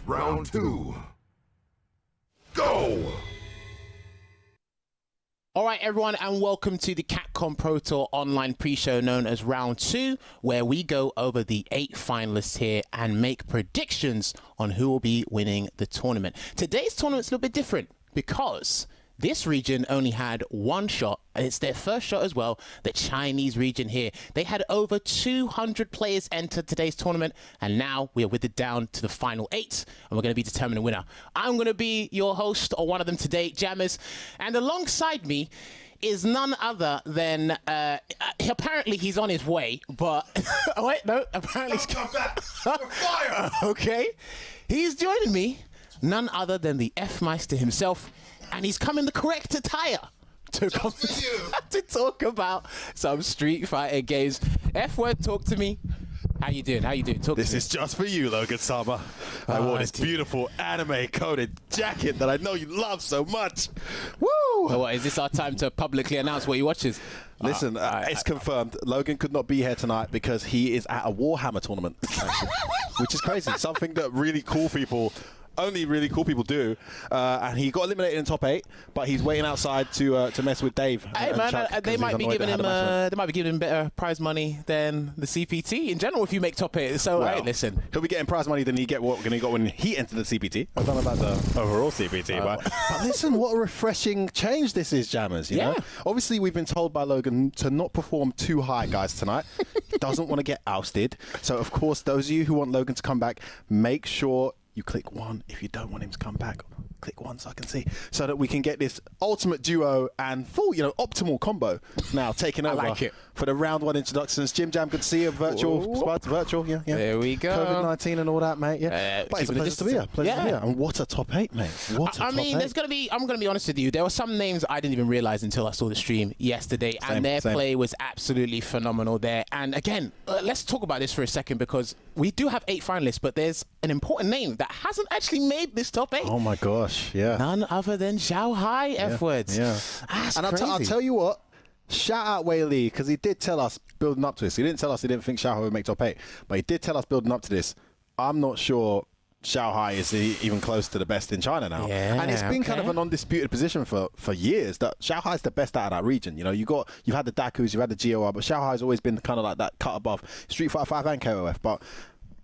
Round 2. Go! All right, everyone, and welcome to the Capcom Pro Tour online pre-show known as Round 2, where we go over the 8 finalists here and make predictions on who will be winning the tournament. Today's tournament's a little bit different because this region only had one shot, and it's their first shot as well, the Chinese region here. They had over 200 players enter today's tournament, and now we are with it down to the final 8, and we're going to be determining a winner. I'm going to be your host, or one of them today, Jammers, and alongside me is none other than, apparently he's on his way, but, oh wait, no, apparently he's come back. Fire! Okay, he's joining me, none other than the F-Meister himself, and he's come in the correct attire to talk about some Street Fighter games. F-Word, talk to me. How you doing? How you doing? Talk This to me. is just for you, Logan Sama. I wore this beautiful anime-coded jacket that I know you love so much. Woo! So what, is this our time to publicly announce what he watches? Listen, it's confirmed. Logan could not be here tonight because he is at a Warhammer tournament, actually, which is crazy. Something that only really cool people do, and he got eliminated in top 8, but he's waiting outside to mess with Dave. Hey man, they might be giving him better prize money than the CPT in general if you make top 8. So well, hey, listen, he'll be getting prize money than he got when he entered the CPT. I don't know about the overall CPT, but listen, what a refreshing change this is, Jammers. You know, obviously we've been told by Logan to not perform too high, guys, tonight. He doesn't want to get ousted. So of course, those of you who want Logan to come back, make sure you click 1. If you don't want him to come back, click 1 so I can see, so that we can get this ultimate duo and full, optimal combo now taking over for the round 1 introductions. Jim Jam, good to see you. Virtual, yeah. There we go. COVID-19 and all that, mate. Yeah, but it's a pleasure to be here. Pleasure to be here. And what a top 8, mate. What a top 8. I'm gonna be honest with you. There were some names I didn't even realize until I saw the stream yesterday, and their play was absolutely phenomenal there. And again, let's talk about this for a second because we do have 8 finalists, but there's an important name that hasn't actually made this top 8. Oh my gosh, yeah. None other than Zhao Hai, F-Words. Yeah. And I'll tell you what, shout out Wei Li, because he did tell us building up to this. He didn't tell us he didn't think Zhao Hai would make top 8, but he did tell us building up to this. I'm not sure Zhao Hai is even close to the best in China now. Yeah, and it's been kind of an undisputed position for years that Zhao Hai is the best out of that region. You know, you've had the Dakus, you've had the GOR, but Zhao Hai has always been kind of like that cut above Street Fighter 5 and KOF. But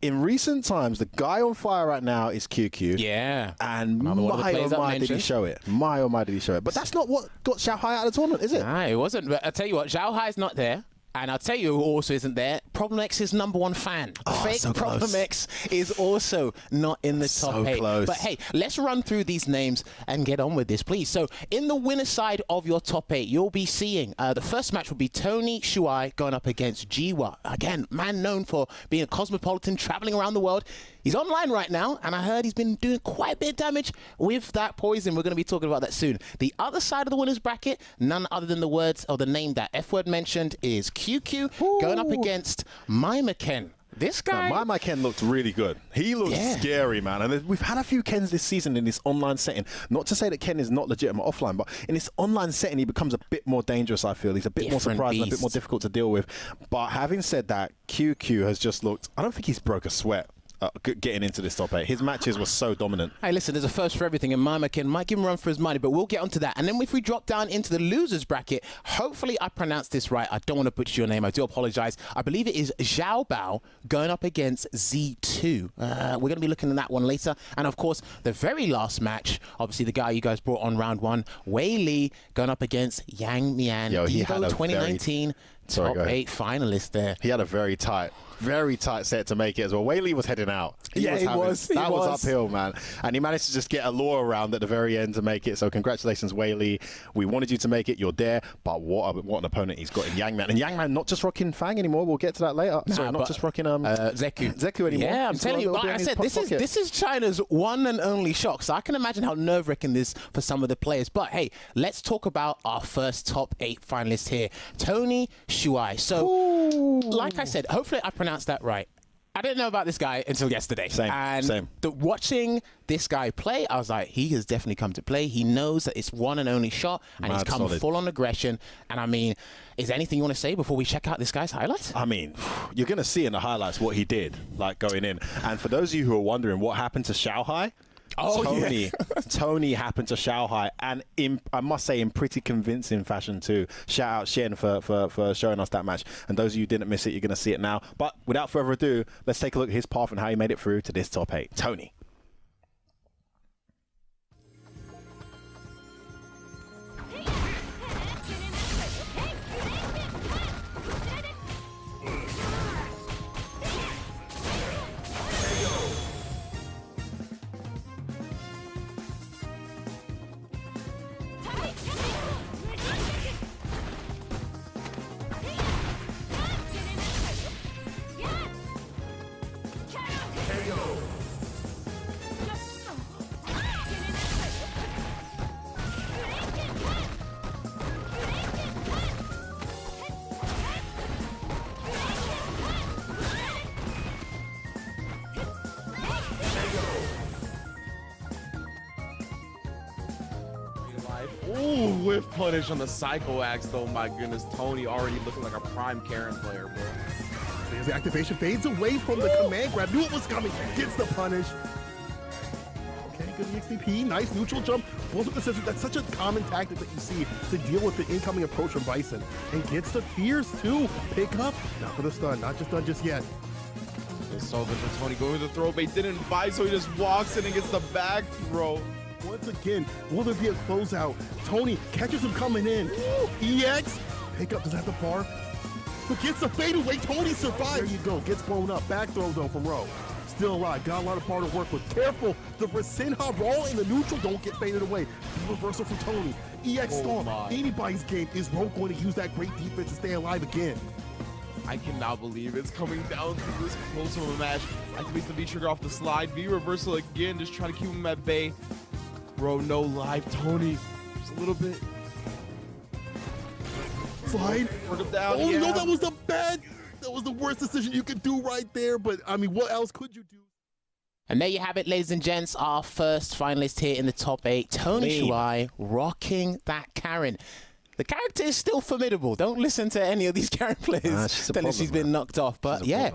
in recent times, the guy on fire right now is QQ. Yeah. And my oh my did he show it. My oh my did he show it. But that's not what got Zhao Hai out of the tournament, is it? Nah, it wasn't. But I'll tell you what, Zhao Hai's not there. And I'll tell you who also isn't there. Problem X's #1 fan. Fake so Problem X is also not in the top 8. Close. But hey, let's run through these names and get on with this, please. So in the winner side of your top 8, you'll be seeing the first match will be Tony Shuai going up against Jiwa. Again, man known for being a cosmopolitan, traveling around the world. He's online right now, and I heard he's been doing quite a bit of damage with that poison. We're going to be talking about that soon. The other side of the winners bracket, none other than the words or the name that F-Word mentioned, is QQ going up against Maimaken. This guy... My Ken looked really good. He looked scary, man. And we've had a few Kens this season in this online setting. Not to say that Ken is not legitimate offline, but in this online setting, he becomes a bit more dangerous, I feel. He's a bit more surprising, a bit more difficult to deal with. But having said that, QQ has just looked... I don't think he's broke a sweat getting into this top 8. His matches were so dominant. Hey, listen, there's a first for everything, and Maimaken might give him a run for his money, but we'll get onto that. And then if we drop down into the losers bracket, hopefully I pronounced this right. I don't want to butcher your name. I do apologize. I believe it is Zhao Bao going up against Z2. We're going to be looking at that one later. And of course, the very last match, obviously the guy you guys brought on round 1, Wei Li going up against Yang Mian. Evo 2019 top 8 finalist there. He had a very tight set to make it as well. Wei Li was heading out. That was uphill, man. And he managed to just get a lure around at the very end to make it. So congratulations, Wei Li. We wanted you to make it. You're there. But what an opponent he's got in Yang Man. And Yang Man not just rocking Fang anymore. We'll get to that later. Sorry, not just rocking Zeku anymore. Yeah, I'm telling you. Like I said, this is China's one and only shock. So I can imagine how nerve-wracking this for some of the players. But hey, let's talk about our first top 8 finalists here. Tony Shuai. So, like I said, hopefully I pronounced that right. I didn't know about this guy until yesterday. Same. Watching this guy play, I was like, he has definitely come to play. He knows that it's one and only shot, and he's come full on aggression. And I mean, is there anything you want to say before we check out this guy's highlights? I mean, you're going to see in the highlights what he did, like going in. And for those of you who are wondering what happened to Xiaohai, Tony happened to Xiaohai, and I must say in pretty convincing fashion too. Shout out Shen for showing us that match. And those of you who didn't miss it, you're going to see it now. But without further ado, let's take a look at his path and how he made it through to this top 8. Tony. Ooh, whiff punish on the Psycho Axe, though. My goodness, Tony already looking like a prime Karen player, bro. There's the activation, fades away from the command grab. Knew it was coming, gets the punish. Okay, good EXDP, nice neutral jump. Pulls up the scissors. That's such a common tactic that you see to deal with the incoming approach from Bison. And gets the fears too. Pick up, not for the stun, not just done just yet. It's so good for Tony going with the throw bait. Didn't buy, so he just walks in and gets the back throw. Once again, will there be a closeout? Tony catches him coming in. Ooh, EX, pick up, does that have the bar? But gets the fade away, Tony survives. There you go, gets blown up. Back throw though from Ro. Still alive, got a lot of bar to work with. Careful, the Rasenha roll in the neutral, don't get faded away. Reversal from Tony. EX Storm, anybody's game. Is Ro going to use that great defense to stay alive again? I cannot believe it's coming down to this close of a match. Activates the V-trigger off the slide. V-reversal again, just trying to keep him at bay. Bro, no live. Tony, just a little bit. Slide. Work him down. Oh no, that was the worst decision you could do right there. But I mean, what else could you do? And there you have it, ladies and gents, our first finalist here in the top 8, Tony Shuai, rocking that Karen. The character is still formidable. Don't listen to any of these Karen players telling she's been knocked off. But yeah,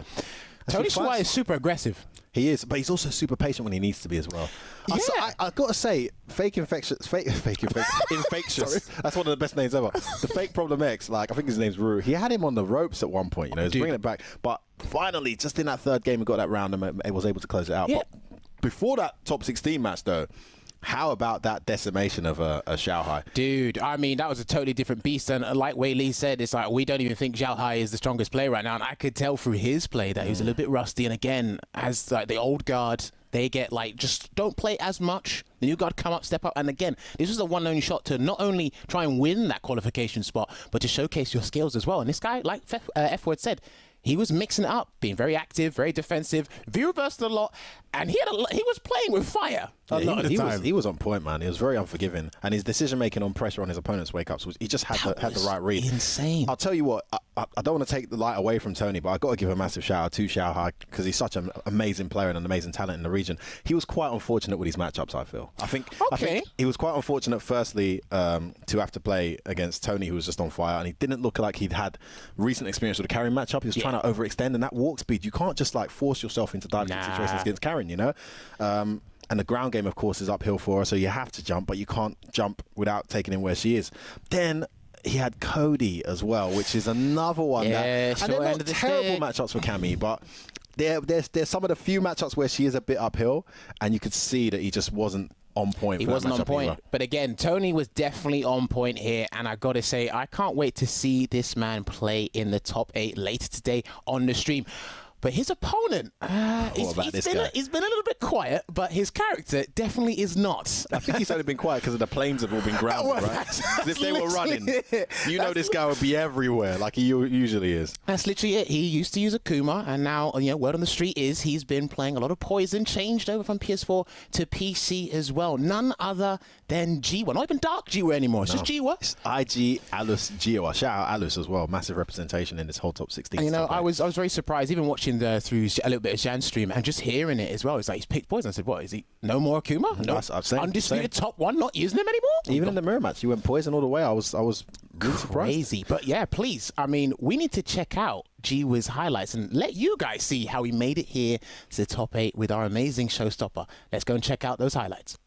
Tony Shuai is super aggressive. He is, but he's also super patient when he needs to be as well. Yeah. I got to say, fake infectious. Infectious. That's one of the best names ever. The fake Problem X, like, I think his name's Rue. He had him on the ropes at one point, you know, he's bringing it back. But finally, just in that third game, he got that round and was able to close it out. Yeah. But before that top 16 match, though, how about that decimation of a Xiaohai? Dude, I mean, that was a totally different beast. And like Wei Li said, it's like, we don't even think Xiaohai is the strongest player right now. And I could tell through his play that he was a little bit rusty. And again, as like the old guard, they get like, just don't play as much. The new guard come up, step up. And again, this was a one only shot to not only try and win that qualification spot, but to showcase your skills as well. And this guy, like F-Word said, he was mixing it up, being very active, very defensive, V-reversed a lot, and he was playing with fire a lot of the time. He was on point, man. He was very unforgiving, and his decision-making on pressure on his opponent's wake-ups, he just had the right read. Insane. I'll tell you what, I don't want to take the light away from Tony, but I've got to give a massive shout-out to Xiaohai, because he's such an amazing player and an amazing talent in the region. He was quite unfortunate with his matchups, I feel. I think he was quite unfortunate, firstly, to have to play against Tony, who was just on fire, and he didn't look like he'd had recent experience with the carrying matchup. He was trying to overextend, and that walk speed, you can't just like force yourself into diving situations against Karen, you know? And the ground game, of course, is uphill for her, so you have to jump, but you can't jump without taking in where she is. Then he had Cody as well, which is another one. And they're not terrible matchups for Cammy, but there's some of the few matchups where she is a bit uphill, and you could see that he just wasn't on point. He wasn't on point. But again, Tony was definitely on point here, and I got to say, I can't wait to see this man play in the top 8 later today on the stream. But his opponent, he's been a little bit quiet, but his character definitely is not. I think he's only been quiet because the planes have all been grounded, right? As if they were running. You know this guy would be everywhere, like he usually is. That's literally it. He used to use Akuma, and now, you know, word on the street is he's been playing a lot of Poison, changed over from PS4 to PC as well. None other than Jiwa. Not even Dark Jiwa anymore. It's just Jiwa. It's IG Alus Jiwa. Shout out Alus as well. Massive representation in this whole top 16. And, you know, I was very surprised, even watching watching through a little bit of Jan's stream and just hearing it as well. It's like he's picked Poison. I said, what, is he no more Akuma? No, undisputed top one, not using him anymore? Even in the mirror match, he went Poison all the way. I was really surprised. Crazy. But yeah, please, I mean, we need to check out G-Wiz highlights and let you guys see how he made it here to the top 8 with our amazing showstopper. Let's go and check out those highlights.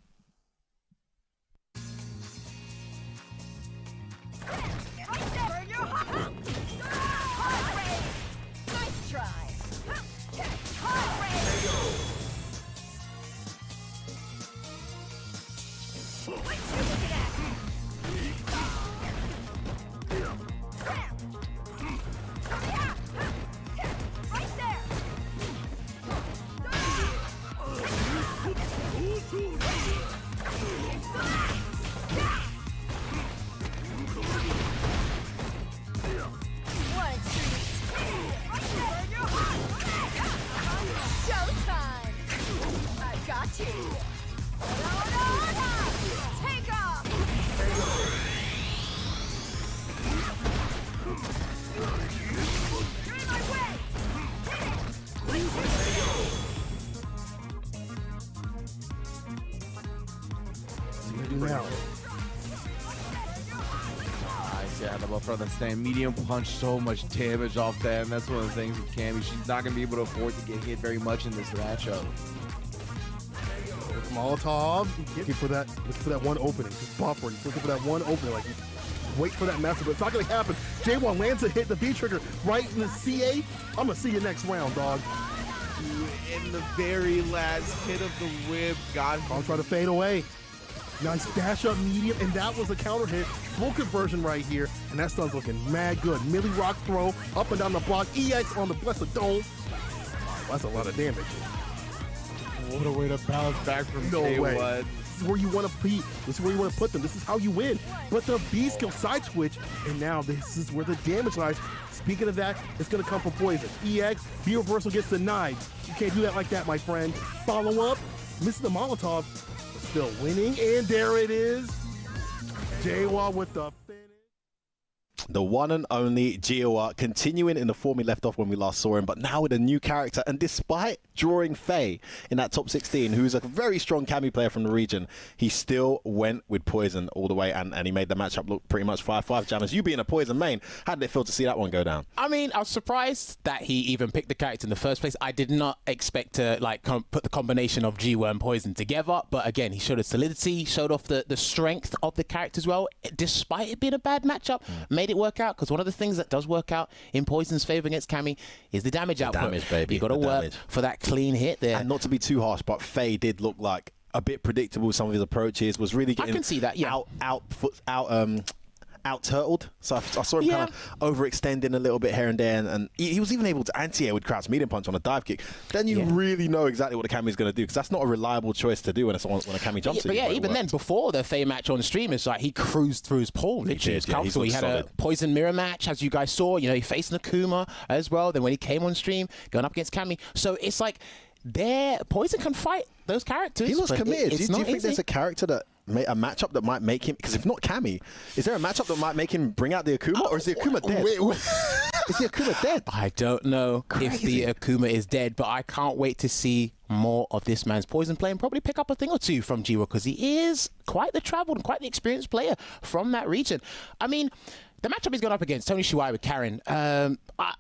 Now. I see how the brother stand. Medium punch, so much damage off that, and that's one of the things with Cammy. She's not going to be able to afford to get hit very much in this matchup. Molotov, looking for that one opening. Just buffering. He's looking for that one opening. Like, wait for that message, but it's not going to happen. J1 lands a hit, the V trigger right in the CA. I'm going to see you next round, dog. In the very last hit of the whip, I'll try to fade away. Nice dash up medium, and that was a counter hit. Full conversion right here, and that stun's looking mad good. Millie rock throw, up and down the block, EX on the blessed dome. That's a lot of damage. What a way to bounce back from No J1. way. This is where you want to be. This is where you want to put them. This is how you win. But the B skill side switch, and now this is where the damage lies. Speaking of that, it's going to come from Poison. EX, B reversal gets denied. You can't do that like that, my friend. Follow up, misses the Molotov. Still winning, and there it is. J1 with the finish. The one and only Jiwa continuing in the form he left off when we last saw him, but now with a new character. And despite drawing Faye in that top 16, who's a very strong Cammy player from the region, he still went with Poison all the way, and he made the matchup look pretty much 5-5. Jammers, you being a Poison main, how did it feel to see that one go down? I mean, I was surprised that he even picked the character in the first place. I did not expect to put the combination of Jiwa and Poison together, but again, he showed a solidity, showed off the strength of the character as well, despite it being a bad matchup, made it work out, because one of the things that does work out in Poison's favor against Cammy is the damage output. Damage, baby. You got to work for that clean hit there. And not to be too harsh, but Faye did look like a bit predictable. Some of his approaches was really getting I can see that, yeah. out-turtled. So I saw him kind of overextending a little bit here and there, and he was even able to anti-air with Kraut's medium punch on a dive kick. Then you really know exactly what the Cammy's going to do, because that's not a reliable choice to do when a Cammy jumps in. But yeah, even then, before the Faye match on stream, it's like he cruised through his pool. Literally, it was comfortable. He had a Poison mirror match, as you guys saw. You know, he faced Nakuma as well. Then when he came on stream, going up against Cammy. So it's like, Poison can fight those characters. He was committed. Do you think easy. there's a character a matchup that might make him, because if not Cammy, is there a matchup that might make him bring out the Akuma, or is the Akuma dead? Is the Akuma dead? I don't know if the Akuma is dead, but I can't wait to see more of this man's Poison play and probably pick up a thing or two from Jiwa, because he is quite the traveled and quite the experienced player from that region. I mean, the matchup he's gone up against, Tony Shiwai with Karen,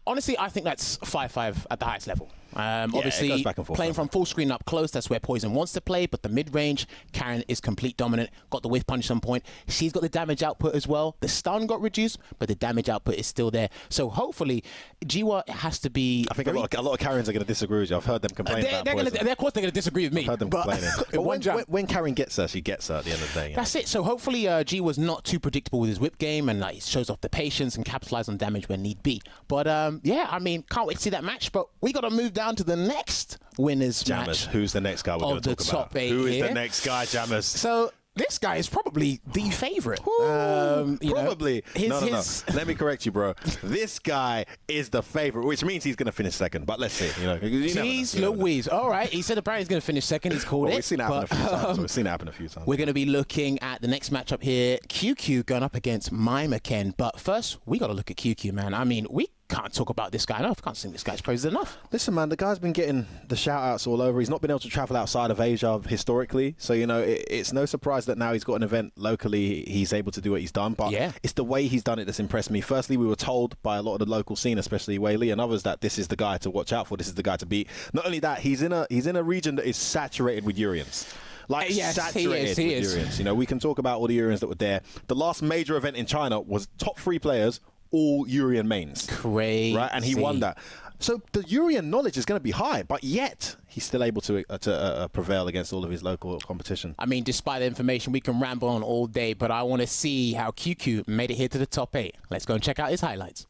honestly, I think that's 5-5 at the highest level. Obviously, it goes back and forth, playing from full screen up close, that's where Poison wants to play, but the mid-range, Karen is complete dominant, got the whiff punch at some point. She's got the damage output as well. The stun got reduced, but the damage output is still there. So hopefully, Jiwa has to be... I think a lot of Karens are going to disagree with you. I've heard them complain about Poison. Of course they're going to disagree with me. I've heard them complaining. But when Karen gets her, she gets her at the end of the day. That's it. So hopefully Jiwa's not too predictable with his whip game, and he shows off the patience and capitalize on damage when need be. But yeah, I mean, can't wait to see that match, but we got to move down to the next winners Jammers, match. who's the next guy we're going to talk about? Who is the next guy, Jammers? So this guy is probably the favorite. Probably. No. Let me correct you, bro. This guy is the favorite, which means he's going to finish second. But let's see. Jeez Louise. All right. He said apparently he's going to finish second. He's called it. We've seen it happen a few times. We've seen it happen a few times. We're going to be looking at the next matchup here. QQ going up against Mima Ken. But first, we got to look at QQ, man. I mean, we can't talk about this guy enough. Can't sing this guy's praises enough. Listen, man, the guy's been getting the shout-outs all over. He's not been able to travel outside of Asia historically. So, you know, it's no surprise that now he's got an event locally, he's able to do what he's done. But it's the way he's done it that's impressed me. Firstly, we were told by a lot of the local scene, especially Wei Li and others, that this is the guy to watch out for. This is the guy to beat. Not only that, he's in a region that is saturated with Urians. Like, saturated with Urians. You know, we can talk about all the Urians that were there. The last major event in China was top 3 players, all Urian mains. Crazy. Right? And he won that. So the Urian knowledge is going to be high, but yet he's still able to prevail against all of his local competition. I mean, despite the information, we can ramble on all day, but I want to see how QQ made it here to the top 8. Let's go and check out his highlights.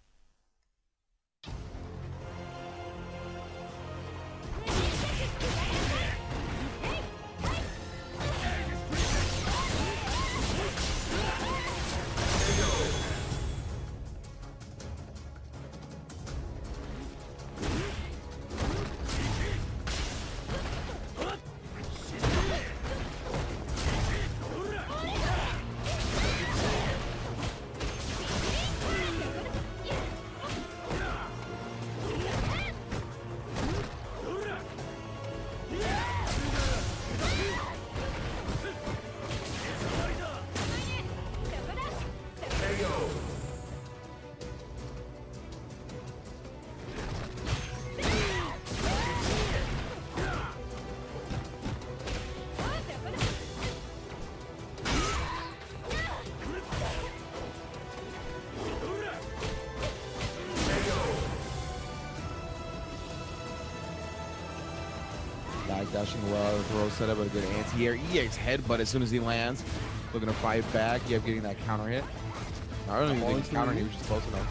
Dashing well, throw setup, but a good anti-air. EX headbutt as soon as he lands. Looking to fight back. You have getting that counter hit. I don't even think he's countering, he was just close enough.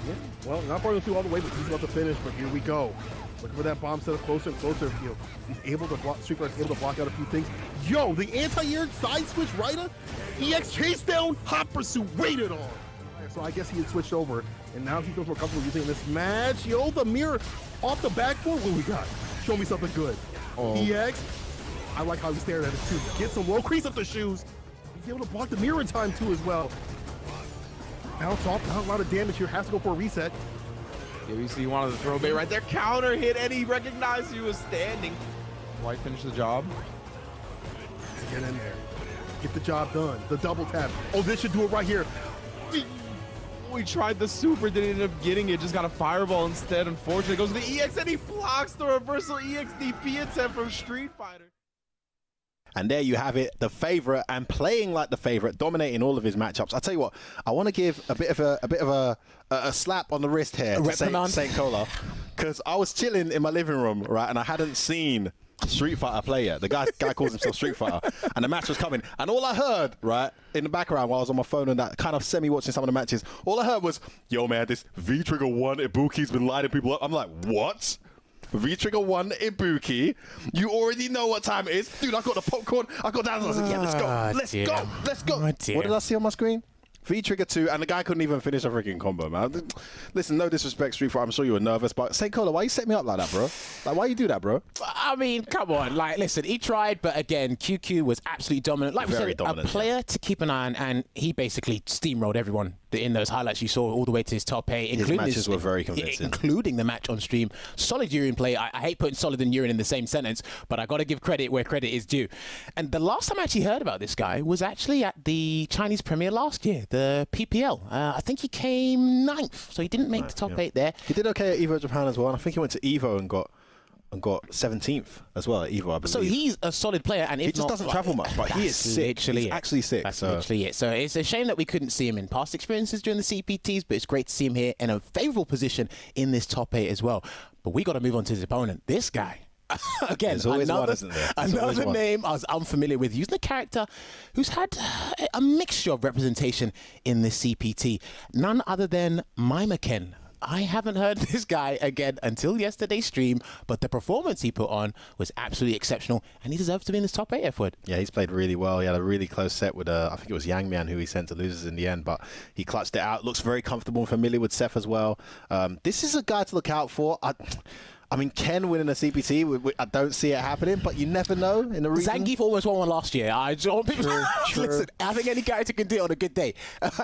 Yeah, well, not falling through all the way, but he's about to finish. But here we go. Looking for that bomb setup closer and closer. You know, he's able to block. Street Fighter's able to block out a few things. Yo, the anti-air side switch rider. EX chase down, hot pursuit, waited on. So I guess he had switched over, and now he feels more comfortable using this match. Yo, the mirror off the backboard. What we got? Show me something good. EX, I like how he stared at it too. Get some low crease up the shoes. He's able to block the mirror in time too as well. Bounce off, not a lot of damage here. Has to go for a reset. Yeah, we see one of the throw bait right there. Counter hit, and he recognized he was standing. Why finish the job? Get in there. Get the job done. The double tap. Oh, this should do it right here. We tried the super, didn't end up getting it. Just got a fireball instead. Unfortunately, goes to the EX, and he blocks the reversal EXDP attempt from Street Fighter. And there you have it, the favorite, and playing like the favorite, dominating all of his matchups. I tell you what, I want to give a bit of a slap on the wrist here to Saint Cola, because I was chilling in my living room, right, and I hadn't seen Street Fighter play yet. The guy calls himself Street Fighter, and the match was coming, and all I heard, right, in the background while I was on my phone and that, kind of semi-watching some of the matches, all I heard was, yo man, this V-Trigger 1 Ibuki's been lighting people up. I'm like, what? V-Trigger 1 Ibuki, you already know what time it is. Dude, I got the popcorn, I got down, I was like, yeah, let's go, let's go. What did I see on my screen? V-Trigger 2, and the guy couldn't even finish a freaking combo, man. Listen, no disrespect, Street Fighter, I'm sure you were nervous, but Saint Cola, why you set me up like that, bro? Like, why you do that, bro? I mean, come on. Like, listen, he tried, but again, QQ was absolutely dominant. Like we said, a player to keep an eye on, and he basically steamrolled everyone in those highlights you saw all the way to his top 8. His matches were very convincing. Including the match on stream. Solid Urian play. I hate putting solid and Urian in the same sentence, but I got to give credit where credit is due. And the last time I actually heard about this guy was actually at the Chinese premiere last year, the PPL. I think he came 9th, so he didn't make the top 8 there. He did okay at Evo Japan as well, and I think he went to Evo and got 17th as well at Evo, I believe. So he's a solid player, and if he just doesn't travel much, but he is sick. He's actually sick. That's literally it. So it's a shame that we couldn't see him in past experiences during the CPTs, but it's great to see him here in a favourable position in this top 8 as well. But we got to move on to his opponent. This guy. Again, another name I was unfamiliar with, using a character who's had a mixture of representation in the CPT. None other than Maimaken. I haven't heard this guy again until yesterday's stream, but the performance he put on was absolutely exceptional, and he deserves to be in this top 8, F-Word. Yeah, he's played really well. He had a really close set with, I think it was Yang Mian who he sent to losers in the end, but he clutched it out. Looks very comfortable and familiar with Seth as well. This is a guy to look out for. I mean, Ken winning a CPT, I don't see it happening, but you never know in the region. Zangief almost won one last year. I just want people True. listen. I think any character can do it on a good day,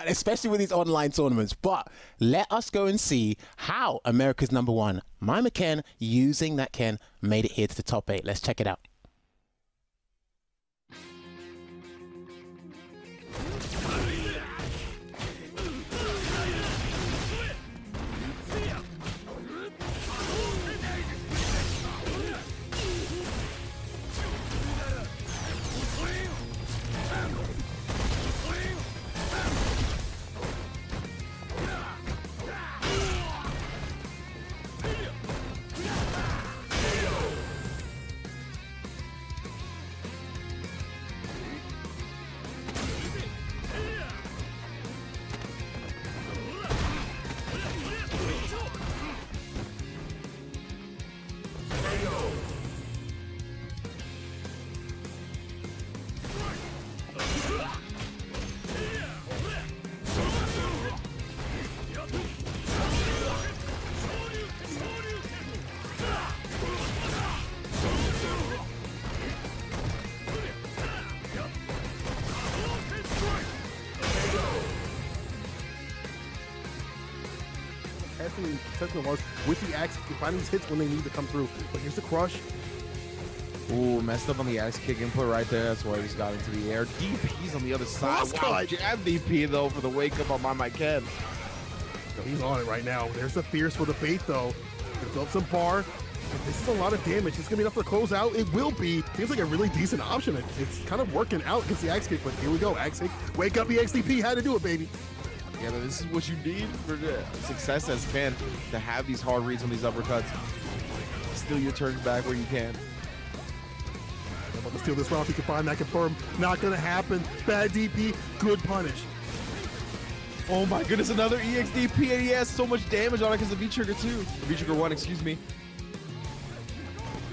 especially with these online tournaments. But let us go and see how America's #1, Mima Ken, using that Ken, made it here to the top 8. Let's check it out. With the axe, you find these hits when they need to come through. But here's the crush. Ooh, messed up on the axe kick input right there. That's why he just got into the air. DP's on the other side. Wow, jab DP though for the wake up on my Ken. He's on it right now. There's the fierce for the bait though. Gonna build some bar. This is a lot of damage. It's gonna be enough to close out. It will be. Seems like a really decent option. It's kind of working out against the axe kick, but here we go. Axe kick. Wake up, EXDP. Had to do it, baby. Yeah, but this is what you need for success as Ken, to have these hard reads on these uppercuts. Steal your turns back where you can. I'm about to steal this round if he can find that confirm. Not gonna happen. Bad DP, good punish. Oh my goodness, another EXDP, and he has so much damage on it because of V-Trigger 2. V-Trigger 1, excuse me.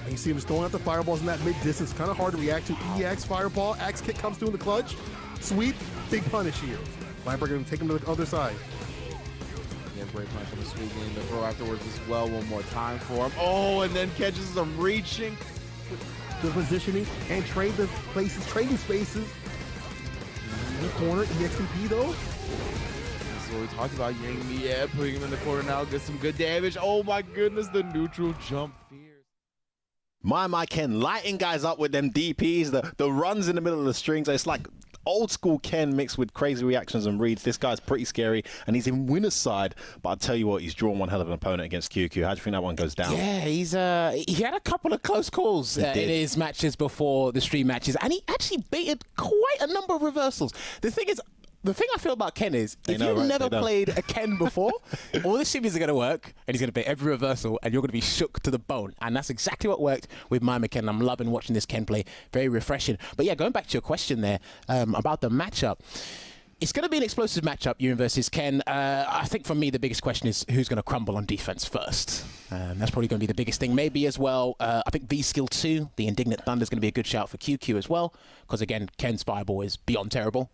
And you see him just throwing out the fireballs in that mid-distance. Kind of hard to react to. EX fireball, axe kick comes through in the clutch. Sweep, big punish here. Viper gonna take him to the other side. Yeah, great punch on the sweep game. The throw afterwards as well, one more time for him. Oh, and then catches him reaching. The positioning and trade the places, trading spaces. In the corner, EXDP though. This is what we talked about, Yang Mi. Yeah, putting him in the corner now, gets some good damage. Oh my goodness, the neutral jump fierce. My Ken lighting guys up with them DPs, the runs in the middle of the strings. It's like old school Ken mixed with crazy reactions and reads. This guy's pretty scary, and he's in winner's side. But I'll tell you what, he's drawn one hell of an opponent against QQ. How do you think that one goes down? Yeah, he had a couple of close calls in his matches before the stream matches, and he actually baited quite a number of reversals. The thing I feel about Ken is, if you've never played a Ken before, all the shimmies are going to work, and he's going to bait every reversal, and you're going to be shook to the bone. And that's exactly what worked with Mima Ken. I'm loving watching this Ken play. Very refreshing. But yeah, going back to your question there about the matchup. It's going to be an explosive matchup, Ewan versus Ken. I think for me, the biggest question is who's going to crumble on defense first. That's probably going to be the biggest thing. Maybe as well, I think V-Skill 2, the Indignant Thunder, is going to be a good shout for QQ as well. Because again, Ken's Fireball is beyond terrible.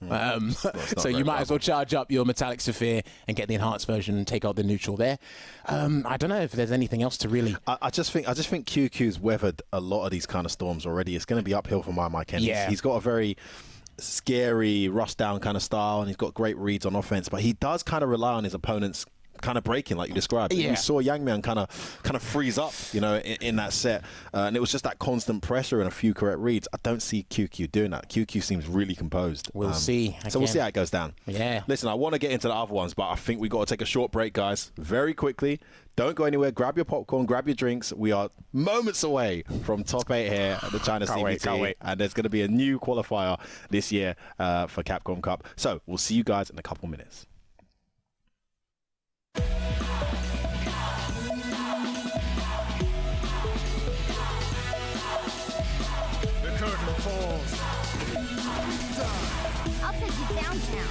So you might as well charge up your Metallic Sapphire and get the enhanced version and take out the neutral there. I don't know if there's anything else to really... I just think QQ's weathered a lot of these kind of storms already. It's going to be uphill for my Ken. Yeah. He's got a very scary rush down kind of style, and he's got great reads on offense, but he does kind of rely on his opponents kind of breaking like you described. Yeah. We saw Yangmian kind of freeze up, in that set, and it was just that constant pressure and a few correct reads. I don't see QQ doing that. QQ seems really composed. We'll see. So we'll see how it goes down. Yeah. Listen, I want to get into the other ones, but I think we got to take a short break, guys. Very quickly. Don't go anywhere. Grab your popcorn, grab your drinks. We are moments away from top 8 here at the China CPT. Can't wait. And there's going to be a new qualifier this year for Capcom Cup. So we'll see you guys in a couple minutes. I'll take you downtown.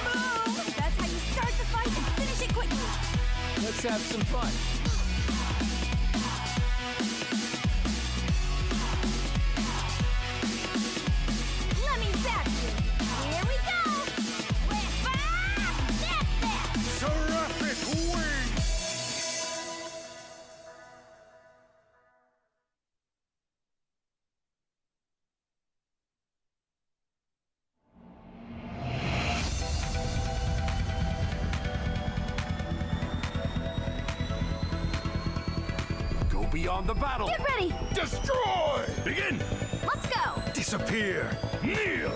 Boom! That's how you start the fight and finish it quickly. Let's have some fun. beyond the battle. Get ready. Destroy! Begin! Let's go. Disappear! Kneel!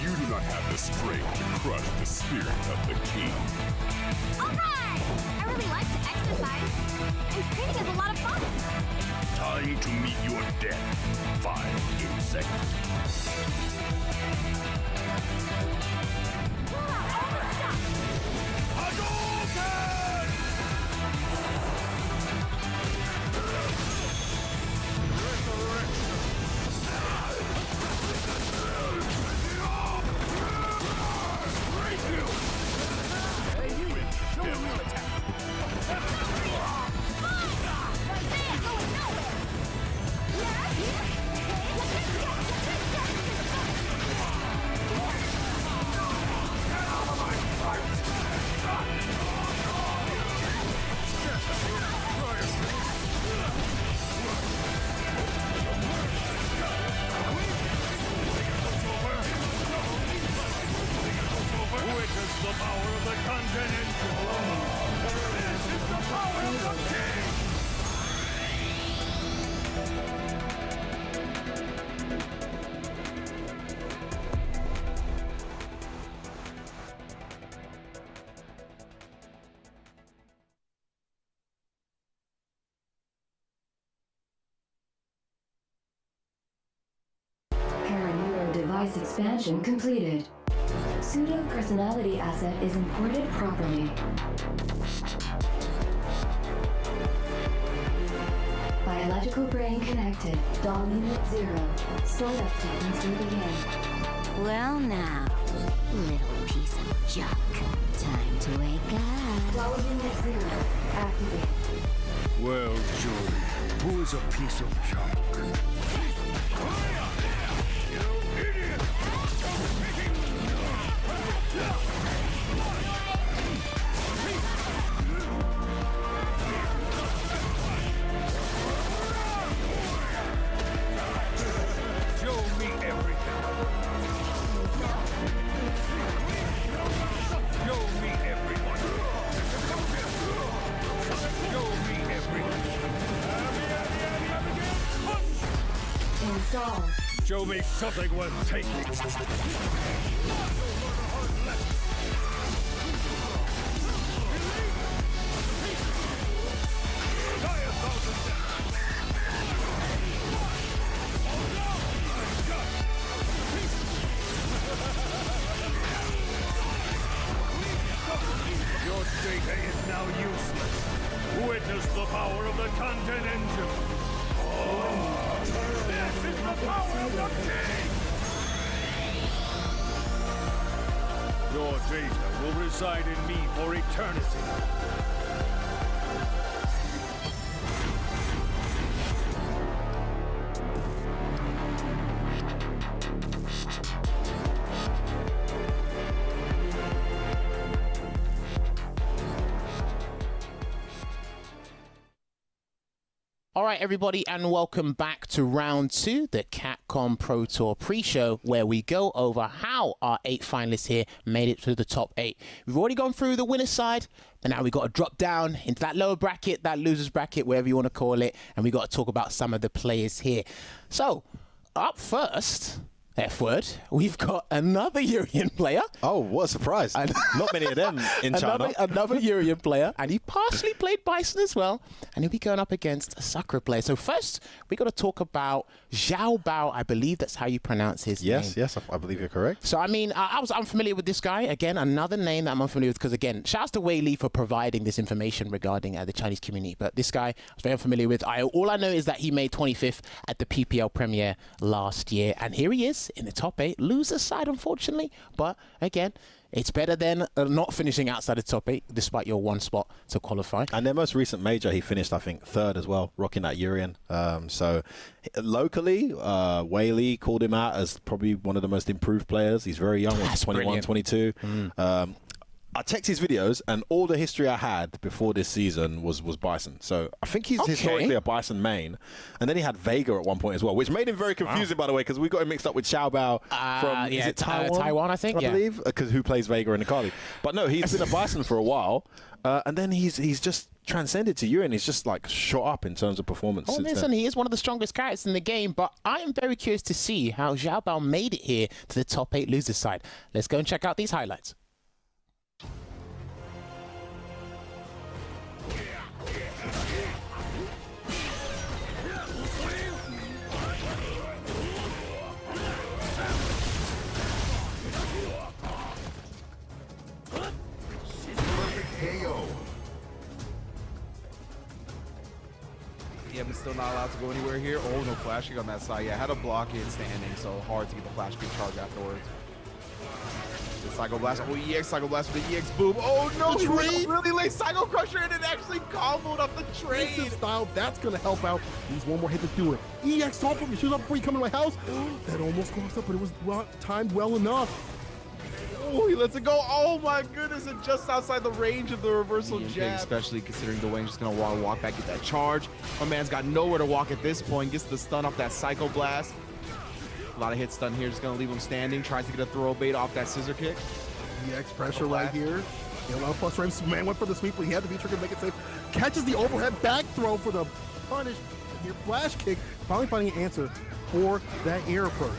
You do not have the strength to crush the spirit of the king. All right. I really like to exercise. And training is a lot of fun. Time to meet your death, vile insect. Pull out all the stuff. Witness the power of the continent. This is the power of the king. Paraneuro device expansion completed. Pseudo personality asset is imported properly. Biological brain connected. Doll unit 0. Startup sequence will begin. Well now, little piece of junk. Time to wake up. Doll unit 0. Activate. Well, Joey, who is a piece of junk? Installed. Show me something worth taking. Your data is now useless. Witness the power of the content engine. This is the power of the king! Your data will reside in me for eternity. All right, everybody, and welcome back to round 2, the Capcom Pro Tour pre-show, where we go over how our 8 finalists here made it to the top 8. We've already gone through the winner's side, and now we've got to drop down into that lower bracket, that loser's bracket, whatever you want to call it, and we've got to talk about some of the players here. So, up first, F word, we've got another Urian player. Oh, what a surprise. Not many of them in China. Another Urian player, and he partially played Bison as well, and he'll be going up against a Sakura player. So first, we got to talk about Zhao Bao. I believe that's how you pronounce his name. Yes, I believe you're correct. So, I mean, I was unfamiliar with this guy. Again, another name that I'm unfamiliar with because, again, shouts to Wei Li for providing this information regarding the Chinese community. But this guy I was very unfamiliar with. All I know is that he made 25th at the PPL premiere last year. And here he is in the top 8. Loser side, unfortunately. But, again, It's better than not finishing outside the top 8, despite your 1 spot to qualify. And their most recent major, he finished, I think, 3rd as well, rocking that Urian. So locally, Whaley called him out as probably one of the most improved players. He's very young, 21, 22. I checked his videos, and all the history I had before this season was Bison. So I think he's historically a Bison main. And then he had Vega at one point as well, which made him very confusing, by the way, because we got him mixed up with Zhao Bao from is it Taiwan? Taiwan, I think, I believe, because who plays Vega in Akali. But no, he's been a Bison for a while, and then he's just transcended to Urian. He's just like shot up in terms of performance. Oh, listen, he is one of the strongest characters in the game, but I am very curious to see how Zhao Bao made it here to the top 8 losers side. Let's go and check out these highlights. Yeah, but still not allowed to go anywhere here. Oh, no flash kick on that side. Yeah, had to block it standing, so hard to get the flash kick charge afterwards. The Psycho Blast. Oh, EX Psycho Blast with the EX boom. Oh, no, The trade? really late Psycho Crusher, and it actually comboed up the trade. Instant style, that's going to help out. Needs one more hit to do it. EX top from shoot up before you come to my house. That almost crossed up, but it was timed well enough. Oh, he lets it go. Oh my goodness, and just outside the range of the reversal jab. Especially considering the Wayne's just gonna walk back, get that charge. My man's got nowhere to walk at this point. Gets the stun off that Psycho Blast. A lot of hit stun here, just gonna leave him standing. Tries to get a throw bait off that scissor kick. EX pressure right here. A lot of plus frames. Man went for the sweep, but he had the V-trigger to make it safe. Catches the overhead back throw for the punish. Here, flash kick. Finally finding an answer for that air approach.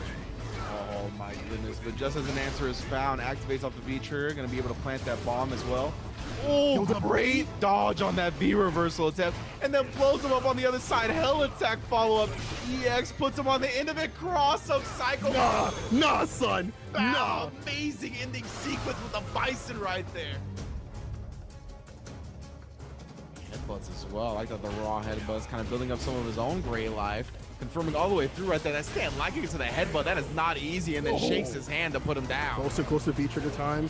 Oh my goodness, but just as an answer is found, activates off the V-trigger, gonna be able to plant that bomb as well. Oh, great dodge on that V reversal attempt, and then blows him up on the other side. Hell attack follow-up. EX puts him on the end of it, cross of Psycho. Nah, son. Nah. Amazing ending sequence with the Bison right there. Headbutts as well. I like that the raw headbutts kind of building up some of his own gray life. Confirming all the way through right there. That stand liking it to the headbutt. That is not easy, and then shakes his hand to put him down. Close to V-trigger time.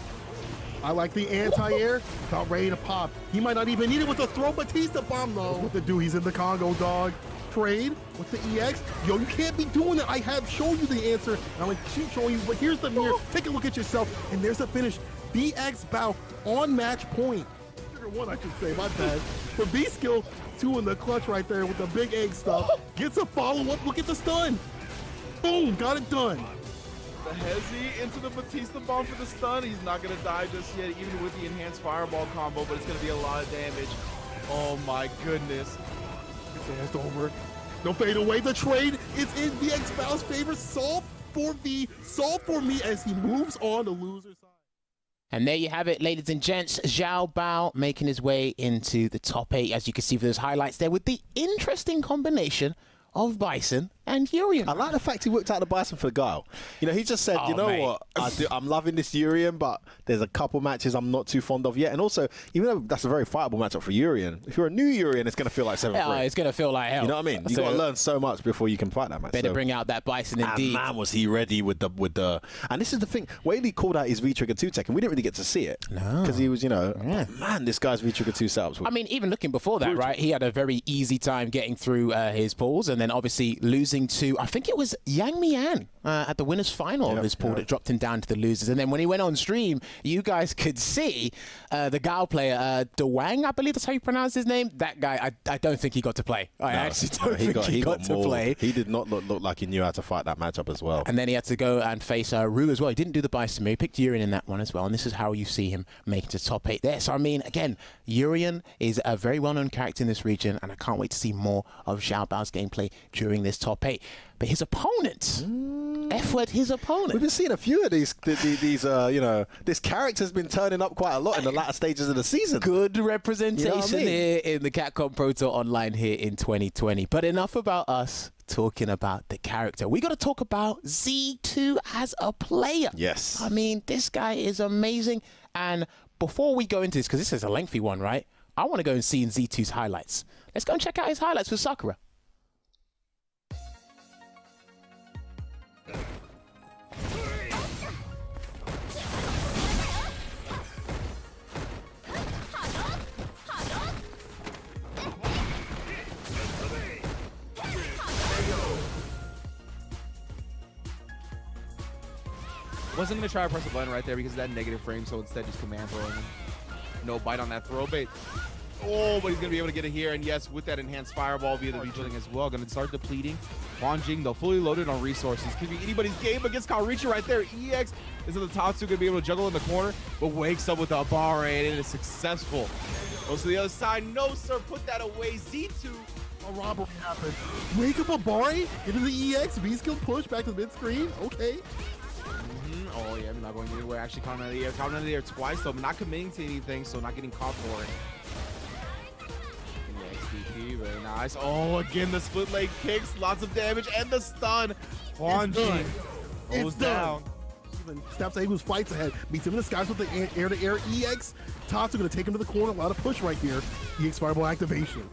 I like the anti-air. About ready to pop. He might not even need it with the throw Batista bomb, though. What to do? He's in the Congo, dog. Trade with the EX. Yo, you can't be doing that. I have shown you the answer. I'm like, keep showing you, but here's the mirror. Take a look at yourself, and there's the finish. BX Bao on match point. Trigger 1, I should say, my bad. For B-skill, 2 in the clutch right there with the big egg stuff. Gets a follow-up. Look at the stun. Boom, got it done. The Hezi into the Batista bomb for the stun. He's not going to die just yet, even with the enhanced fireball combo, but it's going to be a lot of damage. Oh my goodness. It's over. No fade away. The trade is in BX Bao's favor. Solve for me as he moves on to loser side. And there you have it, ladies and gents. Zhao Bao making his way into the top 8, as you can see for those highlights there, with the interesting combination of Bison and Urian. I like the fact he worked out the Bison for Guile. You know, he just said, you know what, I'm loving this Urian, but there's a couple matches I'm not too fond of yet. And also, even though that's a very fightable matchup for Urian, if you're a new Urian, it's going to feel like 7-3. Yeah, it's going to feel like hell. You know what I mean? You got to learn so much before you can fight that match. Better bring out that Bison indeed. And man, was he ready with the. And this is the thing. Whaley called out his V-Trigger 2 tech, and we didn't really get to see it. No. Because he was, you know, man, this guy's V-Trigger 2 setups were. I mean, even looking before that, right, he had a very easy time getting through his pools, and then obviously losing to, I think it was Yang Mian at the winners final of his pool that dropped him down to the losers. And then when he went on stream, you guys could see the Gao player, Dewang, I believe that's how you pronounce his name. That guy, I don't think he got to play. I actually don't think he got to play. He did not look like he knew how to fight that matchup as well. And then he had to go and face Ru as well. He didn't do the Bison, he picked Urian in that one as well. And this is how you see him making to top 8 there. So, I mean, again, Urian is a very well-known character in this region, and I can't wait to see more of Zhao Bao's gameplay during this top 8. But his opponent, his opponent. We've been seeing a few of these you know, this character's been turning up quite a lot in the latter stages of the season. Good representation here in the Capcom Pro Tour Online here in 2020. But enough about us talking about the character. We got to talk about Z2 as a player. Yes. I mean, this guy is amazing. And before we go into this, because this is a lengthy one, right? I want to go and see in Z2's highlights. Let's go and check out his highlights with Sakura. Wasn't going to try to press a button right there because of that negative frame, so instead just command throwing him. No bite on that throw bait. Oh, but he's going to be able to get it here. And yes, with that enhanced fireball via the V-Chilling as well, going to start depleting. Huan Jing, though, fully loaded on resources. Could be anybody's game against Kaorichi right there. EX is in the top two, going to be able to juggle in the corner, but wakes up with a bar, and it is successful. Goes to the other side. No, sir, put that away. Z2. A robbery happened. Wake up Abari into the EX. V-skill push back to the mid-screen. Okay. Oh, yeah, I'm not going anywhere. Actually, caught out of the air. Caught out of the air twice, though. I'm not committing to anything, so not getting caught for it. XDP, very nice. Oh, again, the split leg kicks. Lots of damage and the stun. Huan Jing goes down. Snaps who's fights ahead. Meets him in the skies with the air-to-air EX. Tatsu going to take him to the corner. A lot of push right here. EX fireball activation.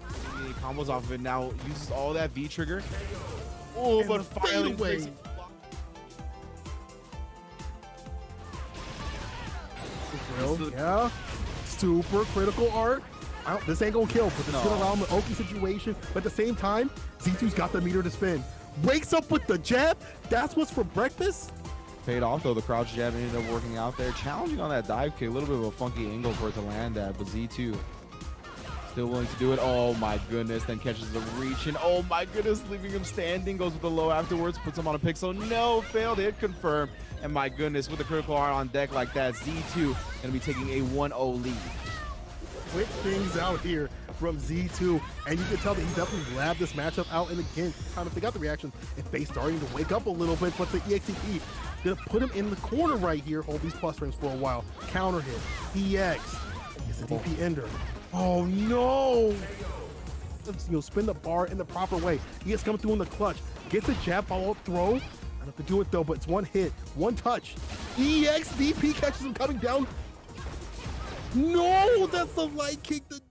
He combos off of it now. Uses all that V-trigger. Oh, but finally takes yeah, super critical art. This ain't gonna kill, but it's gonna allow him an Oki situation. But at the same time, Z2's got the meter to spin. Wakes up with the jab. That's what's for breakfast. Paid off though. The crouch jab ended up working out there. Challenging on that dive kick. A little bit of a funky angle for it to land at, but Z2 still willing to do it. Oh my goodness. Then catches the reach, and oh my goodness, leaving him standing. Goes with the low afterwards. Puts him on a pixel. No, failed. Hit confirm. And my goodness, with the critical art on deck like that, Z2 gonna be taking a 1-0 lead. Quick things out here from Z2, and you can tell that he's definitely grabbed this matchup out. And again, kind of got the reaction, and Faye starting to wake up a little bit, but the EXTP gonna put him in the corner right here. Hold these plus frames for a while. Counter hit. EX. Gets the DP ender. Oh no! Spin the bar in the proper way. EX coming through in the clutch. Gets a jab follow-up throw. I don't have to do it though, but it's one hit, one touch. EX DP catches him coming down. No, that's a light kick to do it.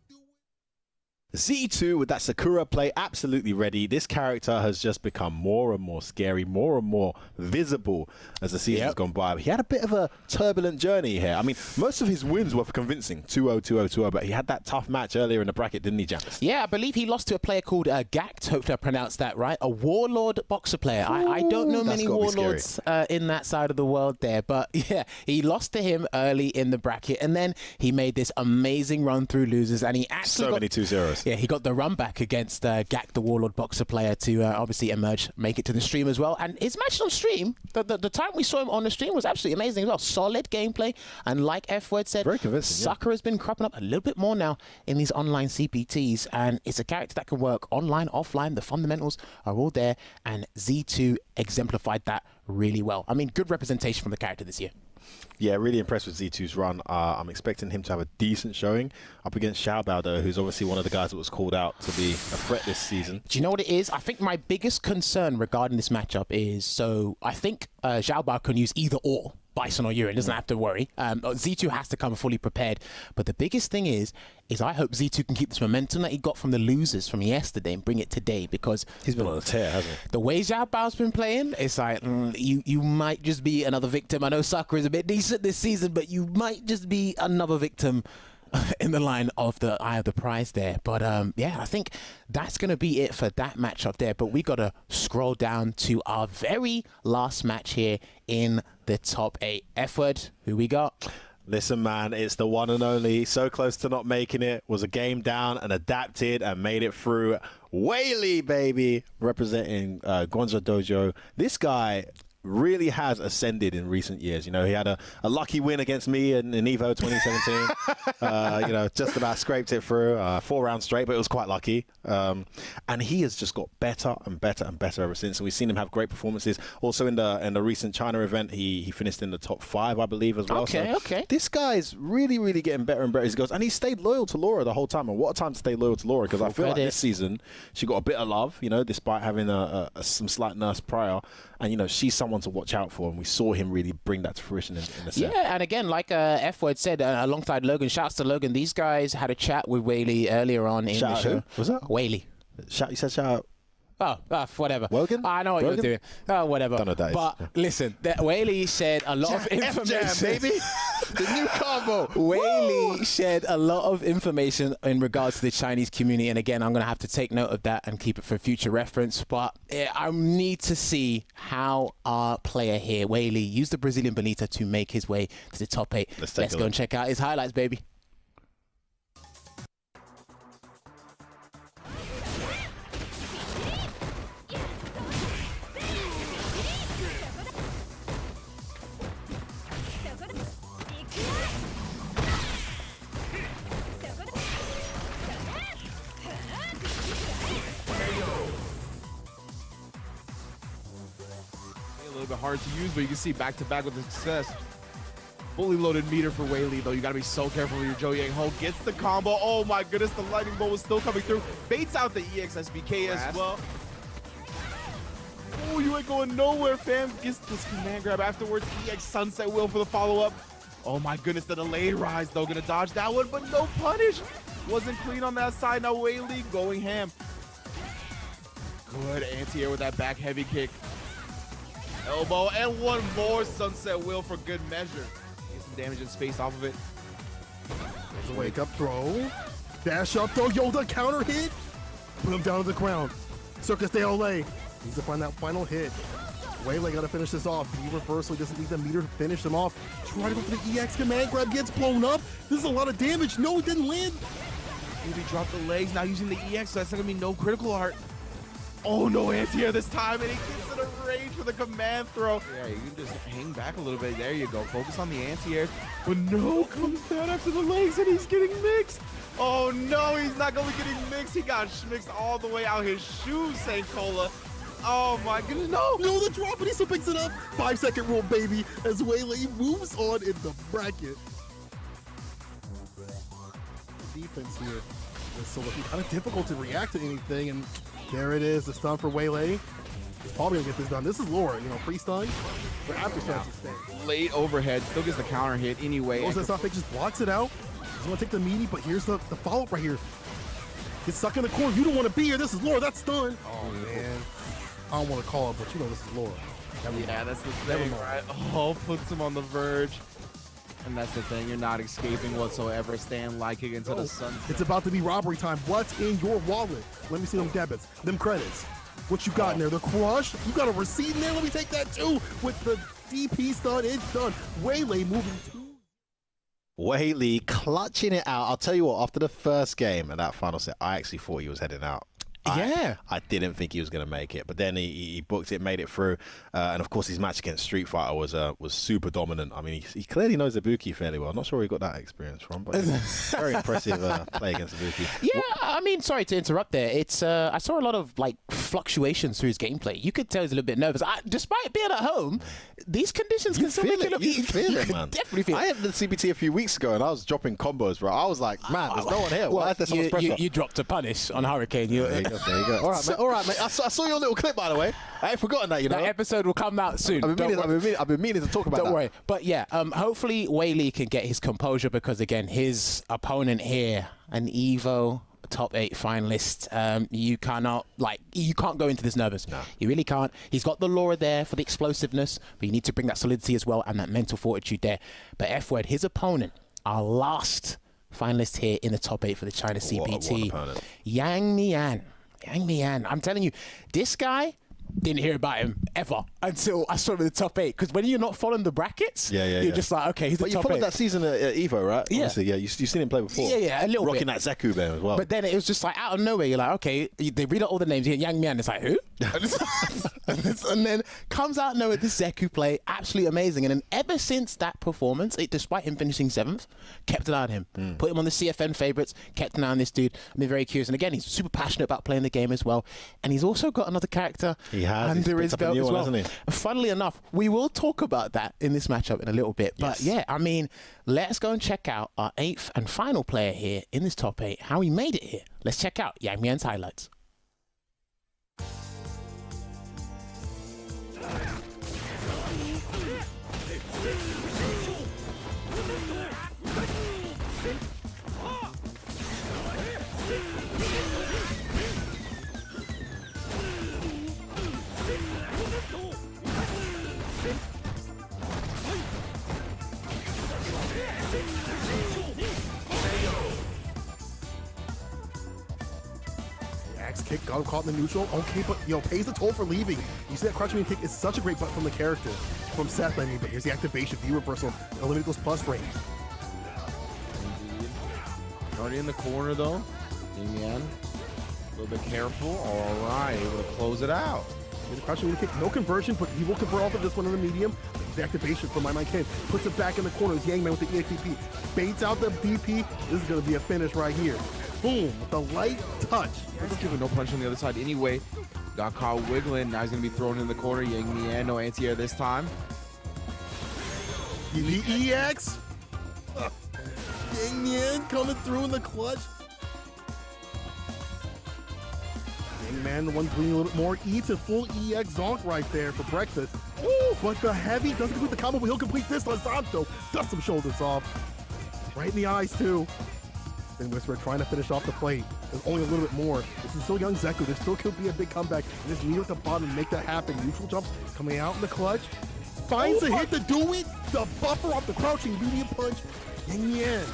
Z2 with that Sakura play absolutely ready. This character has just become more and more scary, more and more visible as the season's gone by. He had a bit of a turbulent journey here. I mean, most of his wins were convincing, 2-0, 2-0, 2-0, but he had that tough match earlier in the bracket, didn't he, Jamis? Yeah, I believe he lost to a player called Gact. Hopefully I pronounced that right. A Warlord boxer player. I don't know many Warlords in that side of the world there, but yeah, he lost to him early in the bracket, and then he made this amazing run through losers, and he actually so many 2-0s. Yeah, he got the run back against Gak, the Warlord boxer player, to obviously emerge, make it to the stream as well. And his match on stream, the time we saw him on the stream was absolutely amazing as well. Solid gameplay, and like F-Word said, very convincing. Sakura has been cropping up a little bit more now in these online CPTs, and it's a character that can work online, offline. The fundamentals are all there, and Z2 exemplified that really well. I mean, good representation from the character this year. Yeah, really impressed with Z2's run. I'm expecting him to have a decent showing up against Zhao Bao, though, who's obviously one of the guys that was called out to be a threat this season. Do you know what it is? I think my biggest concern regarding this matchup is, so I think Zhao Bao can use either or. Bison or Urine, doesn't have to worry. Z2 has to come fully prepared. But the biggest thing is I hope Z2 can keep this momentum that he got from the losers from yesterday and bring it today, because he's been on a tear, hasn't he? The way Zhao Bao's been playing, it's like, you might just be another victim. I know Sakura is a bit decent this season, but you might just be another victim in the line of the eye of the prize there. But yeah, I think that's going to be it for that matchup there. But we got to scroll down to our very last match here in the top 8. F-Word, who we got? Listen, man, it's the one and only. So close to not making it. Was a game down and adapted and made it through. Whaley, baby, representing Gonza Dojo. This guy really has ascended in recent years. You know, he had a lucky win against me in EVO 2017. You know, just about scraped it through 4 rounds straight, but it was quite lucky. And he has just got better and better and better ever since. And we've seen him have great performances. Also in the recent China event, he finished in the top 5, I believe, as well. Okay. This guy's really, really getting better and better as he goes. And he stayed loyal to Laura the whole time. And what a time to stay loyal to Laura, because I feel like this season she got a bit of love, you know, despite having some slight nerfs prior. And, you know, she's someone to watch out for, and we saw him really bring that to fruition in the set. Yeah, and again, like F-Word said, alongside Logan, shouts to Logan, these guys had a chat with Whaley earlier on in the show. Who? Was that? Whaley. You said shout out. Oh, whatever. Wogan? I know what you're doing. Oh, whatever. Don't know what that is. But listen, Whaley said a lot of information. F-Jam, baby. The new combo. Whaley shared a lot of information in regards to the Chinese community, and again, I'm going to have to take note of that and keep it for future reference. But I need to see how our player here, Whaley, used the Brazilian Bonita to make his way to the top 8. Let's go and check out his highlights, baby. A little bit hard to use, but you can see back-to-back with the success. Fully loaded meter for Whaley, though. You got to be so careful with your Zhou Yang Ho. Gets the combo. Oh, my goodness. The lightning bolt was still coming through. Baits out the EX SBK as well. Oh, you ain't going nowhere, fam. Gets this command grab afterwards. EX Sunset Wheel for the follow-up. Oh, my goodness. The delayed rise, though. Going to dodge that one, but no punish. Wasn't clean on that side. Now Whaley going ham. Good anti-air with that back heavy kick. Elbow, and one more Sunset Wheel for good measure. Get some damage in space off of it. There's a wake-up throw. Dash up throw. Yo, the counter hit. Put him down to the ground. Circus de Olay needs to find that final hit. Whaley got to finish this off. B reversal. He doesn't need the meter to finish him off. Try to go for the EX command grab. Gets blown up. This is a lot of damage. No, it didn't land. Maybe drop the legs. Now using the EX, so that's not going to be no critical art. Oh, no anti-air this time, and he gets in a range for the command throw. Yeah, you can just hang back a little bit. There you go. Focus on the anti-air. But no, comes down after the legs, and he's getting mixed. Oh, no, he's not going to be getting mixed. He got mixed all the way out his shoes, St. Cola. Oh, my goodness, no. No, the drop, but he still picks it up. 5-second rule, baby, as Whaley moves on in the bracket. Defense here is so kind of difficult to react to anything, and there it is, the stun for Whaley. He's probably gonna get this done. This is Laura, pre-stun, but after stun to stay. Late overhead, still gets the counter hit anyway. Goes that stuff, it just blocks it out. He's gonna take the meaty, but here's the follow-up right here. Gets stuck in the corner. You don't want to be here. This is Laura. That's stun. Oh man, I don't want to call it, but this is Laura. Yeah, that's the thing, right? Oh, puts him on the verge. And that's the thing, you're not escaping whatsoever. Stand like it into the sun. It's about to be robbery time. What's in your wallet? Let me see them debits, them credits. What you got in there? The crush? You got a receipt in there? Let me take that too. With the DP stun, it's done. Whaley moving to. Whaley clutching it out. I'll tell you what, after the first game and that final set, I actually thought he was heading out. Yeah. I didn't think he was going to make it, but then he booked it, made it through, and of course his match against Street Fighter was super dominant. I mean, he clearly knows Ibuki fairly well. I'm not sure where he got that experience from, but very impressive play against Ibuki. Yeah, I mean, sorry to interrupt there. It's I saw a lot of fluctuations through his gameplay. You could tell he's a little bit nervous. Despite being at home, these conditions can still make it look. You feel it, man. Definitely feel it. I had the CPT a few weeks ago, and I was dropping combos, bro. I was like, man, there's no one here. Why is there so much pressure? You dropped a punish on Hurricane. There you go. All right, mate. I saw your little clip, by the way. I ain't forgotten that, That episode will come out soon. I've been meaning to talk about that. Don't worry. But yeah, hopefully Whaley can get his composure, because again, his opponent here, an Evo top 8 finalist, you can't go into this nervous. No. You really can't. He's got the Laura there for the explosiveness, but you need to bring that solidity as well and that mental fortitude there. But F-word, his opponent, our last finalist here in the top 8 for the China CPT, Yang Mian. Yang Mian. I'm telling you, this guy, didn't hear about him ever until I saw him in the top 8. Because when you're not following the brackets, you're just like, okay, he's the top 8. But you followed that season at Evo, right? Yeah. Obviously, yeah. You've seen him play before. Yeah, a little Rocking bit. that Zeku there as well. But then it was just like out of nowhere, you're like, okay, they read out all the names. You hear Yang Mian, it's like, who? And then comes out of nowhere, this Zeku play, absolutely amazing. And then ever since that performance, despite him finishing 7th, kept an eye on him. Put him on the CFN favourites, kept an eye on this dude. I've been very curious. And again, he's super passionate about playing the game as well. And he's also got another character under his belt as well. Funnily enough, we will talk about that in this matchup in a little bit. But yeah, I mean, let's go and check out our 8th and final player here in this top 8, how he made it here. Let's check out Yang Mian's highlights. kick, got him caught in the neutral. Okay, but pays the toll for leaving. You see that crouching kick is such a great butt from the character, from Seth. I mean, but here's the activation, V reversal, eliminate those plus frames. Indeed. Already in the corner though. Damian, a little bit careful. All right, able to close it out. The crouching kick, no conversion, but he will convert off of this one in the medium. The activation from My Ken puts it back in the corner. It's Yangman with the EXP. Baits out the DP. This is going to be a finish right here. Boom, with the light touch. He's giving no punch on the other side anyway. Got caught wiggling. Now he's going to be thrown in the corner. Yang Mian, no anti-air this time. The EX. Yang Mian coming through in the clutch. Man, the one bleeding a little bit more, eats a full EX zonk right there for breakfast. Ooh, but the heavy doesn't complete the combo, but he'll complete this. Lazanto does some shoulders off. Right in the eyes, too. Then Whisper trying to finish off the plate. There's only a little bit more. This is still young Zeku. There still could be a big comeback. And this knee with the bottom to make that happen. Neutral jump coming out in the clutch. Finds a hit to do it. The buffer off the crouching medium punch. Yang Yan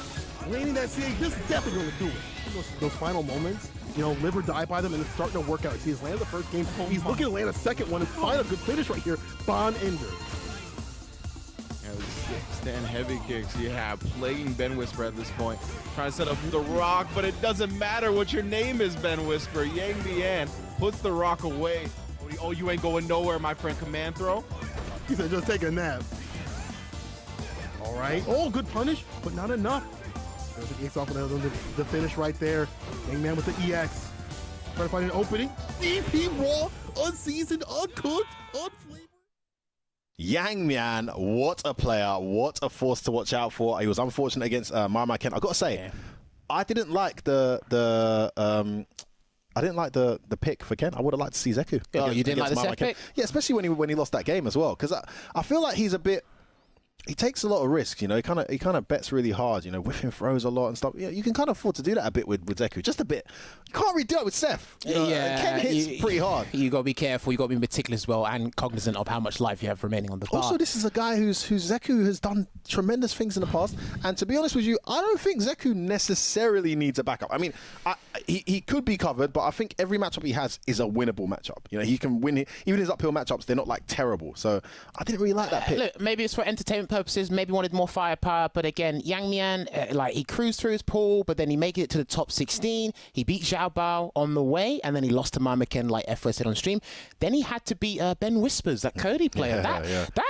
landing that CA. This is definitely going to do it. Those final moments. Live or die by them, and it's starting to work out. He's landed the first game. He's looking to land a second one and find a good finish right here. Bon Ender. And 6-10 heavy kicks you have plaguing Ben Whisper at this point. Trying to set up the rock, but it doesn't matter what your name is, Ben Whisper. Yang Bian puts the rock away. Oh, you ain't going nowhere, my friend. Command throw. He said, just take a nap. All right. Oh, good punish, but not enough. There's the EX off of the finish right there. Hangman with the EX. Trying to find an opening. DP raw, unseasoned, uncooked, unflavored. Yang Mian, what a player, what a force to watch out for. He was unfortunate against My Ken. I've got to say, I didn't like the pick for Ken. I would have liked to see Zeku. Oh, you didn't like the Seth pick? Yeah, especially when he lost that game as well. Because I feel like he's a bit. He takes a lot of risks, He kind of bets really hard, whiffing throws a lot and stuff. You can kind of afford to do that a bit with Zeku, just a bit. You can't really do it with Seth. Ken hits pretty hard. You got to be careful. You got to be meticulous as well and cognizant of how much life you have remaining on the bar. Also, this is a guy who's Zeku has done tremendous things in the past. And to be honest with you, I don't think Zeku necessarily needs a backup. I mean, he could be covered, but I think every matchup he has is a winnable matchup. He can win it. Even his uphill matchups, they're not like terrible. So I didn't really like that pick. Look, maybe it's for entertainment purposes, maybe wanted more firepower, but again, Yang Mian, he cruised through his pool, but then he made it to the top 16. He beat Zhao Bao on the way, and then he lost to My Ken, like F said on stream. Then he had to beat Ben Whispers, that Cody player. That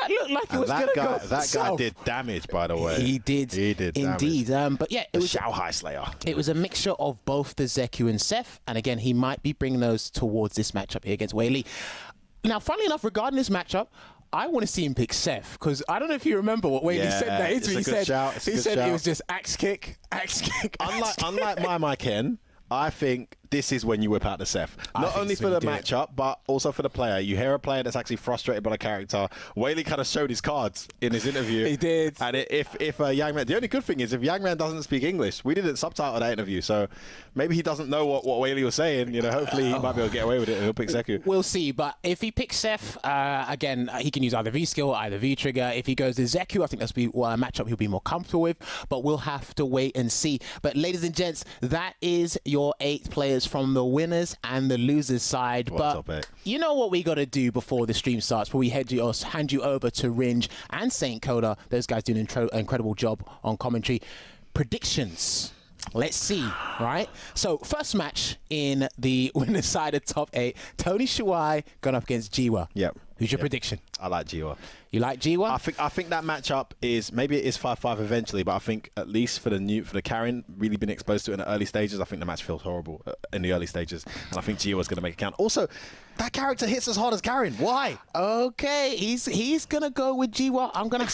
looked like it was going to go. That guy did damage, by the way. He did indeed. But yeah, it was Shao Hai Slayer. It was a mixture of both the Zeku and Seth, and again, he might be bringing those towards this matchup here against Wei Li. Now, funnily enough, regarding this matchup, I want to see him pick Seth, because I don't know if you remember what Whaley said that interview. He said it was just axe kick. Unlike My Ken, I think this is when you whip out the Seth. Not only for the matchup, but also for the player. You hear a player that's actually frustrated by the character. Whaley kind of showed his cards in his interview. He did. And if Yang Man, the only good thing is if Yang Man doesn't speak English, we didn't subtitle that interview, so maybe he doesn't know what Whaley was saying. Hopefully he might be able to get away with it and he'll pick Zeku. We'll see, but if he picks Seth, again, he can use either V skill, either V trigger. If he goes to Zeku, I think that's a matchup he'll be more comfortable with, but we'll have to wait and see. But ladies and gents, that is your 8 players from the winners and the losers side. But you know what we got to do before the stream starts, before we hand you over to Ringe and Saint Coda. Those guys doing an incredible job on commentary. Predictions. Let's see, right? So, first match in the winner's side of top 8, Tony Shuai going up against Jiwa. Yep. Who's your prediction? I like Jiwa. You like Jiwa? I think that matchup is, maybe it is 5-5 eventually, but I think at least for the Karen, really been exposed to it in the early stages, I think the match feels horrible in the early stages, and I think Jiwa's going to make it count. Also, that character hits as hard as Karen. Why? Okay, he's gonna go with Jiwa. I'm gonna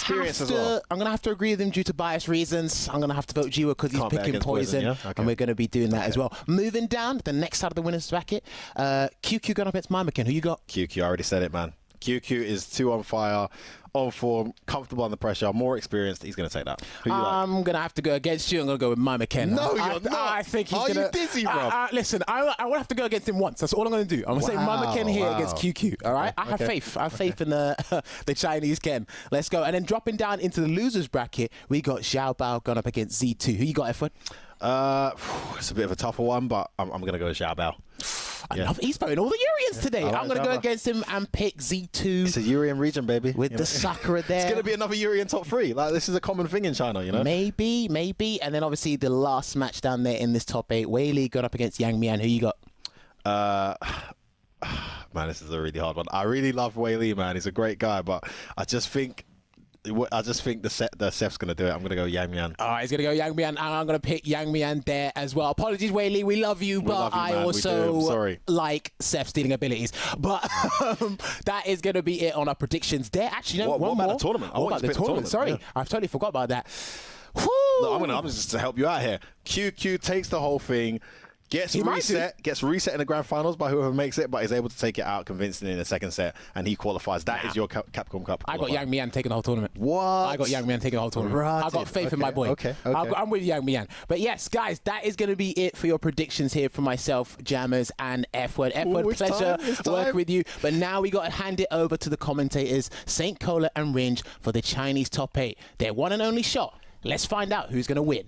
have to agree with him due to bias reasons. I'm gonna have to vote Jiwa because he's picking poison, yeah? Okay. And we're gonna be doing that as well. Moving down the next side of the winners bracket, QQ going up against My Ken. Who you got? QQ. I already said it, man. QQ is too on fire, on form, comfortable under pressure, more experienced. He's going to take that. Who you like? I'm going to have to go against you. I'm going to go with My Ken. No, you're not. I think he's going to... Are you dizzy, bro? Listen, I will have to go against him once. That's all I'm going to do. I'm going to say My Ken here against QQ. All right? I have faith. I have faith in the Chinese Ken. Let's go. And then dropping down into the losers bracket, we got Zhao Bao going up against Z2. Who you got, F1? It's a bit of a tougher one, but I'm going to go with Zhao Bao. I love he's throwing all the Urians today. like I'm going to go Zhao Bao. against him and pick Z2 It's a Urian region, baby. with the Sakura there. It's going to be another Urian top 3. Like, this is a common thing in China, you know? Maybe. And then obviously the last match down there in this top 8, Wei Li going up against Yang Mian. Who you got? Man, this is a really hard one. I really love Wei Li, man. He's a great guy, but I just think the Seth's going to do it. I'm going to go Yang Mian. All right, he's going to go Yang Mian, and I'm going to pick Yang Mian there as well. Apologies, Wei Li, we love you, but love you, I man. We also do. Sorry. like Seth's stealing abilities. But that is going to be it on our predictions there. Actually, no, What one about more. the tournament? I What want about you the to pick the tournament? Sorry, tournament, I've totally forgot about that. Woo! Look, I'm just to help you out here. QQ takes the whole thing, gets He might reset in the grand finals by whoever makes it, but is able to take it out convincingly in the second set, and he qualifies. That is your Capcom Cup. I got Yang Mian taking the whole tournament. What? I got Yang Mian taking the whole tournament. Right. I got faith in my Okay, boy. okay. I'm with Yang Mian. But yes, guys, that is going to be it for your predictions here from myself, Jammers, and F-Word. F-Word, it's pleasure time. working with you. But now we got to hand it over to the commentators, St. Cola and Ringe, for the Chinese top 8. Their one and only shot. Let's find out who's going to win.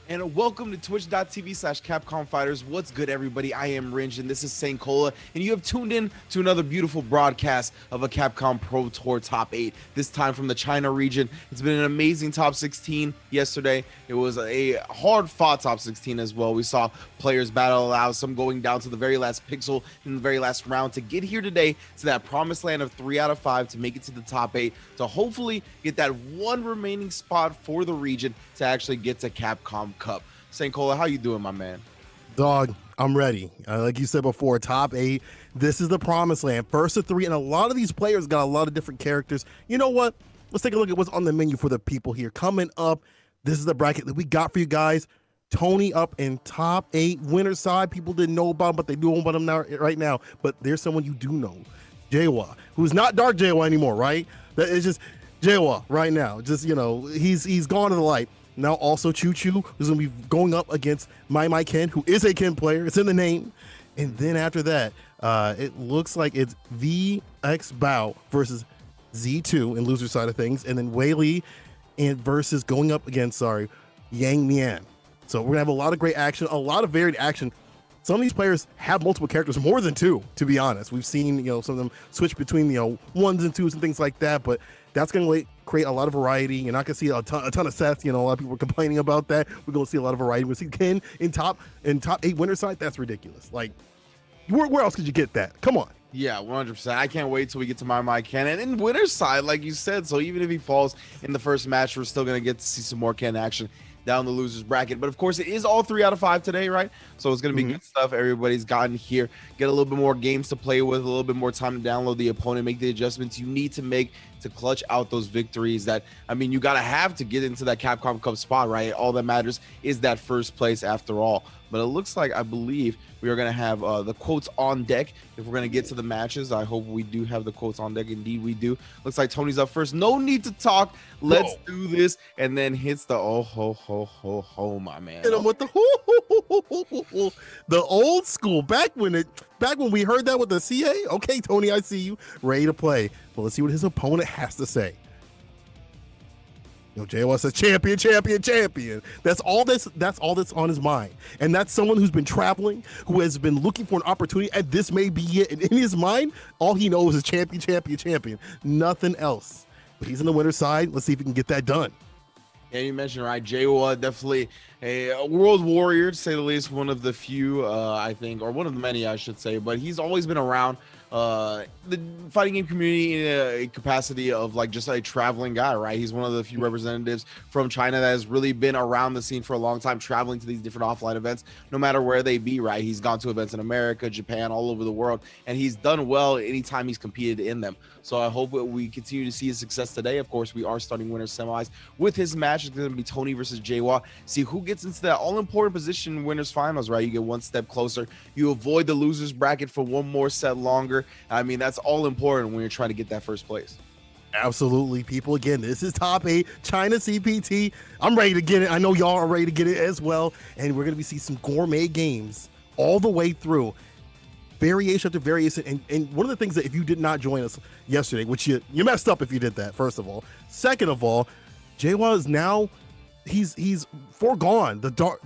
And welcome to twitch.tv/Capcom Fighters. What's good, everybody? I am Ringe, and this is Saint Cola, and you have tuned in to another beautiful broadcast of a Capcom Pro Tour Top 8, this time from the China region. It's been an amazing Top 16 yesterday. It was a hard-fought Top 16 as well. We saw players battle it out, some going down to the very last pixel in the very last round to get here today to that promised land of 3 out of 5 to make it to the Top 8, to hopefully get that one remaining spot for the region to actually get to Capcom Cup. St. Cola, how you doing, my man? Dog, I'm ready. Like you said before, Top 8. This is the promised land. First of 3, and a lot of these players got a lot of different characters. You know what? Let's take a look at what's on the menu for the people here. Coming up, this is the bracket that we got for you guys. Tony up in Top 8 winner side. People didn't know about him, but they do know about him now, right now. But there's someone you do know. Jawa, who's not Dark Jawa anymore, right? That is just Jawa right now. Just, you know, he's gone to the light. Now also Choo Choo, who's going to be going up against My Ken, who is a Ken player. It's in the name. And then after that, it looks like it's VX Bao versus Z2 in loser side of things. And then Wei Li and versus going up against, Yang Mian. So we're going to have a lot of great action, a lot of varied action. Some of these players have multiple characters, more than 2, to be honest. We've seen, some of them switch between, 1s and 2s and things like that, but that's going to create a lot of variety. You're not going to see a ton of sets. A lot of people are complaining about that. We're going to see a lot of variety. We'll see Ken in top 8 winner side. That's ridiculous. Like, where else could you get that? Come on. Yeah, 100%. I can't wait till we get to My Ken. And in winner's side, like you said, so even if he falls in the first match, we're still going to get to see some more Ken action down the losers bracket. But of course, it is all 3 out of 5 today, right? So it's going to be good stuff. Everybody's gotten here, get a little bit more games to play with, a little bit more time to download the opponent, make the adjustments you need to make to clutch out those victories that, you got to have to get into that Capcom Cup spot, right? All that matters is that first place after all. But it looks like, I believe, we are going to have the quotes on deck if we're going to get to the matches. I hope we do have the quotes on deck. Indeed, we do. Looks like Tony's up first. No need to talk. Let's do this. And then hits the oh, ho, ho, ho, ho, my man. Hit him with the ho, ho, ho, ho, ho, ho. The old school. Back when we heard that with the CA. Okay, Tony, I see you. Ready to play. But let's see what his opponent has to say. Jawa says champion, champion, champion. That's all that's on his mind. And that's someone who's been traveling, who has been looking for an opportunity, and this may be it. And in his mind, all he knows is champion, champion, champion. Nothing else. But he's in the winner's side. Let's see if he can get that done. Yeah, you mentioned, right, Jawa, definitely a world warrior, to say the least. One of the few, I think, or one of the many, I should say. But he's always been around the fighting game community in a capacity of like just a traveling guy, right? He's one of the few representatives from China that has really been around the scene for a long time, traveling to these different offline events, no matter where they be, right? He's gone to events in America, Japan, all over the world, and he's done well anytime he's competed in them. So I hope we continue to see his success today. Of course, we are starting winner semis with his match. It's going to be Tony versus Jawa. See who gets into that all-important position in winners finals, right? You get one step closer. You avoid the losers bracket for one more set longer. That's all important when you're trying to get that first place. Absolutely, people. Again, this is Top 8 China CPT. I'm ready to get it. I know y'all are ready to get it as well. And we're going to be seeing some gourmet games all the way through. Variation after variation. And one of the things that if you did not join us yesterday, which you messed up if you did that, first of all. Second of all, Jawa is now, he's foregone the dark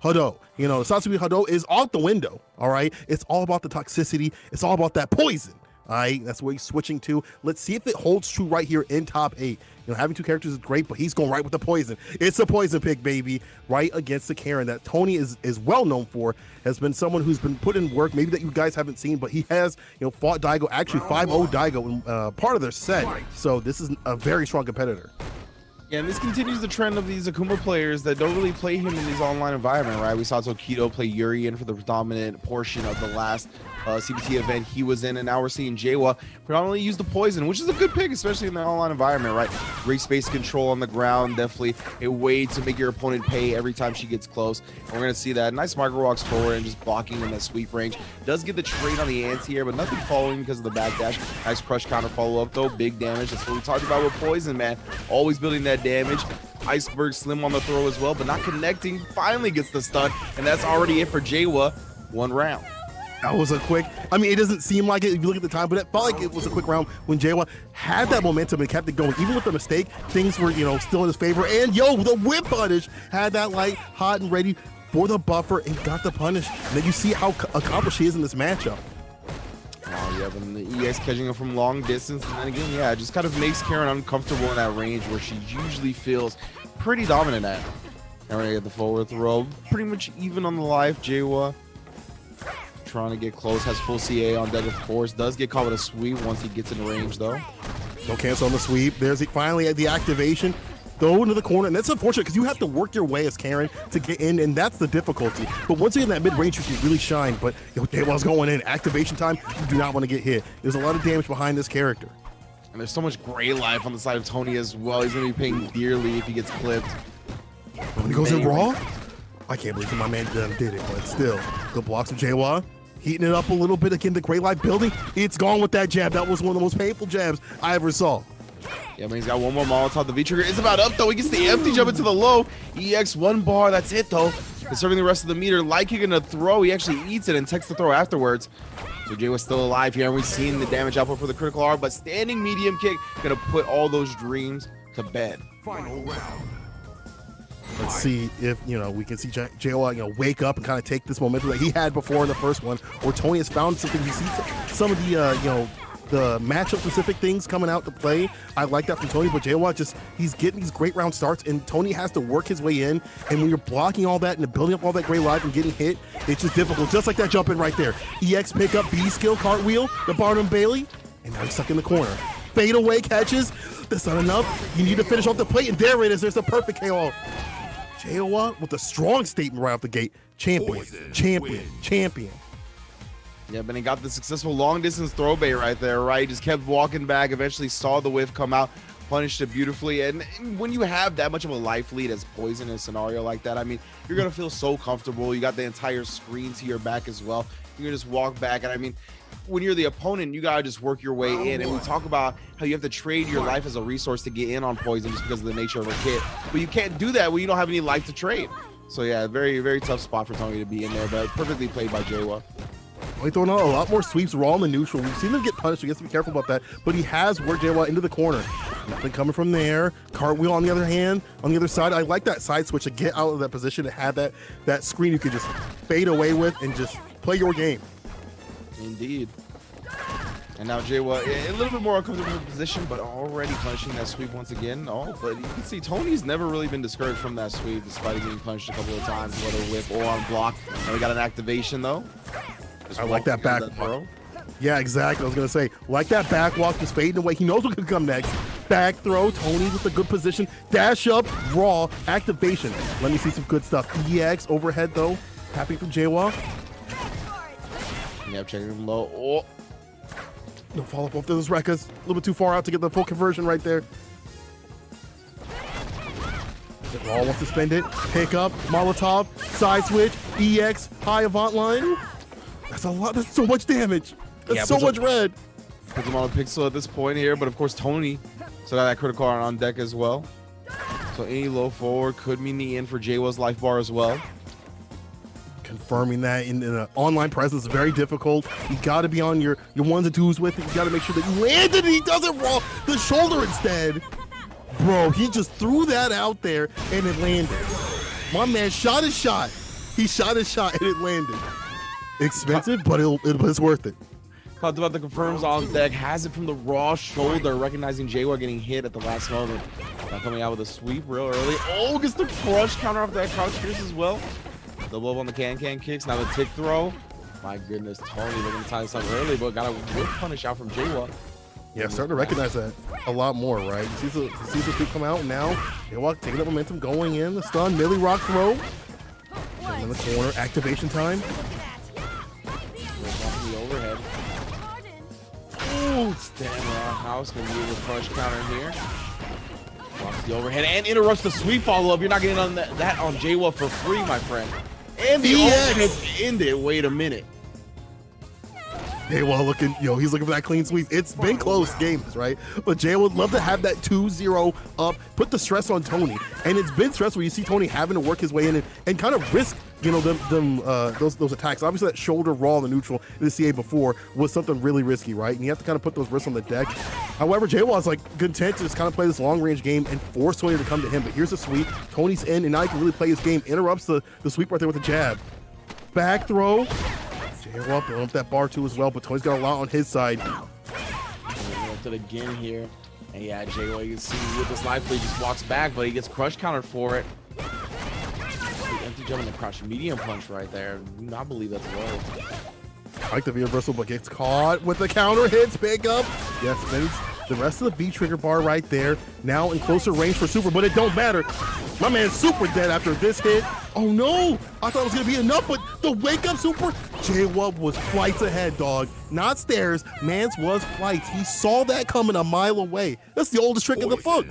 Hado. Satsui Hado is out the window, all right? It's all about the toxicity. It's all about that poison, all right? That's where he's switching to. Let's see if it holds true right here in Top 8. Having 2 characters is great, but he's going right with the poison. It's a poison pick, baby, right against the Karen that Tony is well known for, has been someone who's been put in work, maybe that you guys haven't seen, but he has, fought Daigo, actually 5-0 Daigo in part of their set. So this is a very strong competitor. Yeah, and this continues the trend of these Akuma players that don't really play him in these online environment, right? We saw Tokido play Yuri in for the predominant portion of the last CPT event he was in, and now we're seeing Jawa predominantly use the poison, which is a good pick, especially in the online environment, right? Great space control on the ground, definitely a way to make your opponent pay every time she gets close. And we're going to see that. Nice micro walks forward and just blocking in that sweep range. Does get the trade on the anti-air, but nothing following because of the backdash. Nice crush counter follow-up, though. Big damage. That's what we talked about with poison, man. Always building that damage. Iceberg slim on the throw as well, but not connecting. Finally gets the stun, and that's already it for Jawa. 1 round. That was a quick, I mean, it doesn't seem like it if you look at the time, but it felt like it was a quick round when Jawa had that momentum and kept it going. Even with the mistake, things were, still in his favor. And the whip punish had that light hot and ready for the buffer and got the punish. And then you see how accomplished he is in this matchup. Oh, yeah, but the EX catching him from long distance. And then again, yeah, it just kind of makes Karen uncomfortable in that range where she usually feels pretty dominant at. And we're going to get the forward throw. Pretty much even on the life. Jawa trying to get close, has full CA on deck, of course. Does get caught with a sweep once he gets in range, though. No cancel on the sweep. There's finally the activation. Go into the corner, and that's unfortunate because you have to work your way as Karen to get in, and that's the difficulty. But once you're in that mid-range, you can really shine. But Jawa's going in. Activation time, you do not want to get hit. There's a lot of damage behind this character. And there's so much gray life on the side of Tony as well. He's going to be paying dearly if he gets clipped. When he goes in raw, I can't believe my man did it, but still. Good blocks from Jawa. Heating it up a little bit. Again, the gray life building. It's gone with that jab. That was one of the most painful jabs I ever saw. Yeah, but he's got one more Molotov. The V-trigger is about up, though. He gets the empty jump into the low. EX, one bar. That's it, though. Conserving the rest of the meter. Light kicking a throw. He actually eats it and takes the throw afterwards. So Jay was still alive here, and we've seen the damage output for the critical R, but standing medium kick going to put all those dreams to bed. Final round. Let's see if, we can see Jawa, wake up and kind of take this momentum that he had before in the first one, or Tony has found something. You see some of the, the matchup-specific things coming out to play. I like that from Tony, but Jawa he's getting these great round starts, and Tony has to work his way in, and when you're blocking all that and building up all that great life and getting hit, it's just difficult, just like that jump in right there. EX pick up, B skill, cartwheel, the Barnum Bailey, and now he's stuck in the corner. Fade away catches, that's not enough. You need to finish off the plate, and there it is, there's a perfect KO. Jawa with a strong statement right off the gate. Champion, champion, champion. Yeah, but he got the successful long-distance throw bait right there, right? Just kept walking back, eventually saw the whiff come out, punished it beautifully. And when you have that much of a life lead as Poison in a scenario like that, I mean, you're going to feel so comfortable. You got the entire screen to your back as well. You can just walk back. And I mean, when you're the opponent, you got to just work your way in. And we talk about how you have to trade your life as a resource to get in on Poison just because of the nature of her kit. But you can't do that when you don't have any life to trade. So yeah, very, very tough spot for Tony to be in there, but perfectly played by Jawa. He's throwing out a lot more sweeps raw in the neutral. We've seen him get punished, so he has to be careful about that. But he has worked Jawa into the corner. Nothing coming from there. Cartwheel on the other hand, on the other side. I like that side switch to get out of that position. It had that screen you could just fade away with and just play your game. Indeed. And now Jawa, a little bit more uncomfortable position, but already punishing that sweep once again. Oh, but you can see Tony's never really been discouraged from that sweep, despite getting punished a couple of times, whether whip or on block. And we got an activation, though. I like that back walk. Yeah, exactly. I was going to say, like that back walk, just fading away. He knows what could come next. Back throw, Tony with a good position. Dash up, raw, activation. Let me see some good stuff. EX overhead, though. Happy from Jawa. Yeah, checking him low. Oh. No follow-up off those Rekkas. A little bit too far out to get the full conversion right there. Raw wants to spend it. Pick up, Molotov, side switch, EX, high avant line. That's a lot. That's so much damage. That's so much red. Puts him on a pixel at this point here, but of course Tony still got that critical on deck as well. So any low forward could mean the end for Jawa's life bar as well. Confirming that in an online presence is very difficult. You got to be on your ones and twos with it. You got to make sure that you landed and he doesn't roll the shoulder instead. Bro, he just threw that out there and it landed. My man shot his shot. He shot his shot and it landed. Expensive, but it's worth it. Talked about the confirms on deck. Has it from the raw shoulder, recognizing Jawa getting hit at the last moment. Now coming out with a sweep real early. Oh, gets the crush counter off that crouch pierce as well. Double up on the can kicks. Now the tick throw. My goodness, Tony looking to tie this up early, but got a whip punish out from Jawa. Yeah, starting to recognize that a lot more, right? You see the sweep come out now. Jawa taking up momentum, going in. The stun, Millie Rock throw. And in the corner, activation time. The overhead. Ooh, Stamina House gonna be able to crush counter here. Blocks the overhead and interrupts the sweep follow-up. You're not getting on that on Jawa for free, my friend. And the overhead ended. Wait a minute. Hey, well, looking, he's looking for that clean sweep. It's been close games, right? But Jay would love to have that 2-0 up, put the stress on Tony. And it's been stressful. You see Tony having to work his way in and kind of risk, those attacks. Obviously, that shoulder raw in the neutral in the CA before was something really risky, right? And you have to kind of put those risks on the deck. However, Jay was like content to just kind of play this long-range game and force Tony to come to him. But here's the sweep. Tony's in, and now he can really play his game. Interrupts the sweep right there with the jab. Back throw. Jay up that bar too as well, but Tony's got a lot on his side. It again here. And yeah, Jay, you can see with this life play, just walks back, but he gets crush countered for it. The empty jump and the crouch medium punch right there. Do not believe that's low. I like the reversal, but gets caught with the counter hits. Pick up. Yes, spins the rest of the B trigger bar right there. Now in closer range for Super, but it don't matter. My man's super dead after this hit. Oh no! I thought it was gonna be enough, but the wake up Super. J-Wub was flights ahead, dog. Not stairs. Man's was flights. He saw that coming a mile away. That's the oldest trick in the book.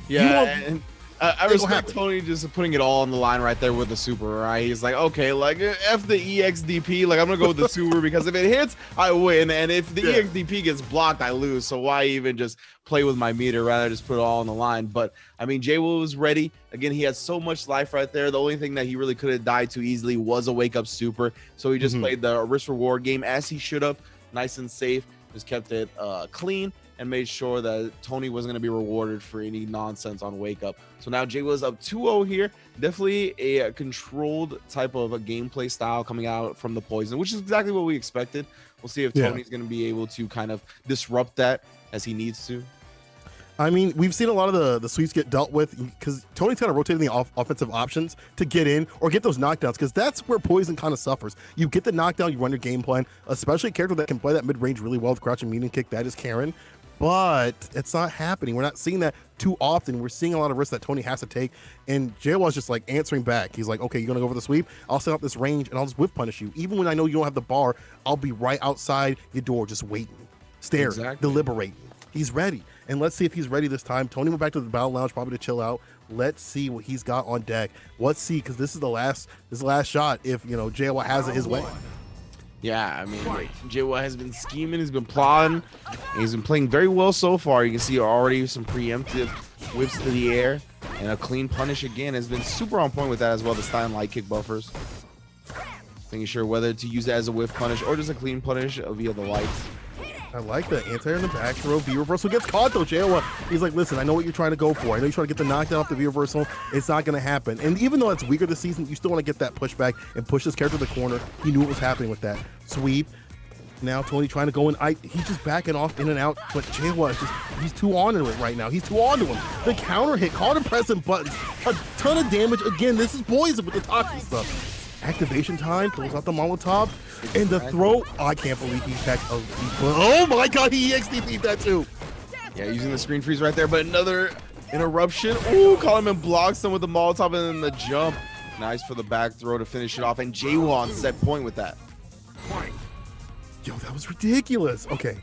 Yeah. I respect Tony just putting it all on the line right there with the Super, right? He's like, okay, like, F the EXDP, like, I'm gonna go with the Super because if it hits, I win, and if the EXDP gets blocked, I lose, so why even just play with my meter, rather just put it all on the line? But, I mean, J-Will was ready. Again, he had so much life right there. The only thing that he really could have died too easily was a wake-up Super, so he just played the risk-reward game as he should have, nice and safe, just kept it clean, and made sure that Tony wasn't going to be rewarded for any nonsense on wake up. So now Jay was up 2-0 here. Definitely a controlled type of a gameplay style coming out from the Poison, which is exactly what we expected. We'll see if Tony's going to be able to kind of disrupt that as he needs to. I mean, we've seen a lot of the sweeps get dealt with because Tony's kind of rotating the offensive options to get in or get those knockdowns, because that's where Poison kind of suffers. You get the knockdown, you run your game plan, especially a character that can play that mid-range really well with crouching medium kick. That is Karen. But it's not happening. We're not seeing that too often. We're seeing a lot of risks that Tony has to take. And JW's just like answering back. He's like, okay, you're going to go for the sweep? I'll set up this range and I'll just whiff punish you. Even when I know you don't have the bar, I'll be right outside your door just waiting, staring, deliberating. He's ready. And let's see if he's ready this time. Tony went back to the Battle Lounge probably to chill out. Let's see what he's got on deck. Let's see, because this is the last shot if, JW has it his way. Yeah, I mean, JW has been scheming, he's been plotting, and he's been playing very well so far. You can see already some preemptive whips to the air, and a clean punish again has been super on point with that as well, the Stein light kick buffers. Making sure whether to use it as a whiff punish or just a clean punish via the lights. I like the anti-air in the back throw. V-reversal gets caught though. JW, he's like, listen, I know what you're trying to go for. I know you're trying to get the knockdown off the V-reversal. It's not going to happen. And even though it's weaker this season, you still want to get that pushback and push this character to the corner. He knew what was happening with that. Sweep. Now Tony trying to go in. He's just backing off in and out. But JW is just, he's too on to it right now. He's too on to him. The counter hit, caught him pressing buttons. A ton of damage. Again, this is Poison with the toxic stuff. Activation time, throws out the Molotov, and the throw. Oh, I can't believe he packed a. Oh my God, he EXDP'd that too. Yeah, using the screen freeze right there, but another interruption. Ooh, caught him and blocks him with the Molotov and then the jump. Nice for the back throw to finish it off, and JW on set point with that. Yo, that was ridiculous. Okay.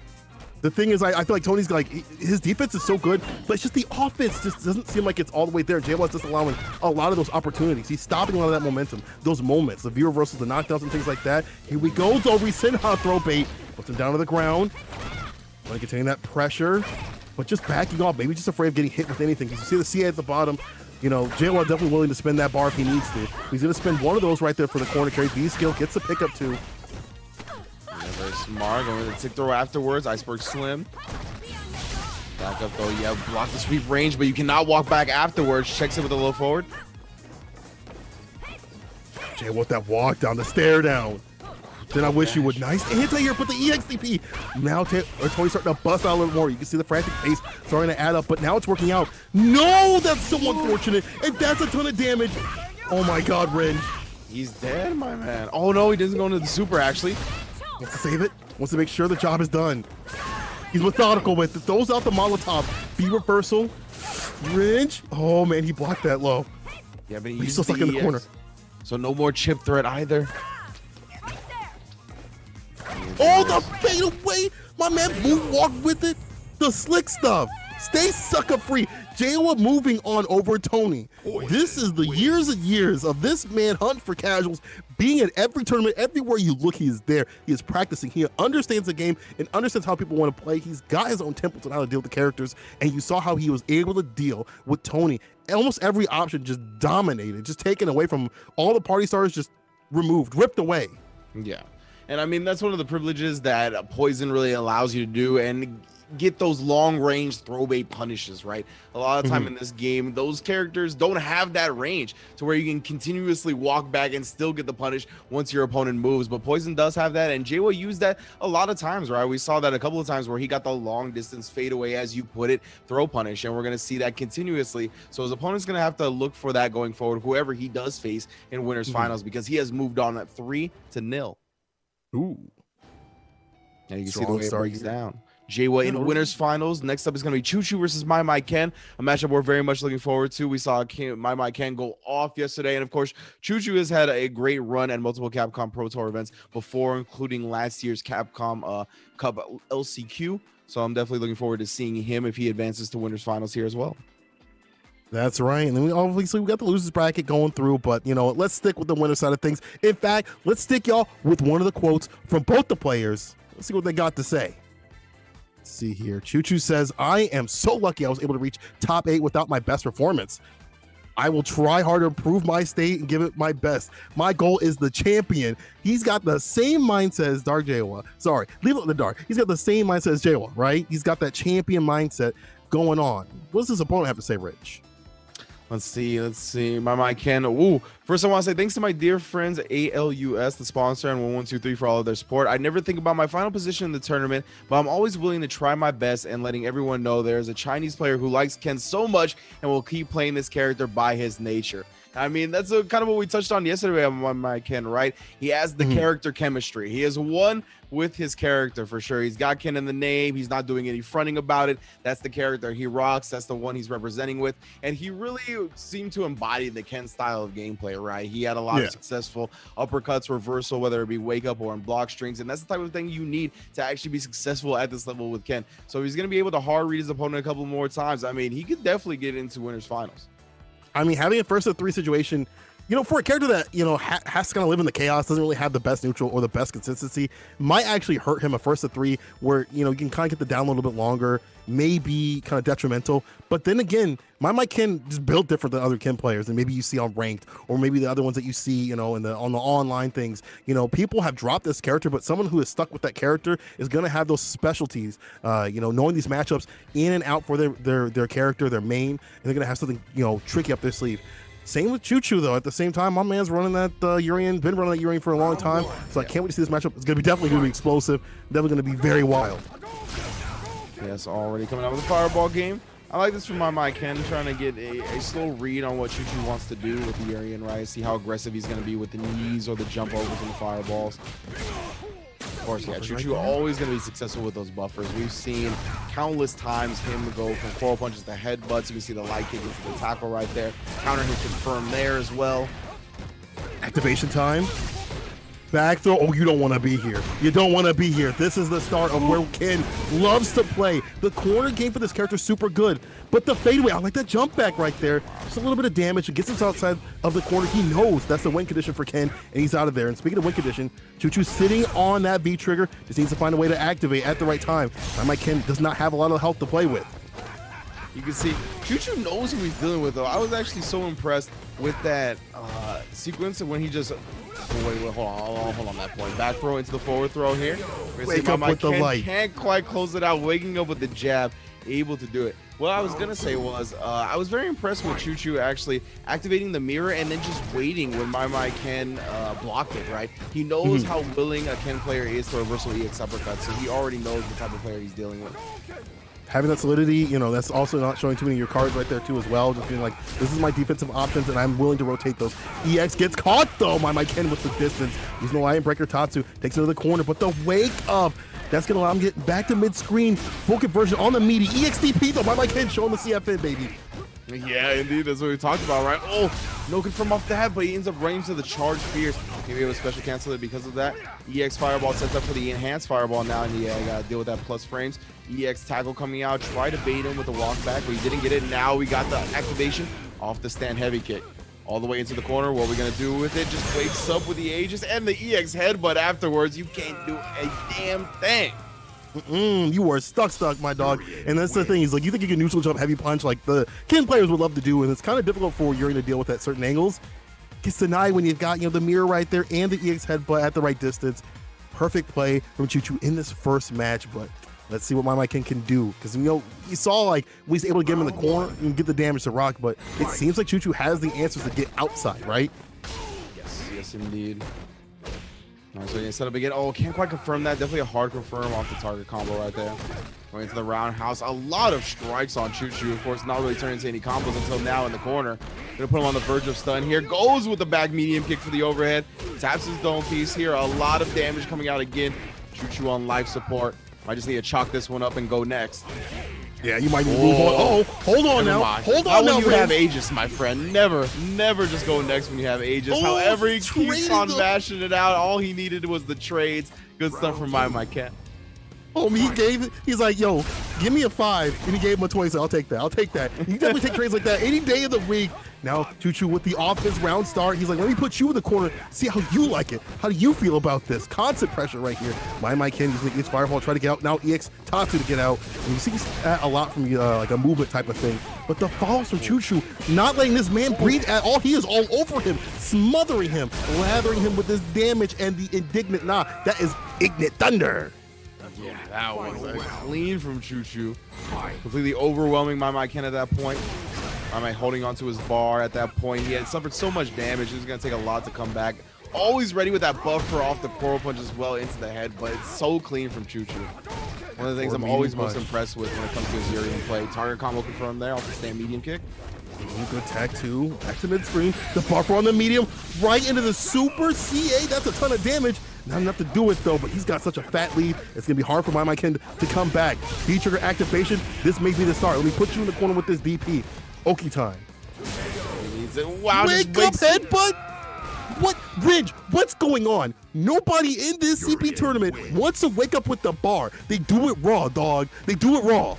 The thing is, I feel like Tony's like, his defense is so good, but it's just the offense just doesn't seem like it's all the way there. JW's just allowing a lot of those opportunities. He's stopping a lot of that momentum, those moments, the V-reversals, the knockdowns, and things like that. Here we go, though. Rescind hot throw bait. Puts him down to the ground. Want to contain that pressure, but just backing off, maybe just afraid of getting hit with anything. You see the CA at the bottom. JW definitely willing to spend that bar if he needs to. He's going to spend one of those right there for the corner carry. B-skill gets the pickup too. Very smart, going with the tick throw afterwards. Iceberg Slim. Back up though, yeah, block the sweep range, but you cannot walk back afterwards. Checks it with a low forward. Jay, what that walk down, the stare down. Then I wish you would. Nice anti-air, put the EXDP. Now Tony's starting to bust out a little more. You can see the frantic pace starting to add up, but now it's working out. No, that's so unfortunate, and that's a ton of damage. Oh my God, Ren. He's dead, my man. Oh no, he doesn't go into the super actually. Wants to save it. Wants to make sure the job is done. He's methodical with it. Throws out the Molotov. B-reversal. Ringe. Oh, man, he blocked that low. Yeah, but he's still stuck in the corner. So no more chip threat either. Oh, the fade away. My man moonwalked with it. The slick stuff. Stay sucker free. Jawa moving on over Tony. This is the years and years of this man hunt for casuals, being at every tournament, everywhere you look, he is there. He is practicing. He understands the game and understands how people want to play. He's got his own templates on how to deal with the characters, and you saw how he was able to deal with Tony. Almost every option just dominated, just taken away from all the party stars, just removed, ripped away. Yeah. And I mean, that's one of the privileges that Poison really allows you to do, and get those long range throw bait punishes, right? A lot of time in this game, those characters don't have that range to where you can continuously walk back and still get the punish once your opponent moves. But Poison does have that, and Jawa used that a lot of times, right? We saw that a couple of times where he got the long distance fade away, as you put it, throw punish, and we're going to see that continuously. So his opponent's going to have to look for that going forward, whoever he does face in winners finals, because he has moved on at 3-0. Ooh. And you can see the way it breaks down. Jawa in winners finals. Next up is going to be Choo Choo versus My Ken, a matchup we're very much looking forward to. We saw My Ken go off yesterday, and of course, Choo Choo has had a great run at multiple Capcom Pro Tour events before, including last year's Capcom Cup LCQ. So I'm definitely looking forward to seeing him if he advances to winners finals here as well. That's right. And then we got the losers bracket going through, but you know, let's stick with the winner side of things. In fact, let's stick y'all with one of the quotes from both the players. Let's see what they got to say. Let's see here. Choo Choo says, I am so lucky I was able to reach top 8 without my best performance. I will try hard to improve my state and give it my best. My goal is the champion. He's got the same mindset as Dark Jawa. Sorry, leave it in the dark. He's got the same mindset as Jawa, right? He's got that champion mindset going on. What does his opponent have to say, Rich? Let's see. My Ken. Ooh, first I want to say thanks to my dear friends ALUS, the sponsor, and 1123 for all of their support. I never think about my final position in the tournament, but I'm always willing to try my best and letting everyone know there's a Chinese player who likes Ken so much and will keep playing this character by his nature. I mean, that's kind of what we touched on yesterday on My Ken, right? He has the character chemistry. He is one with his character for sure. He's got Ken in the name. He's not doing any fronting about it. That's the character he rocks. That's the one he's representing with. And he really seemed to embody the Ken style of gameplay, right? He had a lot of successful uppercuts, reversal, whether it be wake up or in block strings. And that's the type of thing you need to actually be successful at this level with Ken. So he's going to be able to hard read his opponent a couple more times. I mean, he could definitely get into winners finals. I mean, having a first of 3 situation, you know, for a character that, you know, has to kind of live in the chaos, doesn't really have the best neutral or the best consistency, might actually hurt him a first of 3 where, you know, you can kind of get the down a little bit longer, may be kind of detrimental. But then again, my Ken just built different than other Ken players, and maybe you see on ranked, or maybe the other ones that you see, you know, on the online things. You know, people have dropped this character, but someone who is stuck with that character is going to have those specialties. You know, knowing these matchups in and out for their character, their main, and they're going to have something, you know, tricky up their sleeve. Same with Choo Choo, though. At the same time, my man's running that Urian, been running that Urian for a long time, so I can't wait to see this matchup. It's definitely going to be explosive, definitely going to be very wild. Yes, already coming out with a fireball game. I like this from my Ken, trying to get a slow read on what Choo Choo wants to do with the Urian, right? See how aggressive he's going to be with the knees or the jump overs and the fireballs. Of course, yeah, Choo Choo always going to be successful with those buffers. We've seen countless times him go from coral punches to headbutts. You can see the light kick into the tackle right there. Counter hit confirmed there as well. Activation time. Back throw. Oh, you don't want to be here. You don't want to be here. This is the start of where Ken loves to play. The corner game for this character is super good, but the fadeaway, I like that jump back right there. Just a little bit of damage. It gets him outside of the corner. He knows that's the win condition for Ken, and he's out of there. And speaking of win condition, Choo Choo sitting on that V trigger, just needs to find a way to activate at the right time. My Ken does not have a lot of health to play with. You can see Choo Choo knows who he's dealing with, though. I was actually so impressed with that sequence of when he just wait, hold on that point. Back throw into the forward throw here. Wake up with the light. Can't quite close it out. Waking up with the jab, able to do it. What I was gonna say was I was very impressed with Choo Choo actually activating the mirror and then just waiting when my Ken blocked it. Right, he knows how willing a Ken player is to reversal EX uppercut, so he already knows the type of player he's dealing with. Having that solidity, you know, that's also not showing too many of your cards right there too as well. Just being like, this is my defensive options and I'm willing to rotate those. EX gets caught though, my Ken with the distance. Using the Lion Breaker Tatsu, takes it to the corner, but the wake up, that's gonna allow him to get back to mid-screen. Full conversion on the meaty. EXDP though, my Ken showing the CFN, baby. Yeah, indeed. That's what we talked about, right? Oh, no confirm off that, but he ends up running to the charge fierce. Maybe able to special cancel it because of that. EX Fireball sets up for the enhanced Fireball now, and yeah, I gotta deal with that plus frames. EX tackle coming out, try to bait him with the walk back, but he didn't get it. Now we got the activation off the stand heavy kick. All the way into the corner. What are we gonna do with it? Just wakes up with the Aegis and the EX headbutt afterwards. You can't do a damn thing. You were stuck, my dog. And that's the thing. Is like, you think you can neutral jump heavy punch like the Ken players would love to do, and it's kind of difficult for Yuri to deal with at certain angles. Gets denied when you've got, the mirror right there and the EX headbutt at the right distance. Perfect play from Choo-Choo in this first match, but let's see what my Ken can do. Because, you saw, like, we was able to get him in the corner and get the damage to Rock, but it seems like Choo-Choo has the answers to get outside, right? Yes, indeed. All right, so he set up again. Oh, can't quite confirm that. Definitely a hard confirm off the target combo right there. Going into the roundhouse. A lot of strikes on Choo-Choo. Of course, not really turning into any combos until now in the corner. Gonna put him on the verge of stun here. Goes with the back medium kick for the overhead. Taps his dome piece here. A lot of damage coming out again. Choo-Choo on life support. Might just need to chalk this one up and go next. Yeah, you might need to move on. Oh, hold on now. Hold on now. When you have Aegis, my friend. Never just go next when you have Aegis. However, he keeps on mashing it out. All he needed was the trades. Good stuff from my cat. Oh, he's like, yo, give me a 5. And he gave him a 20, so I'll take that. You definitely take trades like that any day of the week. Now, Choo-Choo with the offense round start. He's like, let me put you in the corner, see how you like it. How do you feel about this? Constant pressure right here. My Ken using the EX Fireball, try to get out. Now EX Tatsu to get out. And you see that a lot from like a movement type of thing. But the follows from Choo-Choo, not letting this man breathe at all. He is all over him, smothering him, lathering him with this damage and the indignant that is Ignite Thunder. Yeah, that was clean from Choo-Choo. Completely overwhelming my Ken at that point. My holding onto his bar at that point. He had suffered so much damage. It was going to take a lot to come back. Always ready with that buffer off the coral punch as well into the head, but it's so clean from Choo-Choo. One of the things I'm always most impressed with when it comes to his Urian play. Target combo confirmed there off the stand medium kick. Good tag two, back to mid-screen. The buffer on the medium, right into the super CA. That's a ton of damage. Not enough to do it though, but he's got such a fat lead. It's gonna be hard for my Ken to come back. D-trigger activation, this may be the start. Let me put you in the corner with this DP. Oki time. Wow, wake up, headbutt! What, Ridge, what's going on? Nobody in this CP tournament wants to wake up with the bar. They do it raw, dog. They do it raw.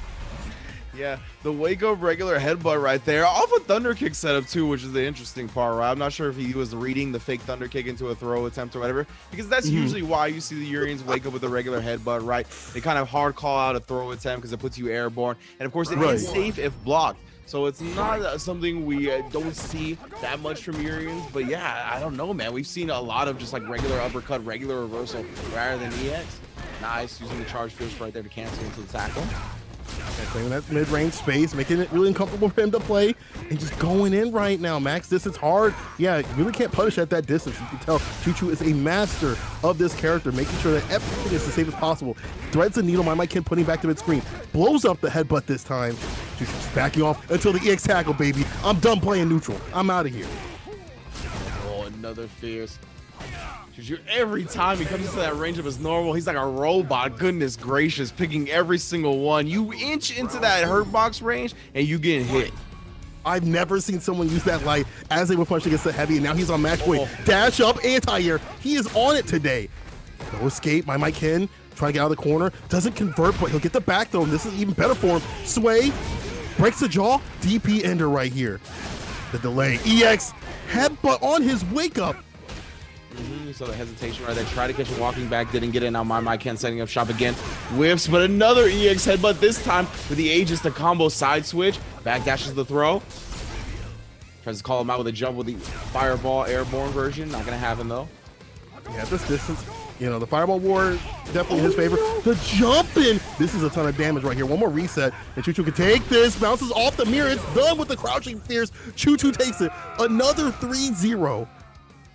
Yeah, the wake up regular headbutt right there. Off a thunder kick setup too, which is the interesting part, right? I'm not sure if he was reading the fake thunder kick into a throw attempt or whatever, because that's usually why you see the Urians wake up with a regular headbutt, right? They kind of hard call out a throw attempt because it puts you airborne. And of course, it is safe if blocked. So it's not something we don't see that much from Urians, but yeah, I don't know, man. We've seen a lot of just like regular uppercut, regular reversal rather than EX. Nice, using the charge fierce right there to cancel into the tackle. Playing that mid-range space, making it really uncomfortable for him to play, and just going in right now. Max distance hard. Yeah, you really can't punish at that distance. You can tell Choo-Choo is a master of this character, making sure that everything is as safe as possible. Threads the needle, my Ken putting back to mid-screen. Blows up the headbutt this time. Choo-Choo's backing off until the EX tackle, baby. I'm done playing neutral. I'm out of here. Oh, another fierce. Every time he comes into that range of his normal, he's like a robot. Goodness gracious, picking every single one. You inch into that hurt box range and you get hit. I've never seen someone use that light as they were punching against the heavy, and now he's on match point. Dash up, anti-air. He is on it today. No escape, my Ken trying to get out of the corner. Doesn't convert, but he'll get the back throw, and this is even better for him. Sway, breaks the jaw, DP ender right here. The delay, EX, headbutt on his wake up. You saw the hesitation right there. Tried to catch him walking back, didn't get it. Now my Ken setting up shop again. Whiffs, but another EX headbutt, this time with the Aegis to combo side switch. Back dashes the throw. Tries to call him out with a jump with the Fireball airborne version. Not going to happen though. Yeah, at this distance, the Fireball War definitely his favor. The jumping. This is a ton of damage right here. One more reset, and Choo-Choo can take this. Bounces off the mirror. It's done with the crouching fierce. Choo-Choo takes it. Another 3-0.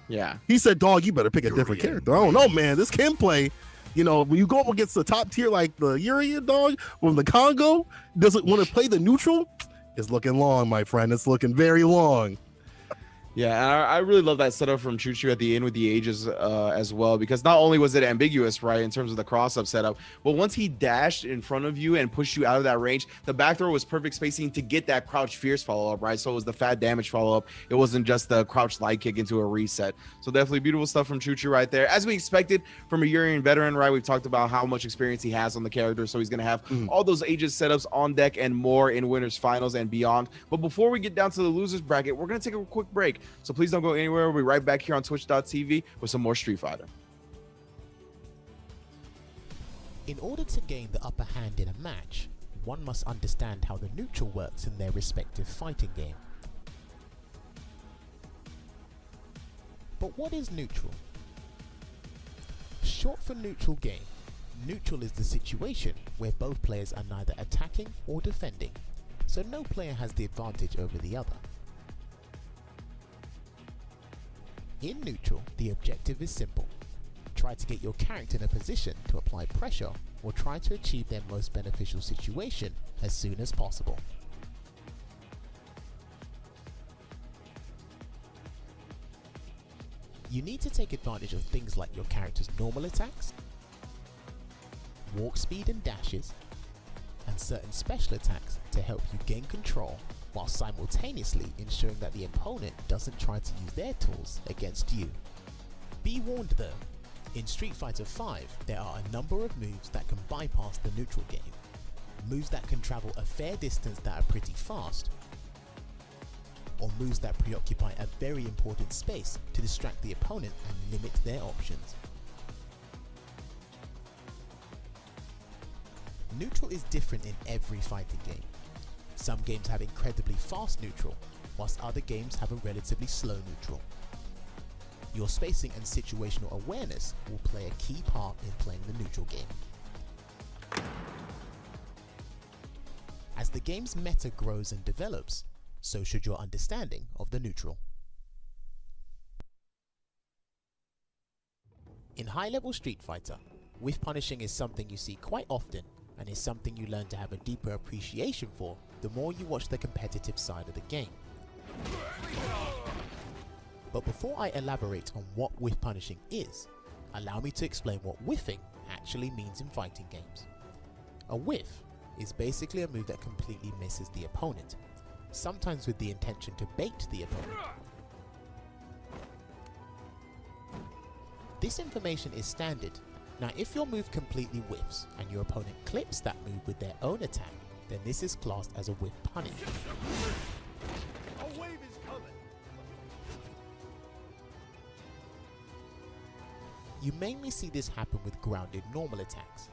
Yeah. He said, dog, you better pick a different character. I don't know, man. This can play. When you go up against the top tier like the Urian dog from the Congo, doesn't want to play the neutral, it's looking long, my friend. It's looking very long. Yeah, and I really love that setup from Choo Choo at the end with the ages as well, because not only was it ambiguous, right, in terms of the cross-up setup, but once he dashed in front of you and pushed you out of that range, the back throw was perfect spacing to get that crouch fierce follow-up, right? So it was the fat damage follow-up. It wasn't just the crouch light kick into a reset. So definitely beautiful stuff from Choo Choo right there. As we expected from a Urian veteran, right, we've talked about how much experience he has on the character, so he's going to have all those ages setups on deck and more in winners finals and beyond. But before we get down to the losers bracket, we're going to take a quick break. So please don't go anywhere. We'll be right back here on twitch.tv with some more Street Fighter. In order to gain the upper hand in a match, one must understand how the neutral works in their respective fighting game. But what is neutral? Short for neutral game, neutral is the situation where both players are neither attacking or defending, so no player has the advantage over the other. In neutral, the objective is simple. Try to get your character in a position to apply pressure or try to achieve their most beneficial situation as soon as possible. You need to take advantage of things like your character's normal attacks, walk speed and dashes, and certain special attacks to help you gain control, while simultaneously ensuring that the opponent doesn't try to use their tools against you. Be warned though, in Street Fighter V there are a number of moves that can bypass the neutral game. Moves that can travel a fair distance that are pretty fast, or moves that preoccupy a very important space to distract the opponent and limit their options. Neutral is different in every fighting game. Some games have incredibly fast neutral, whilst other games have a relatively slow neutral. Your spacing and situational awareness will play a key part in playing the neutral game. As the game's meta grows and develops, so should your understanding of the neutral. In high-level Street Fighter, whiff punishing is something you see quite often and is something you learn to have a deeper appreciation for the more you watch the competitive side of the game. But before I elaborate on what whiff punishing is, allow me to explain what whiffing actually means in fighting games. A whiff is basically a move that completely misses the opponent, sometimes with the intention to bait the opponent. This information is standard. Now if your move completely whiffs and your opponent clips that move with their own attack, then this is classed as a whiff punish. A wave is coming. You mainly see this happen with grounded normal attacks,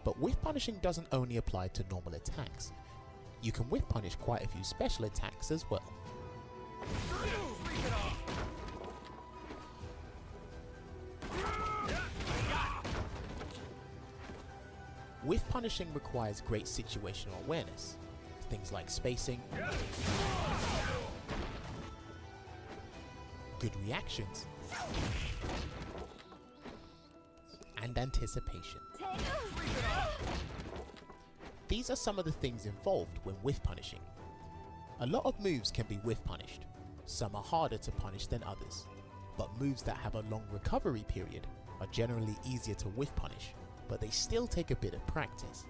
but whiff punishing doesn't only apply to normal attacks. You can whiff punish quite a few special attacks as well. Whiff punishing requires great situational awareness, things like spacing, good reactions, and anticipation. These are some of the things involved when whiff punishing. A lot of moves can be whiff punished. Some are harder to punish than others, but moves that have a long recovery period are generally easier to whiff punish, but they still take a bit of practice.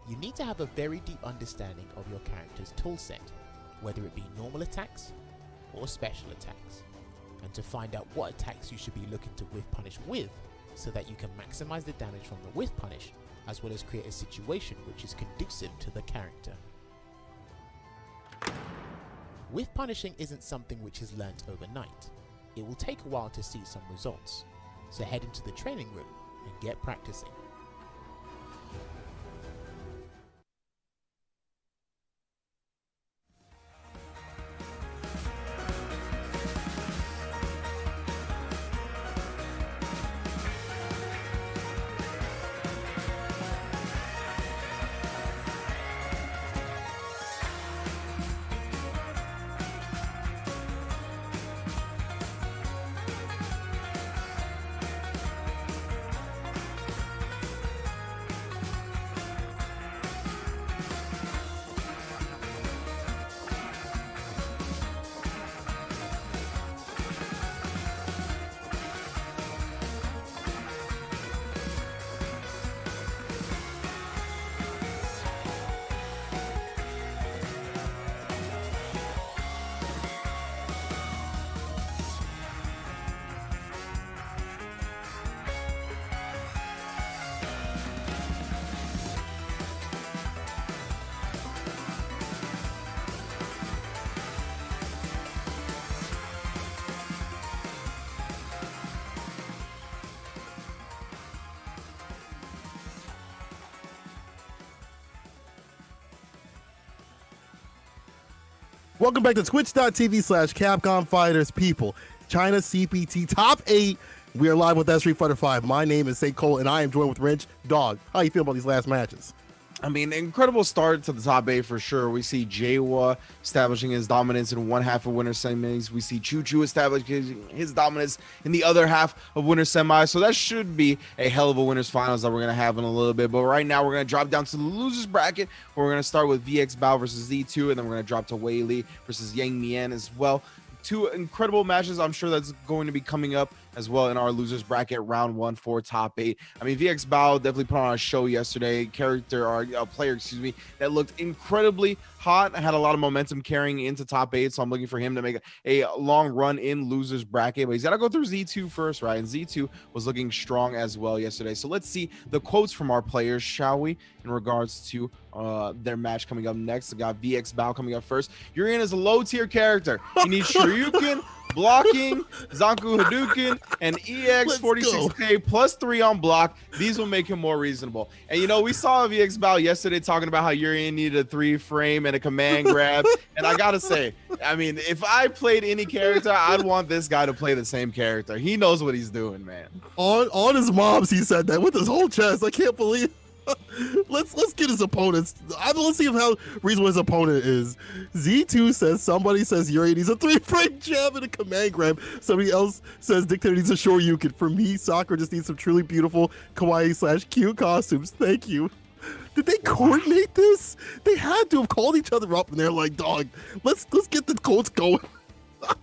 You need to have a very deep understanding of your character's toolset, whether it be normal attacks or special attacks, and to find out what attacks you should be looking to whiff punish with, so that you can maximize the damage from the whiff punish, as well as create a situation which is conducive to the character. Whiff punishing isn't something which is learnt overnight. It will take a while to see some results, so head into the training room and get practicing. Welcome back to twitch.tv/Capcom Fighters. People, China CPT Top 8. We are live with that Street Fighter 5. My name is Say Cole, and I am joined with Wrench. Dog, how you feel about these last matches? I mean, incredible start to the top 8 for sure. We see Jawa establishing his dominance in one half of winner semis. We see Choo Choo establishing his dominance in the other half of winner semis. So that should be a hell of a winners finals that we're going to have in a little bit. But right now, we're going to drop down to the losers bracket, where we're going to start with VX Bao versus Z2, and then we're going to drop to Wei Li versus Yang Mian as well. Two incredible matches. I'm sure that's going to be coming up as well in our losers bracket round 1 for top 8. I mean, VX Bao definitely put on a show yesterday. Player, excuse me, that looked incredibly hot. Had a lot of momentum carrying into top 8. So I'm looking for him to make a long run in losers bracket. But he's got to go through Z2 first, right? And Z2 was looking strong as well yesterday. So let's see the quotes from our players, shall we? In regards to their match coming up next. We got VX Bao coming up first. Urian is a low tier character. He needs Shoryuken, blocking, Zanku Hadouken, and EX46K +3 on block. These will make him more reasonable. And you know, we saw VX Bao yesterday talking about how Urian needed a 3-frame and a command grab. And I gotta say, I mean, if I played any character, I'd want this guy to play the same character. He knows what he's doing, man. On his mobs, he said that with his whole chest. I can't believe. Let's get his opponents. Let's see how reasonable his opponent is. Z2 says somebody says Yuri needs a 3-frame jab and a command grab. Somebody else says Dictator needs a Shoryuken. For me, Sakura just needs some truly beautiful kawaii/cute costumes. Thank you. Did they coordinate this? They had to have called each other up, and they're like, "Dog, let's get the Colts going."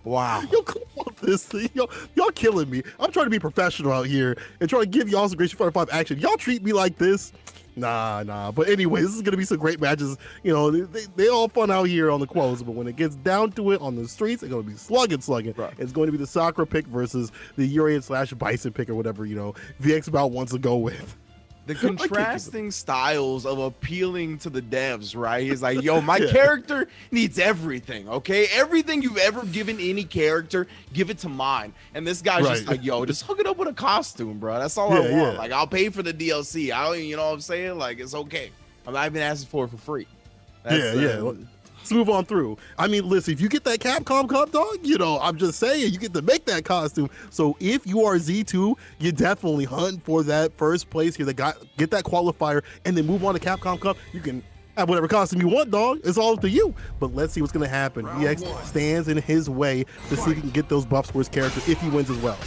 Wow. Yo, come on, this thing. Y'all killing me. I'm trying to be professional out here and trying to give y'all some great Street Fighter 5 action. Y'all treat me like this. Nah. But anyway, this is going to be some great matches. You know, they all fun out here on the quotes, but when it gets down to it on the streets, it's going to be slugging. Right. It's going to be the Sakura pick versus the Urian/Bison pick or whatever, you know, VX Bao wants to go with. The contrasting styles of appealing to the devs, right? He's like, yo, my character needs everything, okay? Everything you've ever given any character, give it to mine. And this guy's just like, yo, just hook it up with a costume, bro. That's all I want. Yeah. Like, I'll pay for the DLC. You know what I'm saying? Like, it's okay. I'm not even asking for it for free. Let's move on through. I mean, listen, if you get that Capcom Cup, dog, you know, I'm just saying, you get to make that costume. So if you are Z2, you definitely hunt for that first place here. Get that qualifier and then move on to Capcom Cup. You can have whatever costume you want, dog. It's all up to you. But let's see what's going to happen. VX stands in his way to see if he can get those buffs for his character if he wins as well.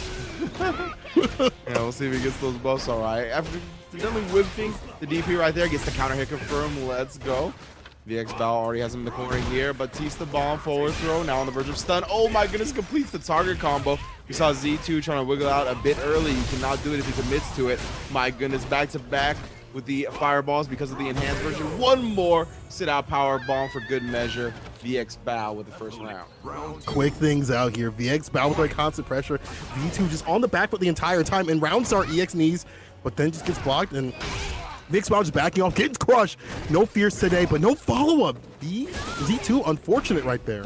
Yeah, we'll see if he gets those buffs all right. After definitely whipping the DP right there, gets the counter hit confirmed. Let's go. VX Bao already has him in the corner here. Batista bomb forward throw, now on the verge of stun. Oh my goodness, completes the target combo. We saw Z2 trying to wiggle out a bit early. You cannot do it if he commits to it. My goodness, back to back with the fireballs because of the enhanced version. One more sit out power bomb for good measure. VX Bao with the first round. Quick things out here. VX Bao with like constant pressure. V2 just on the back foot the entire time, and round start EX knees, but then just gets blocked and VX Bao just backing off, getting crushed. No fears today, but no follow-up. Z2, unfortunate right there.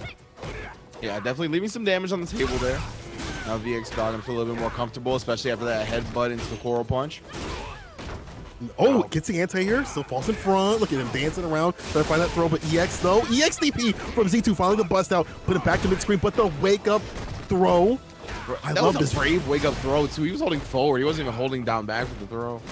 Yeah, definitely leaving some damage on the table there. Now VX Bao gonna feel a little bit more comfortable, especially after that headbutt into the coral punch. Oh, gets the anti-air, still falls in front. Look at him dancing around, trying to find that throw, but EX though. EX DP from Z2, finally the bust out, put him back to mid-screen, but the wake-up throw. That was a brave wake-up throw too. He was holding forward. He wasn't even holding down back with the throw.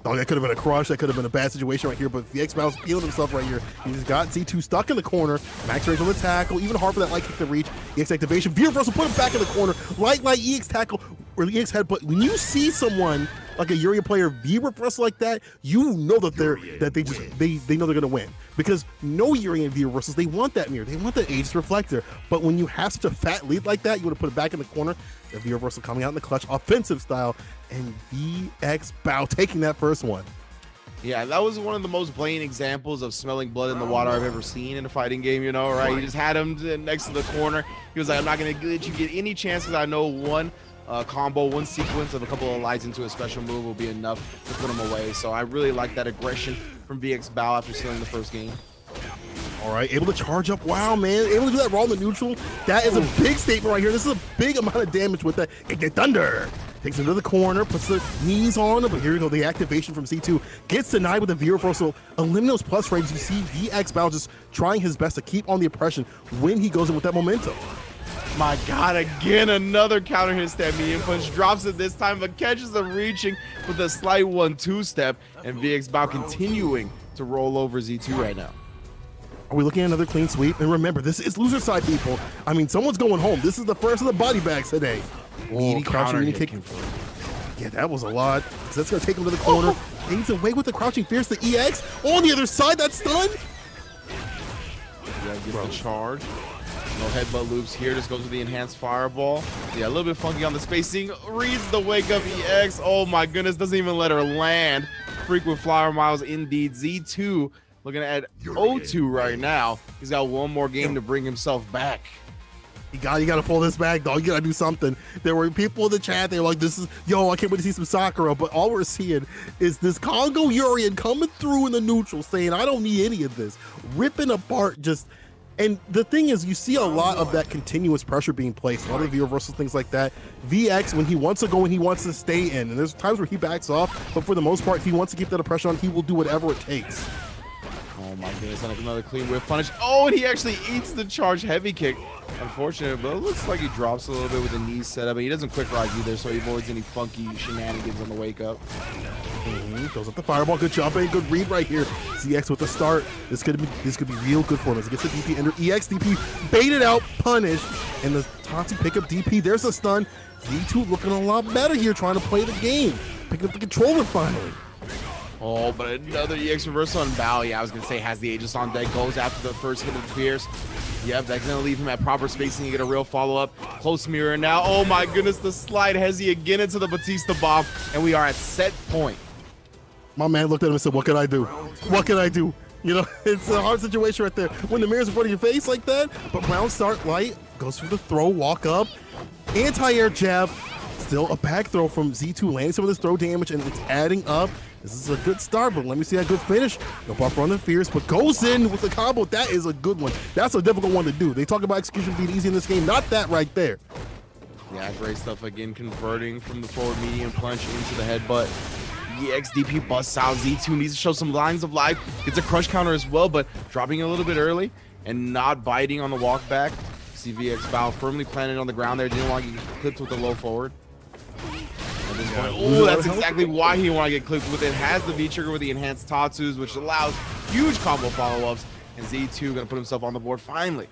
Oh, that could have been a crush. That could have been a bad situation right here, but VX Bao's feeling himself right here. He's got Z2 stuck in the corner. Max range on the tackle. Even hard for that light kick to reach. EX activation. V reversal, put him back in the corner. Light EX tackle or the EX headbutt. When you see someone like a Urian player V reversal like that, you know that they know they're gonna win. Because no Urian V reversals, they want that mirror. They want that Aegis reflector. But when you have such a fat lead like that, you want to put it back in the corner. The V reversal coming out in the clutch, offensive style, and VX Bao taking that first one. Yeah, that was one of the most blatant examples of smelling blood in the water I've ever seen in a fighting game, you know, right? He just had him next to the corner. He was like, I'm not going to let you get any chances. I know one combo, one sequence of a couple of lights into a special move will be enough to put him away. So I really like that aggression from VX Bao after stealing the first game. All right, able to charge up. Wow, man. Able to do that raw in the neutral. That is a big statement right here. This is a big amount of damage with that. Ignite Thunder. Takes him to the corner, puts the knees on him, but here we go, the activation from Z2 gets denied with a V reversal. Eliminate those plus frames. You see VX Bao just trying his best to keep on the oppression when he goes in with that momentum. My God, again, another counter hit step. Medium punch drops it this time, but catches him reaching with a slight 1-2 step. And VX Bao continuing to roll over Z2 right now. Are we looking at another clean sweep? And remember, this is loser side, people. I mean, someone's going home. This is the first of the body bags today. Oh, crouching knee kick. Yeah, that was a lot. That's going to take him to the corner. Fades away with the crouching fierce. The EX on the other side. That's stunned. Yeah, gets the charge. No headbutt loops here. Just goes with the enhanced fireball. Yeah, a little bit funky on the spacing. Reads the wake up EX. Oh my goodness, doesn't even let her land. Frequent flyer miles indeed. Z2 looking at 0-2 right now. He's got one more game to bring himself back. You gotta pull this back, dog. You gotta do something. There were people in the chat, they were like, this is, yo, I can't wait to see some Sakura, but all we're seeing is this Congo Urian coming through in the neutral saying, I don't need any of this. Ripping apart just, and the thing is, you see a lot of that continuous pressure being placed, a lot of the reversals, things like that. VX, when he wants to go and he wants to stay in, and there's times where he backs off, but for the most part, if he wants to keep that pressure on, he will do whatever it takes. Oh my goodness, and another clean whip punish. Oh, and he actually eats the charge heavy kick. Unfortunate, but it looks like he drops a little bit with the knee setup, and he doesn't quick rise either, so he avoids any funky shenanigans on the wake up. Goes up the fireball, good jump, and good read right here. ZX with the start. This could be real good for him. As he gets the DP under EX DP, baited out, punished, and the Tatsu pick up DP. There's a stun. Z2 looking a lot better here, trying to play the game, picking up the controller finally. Oh, but another EX reversal on Bao. Yeah, I was going to say has the Aegis on deck, goes after the first hit of the Fierce. Yep, that's going to leave him at proper spacing. You get a real follow-up. Close mirror now. Oh my goodness, the slide Hezi again into the Batista bomb, and we are at set point. My man looked at him and said, what can I do? What can I do? You know, it's a hard situation right there when the mirror's in front of your face like that. But round start light, goes for the throw, walk up, anti-air jab. Still a back throw from Z2, landing some of this throw damage, and it's adding up. This is a good start, but let me see that good finish. No buffer on the Fierce, but goes in with the combo. That is a good one. That's a difficult one to do. They talk about execution being easy in this game. Not that right there. Yeah, great stuff again, converting from the forward medium punch into the headbutt. EX DP busts out. Z2 needs to show some lines of life. Gets a crush counter as well, but dropping a little bit early and not biting on the walk back. CVX Bao firmly planted on the ground there. Didn't want to get clipped with the low forward. At this point, oh, that's exactly why he didn't want to get clipped with it. Has the V trigger with the enhanced Tatsus, which allows huge combo follow-ups. And Z2 gonna put himself on the board finally.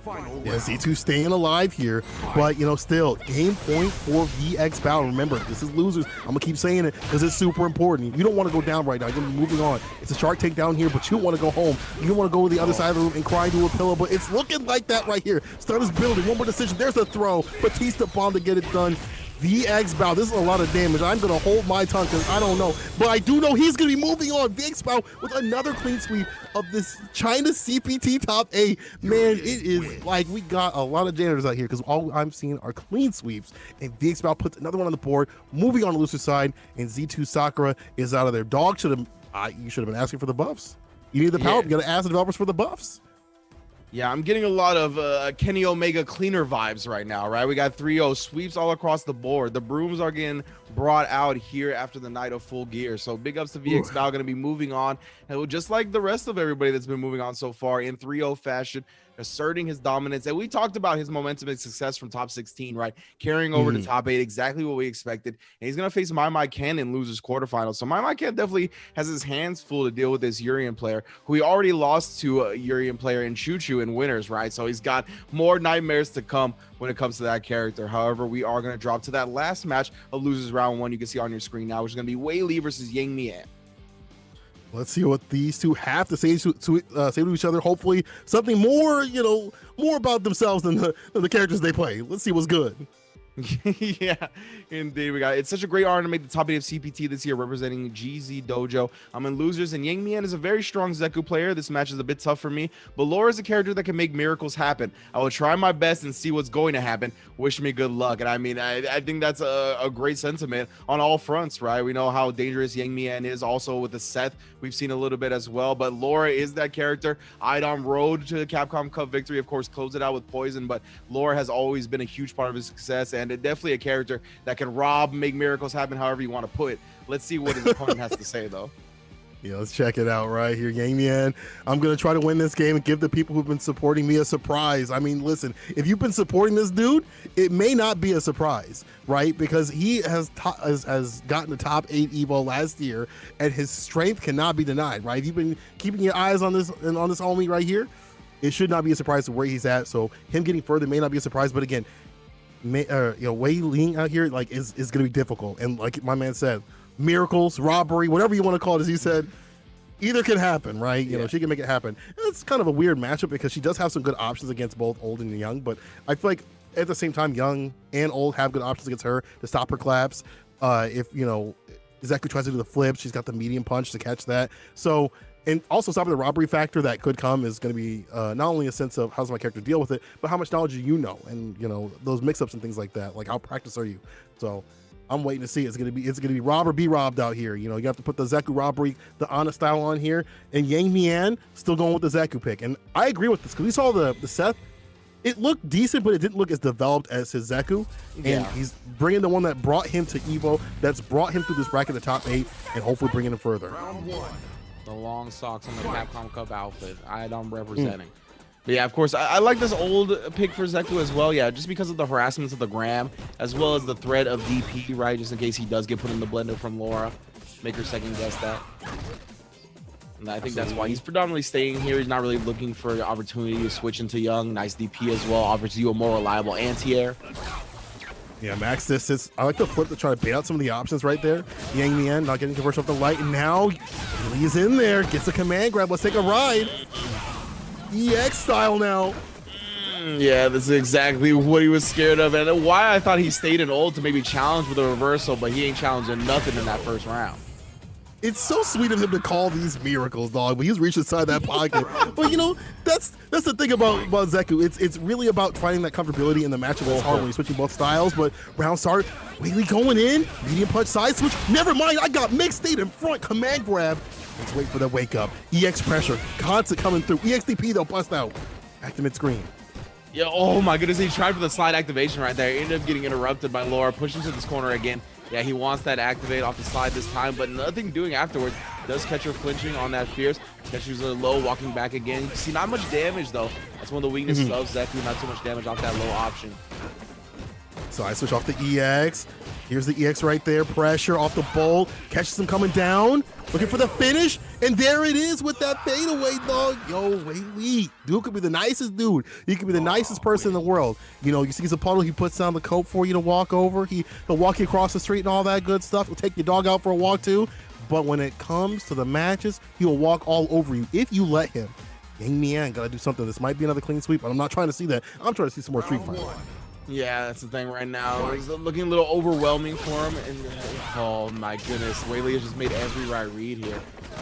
Yeah, Z2 staying alive here, but you know, still game point for VX Bao. Remember, this is losers. I'm gonna keep saying it because it's super important. You don't want to go down right now. You're gonna be moving on. It's a shark takedown here, but you don't want to go home. You don't want to go to the other side of the room and cry into a pillow. But it's looking like that right here. Stun is building. One more decision. There's a throw. Batista bomb to get it done. VX Bao, this is a lot of damage. I'm going to hold my tongue because I don't know. But I do know he's going to be moving on. VX Bao with another clean sweep of this China CPT top 8. Man, it is like we got a lot of janitors out here because all I'm seeing are clean sweeps. And VX Bao puts another one on the board, moving on the loser side. And Z2 Sakura is out of there. Dog should have, you should have been asking for the buffs. You need the power. You got to ask the developers for the buffs. Yeah, I'm getting a lot of Kenny Omega cleaner vibes right now, right? We got 3-0 sweeps all across the board. The brooms are getting brought out here after the night of Full Gear. So big ups to VX Bao, going to be moving on. And just like the rest of everybody that's been moving on so far in 3-0 fashion, asserting his dominance. And we talked about his momentum and success from top 16, right? Carrying over to top 8, exactly what we expected. And he's going to face My Ken in losers quarterfinals. So My Ken definitely has his hands full to deal with this Urian player, who he already lost to a Urian player in Choo Choo in winners, right? So he's got more nightmares to come when it comes to that character. However, we are going to drop to that last match of losers round 1. You can see on your screen now, which is going to be Wei Li versus Yang Mian. Let's see what these two have to say to each other. Hopefully something more, you know, more about themselves than the characters they play. Let's see what's good. Yeah, indeed. It's such a great honor to make the top 8 of CPT this year, representing GZ Dojo. I'm in losers, and Yang Mian is a very strong Zeku player. This match is a bit tough for me, but Laura is a character that can make miracles happen. I will try my best and see what's going to happen. Wish me good luck. And I mean, I think that's a great sentiment on all fronts, right? We know how dangerous Yang Mian is. Also with the Seth, we've seen a little bit as well, but Laura is that character. Idom road to the Capcom Cup victory, of course, closed it out with Poison, but Laura has always been a huge part of his success, and and definitely a character that can rob, make miracles happen, however you want to put it. Let's see what his opponent has to say, though. Yeah, let's check it out right here. Yang Mian, I'm going to try to win this game and give the people who've been supporting me a surprise. I mean, listen, if you've been supporting this dude, it may not be a surprise, right? Because he has gotten the top 8 Evo last year, and his strength cannot be denied, right? If you've been keeping your eyes on this homie right here, it should not be a surprise to where he's at. So him getting further may not be a surprise, but again, Wei Ling out here like is going to be difficult. And like my man said, miracles, robbery, whatever you want to call it, as he said, either can happen, right? You know, she can make it happen. It's kind of a weird matchup because she does have some good options against both old and young, but I feel like at the same time, young and old have good options against her to stop her collapse. If, you know, Zeku tries to do the flip, she's got the medium punch to catch that. So, and also stopping the robbery factor that could come is going to be not only a sense of how does my character deal with it, but how much knowledge do you know? And, you know, those mix-ups and things like that. Like, how practiced are you? So, I'm waiting to see. It's gonna be rob or be robbed out here. You know, you have to put the Zeku robbery, the Ana style on here, and Yang Mian still going with the Zeku pick. And I agree with this because we saw the Seth. It looked decent, but it didn't look as developed as his Zeku. And he's bringing the one that brought him to Evo, that's brought him through this bracket, the top 8, and hopefully bringing him further. The long socks on the Capcom Cup outfit. I'm representing. But yeah, of course, I like this old pick for Zeku as well. Yeah, just because of the harassments of the Gram, as well as the threat of DP, right? Just in case he does get put in the blender from Laura. Make her second guess that. And I think that's why he's predominantly staying here. He's not really looking for an opportunity to switch into Young. Nice DP as well. Offers you a more reliable anti-air. Yeah, max distance. I like the flip to try to bait out some of the options right there. Yang Mian not getting conversion off the light. And now he's in there. Gets a command grab. Let's take a ride. EX style now. Yeah, this is exactly what he was scared of, and why I thought he stayed in ult to maybe challenge with a reversal, but he ain't challenging nothing in that first round. It's so sweet of him to call these miracles, dog. But he's reached inside that pocket. But you know, that's the thing about Zeku. It's really about finding that comfortability in the matchup. It's hard when you're switching both styles. But round start, Whaley going in, medium punch side switch. Never mind, I got mixed state in front. Command grab. Let's wait for the wake up. EX pressure, constant coming through. EXDP though, bust out. Activate screen. Yeah, oh my goodness, he tried for the slide activation right there. He ended up getting interrupted by Laura, pushing to this corner again. Yeah, he wants that activate off the slide this time, but nothing doing afterwards. Does catch her flinching on that fierce. Catches her low, walking back again. You can see not much damage though. That's one of the weaknesses of Zeku, not too much damage off that low option. So I switch off the EX. Here's the EX right there. Pressure off the bolt. Catches him coming down. Looking for the finish. And there it is with that fadeaway, dog. Yo, Whaley. Dude could be the nicest dude. He could be the nicest person in the world. You know, you see some puddle, he puts down the coat for you to walk over. He'll walk you across the street and all that good stuff. He'll take your dog out for a walk too. But when it comes to the matches, he'll walk all over you if you let him. Yang Mian gotta do something. This might be another clean sweep, but I'm not trying to see that. I'm trying to see some more Street Fighter. Yeah, that's the thing right now. It's looking a little overwhelming for him. And oh my goodness, Whaley has just made every right read here.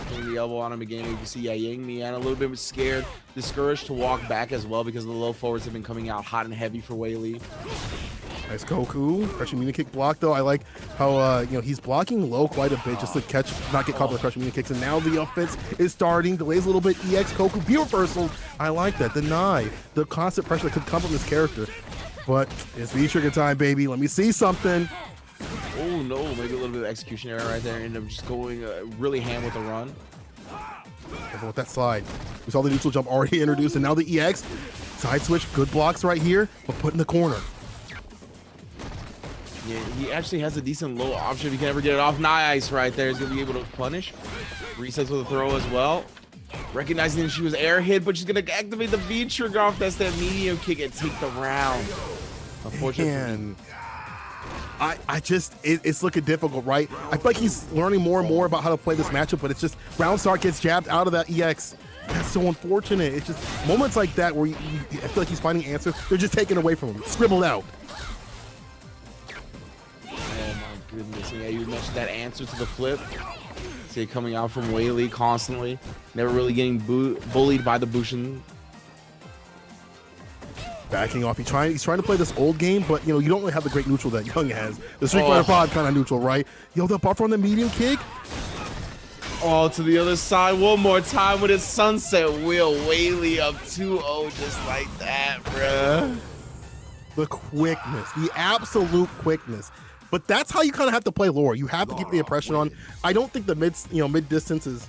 Putting the elbow on him again. You can see, yeah, Yang Mian a little bit scared, discouraged to walk back as well because the low forwards have been coming out hot and heavy for Whaley. Nice Goku. Crushing Mina kick block though. I like how you know, he's blocking low quite a bit just to catch, not get caught by the crushing Mina kicks. And now the offense is starting. Delays a little bit. EX Goku B reversal. I like that. Deny the constant pressure that could come from this character. But it's V-trigger time, baby. Let me see something. Oh no, maybe a little bit of execution error right there. Ended up just going really ham with the run. Careful with that slide. We saw the neutral jump already introduced, and now the EX. Side switch, good blocks right here, but put in the corner. Yeah, he actually has a decent low option. If he can ever get it off, nice right there. He's going to be able to punish. Resets with a throw as well. Recognizing that she was air hit, but she's going to activate the V-trigger off. That's that medium kick and take the round. Unfortunately. It's looking difficult, right? I feel like he's learning more and more about how to play this matchup, but it's just round start gets jabbed out of that EX. That's so unfortunate. It's just moments like that where I feel like he's finding answers. They're just taken away from him, scribbled out. Oh my goodness. Yeah, you mentioned that answer to the flip. See it coming out from Whaley constantly. Never really getting bullied by the Bushin. Backing off. He's trying to play this old game, but you know, you don't really have the great neutral that Young has. The Street Fighter 5 kind of neutral, right? Yo, the buffer on the medium kick. Oh, to the other side one more time with his sunset wheel. Whaley up 2-0 just like that, bruh. The quickness, the absolute quickness. But that's how you kind of have to play Laura. You have to keep the impression on. I don't think the mid distance is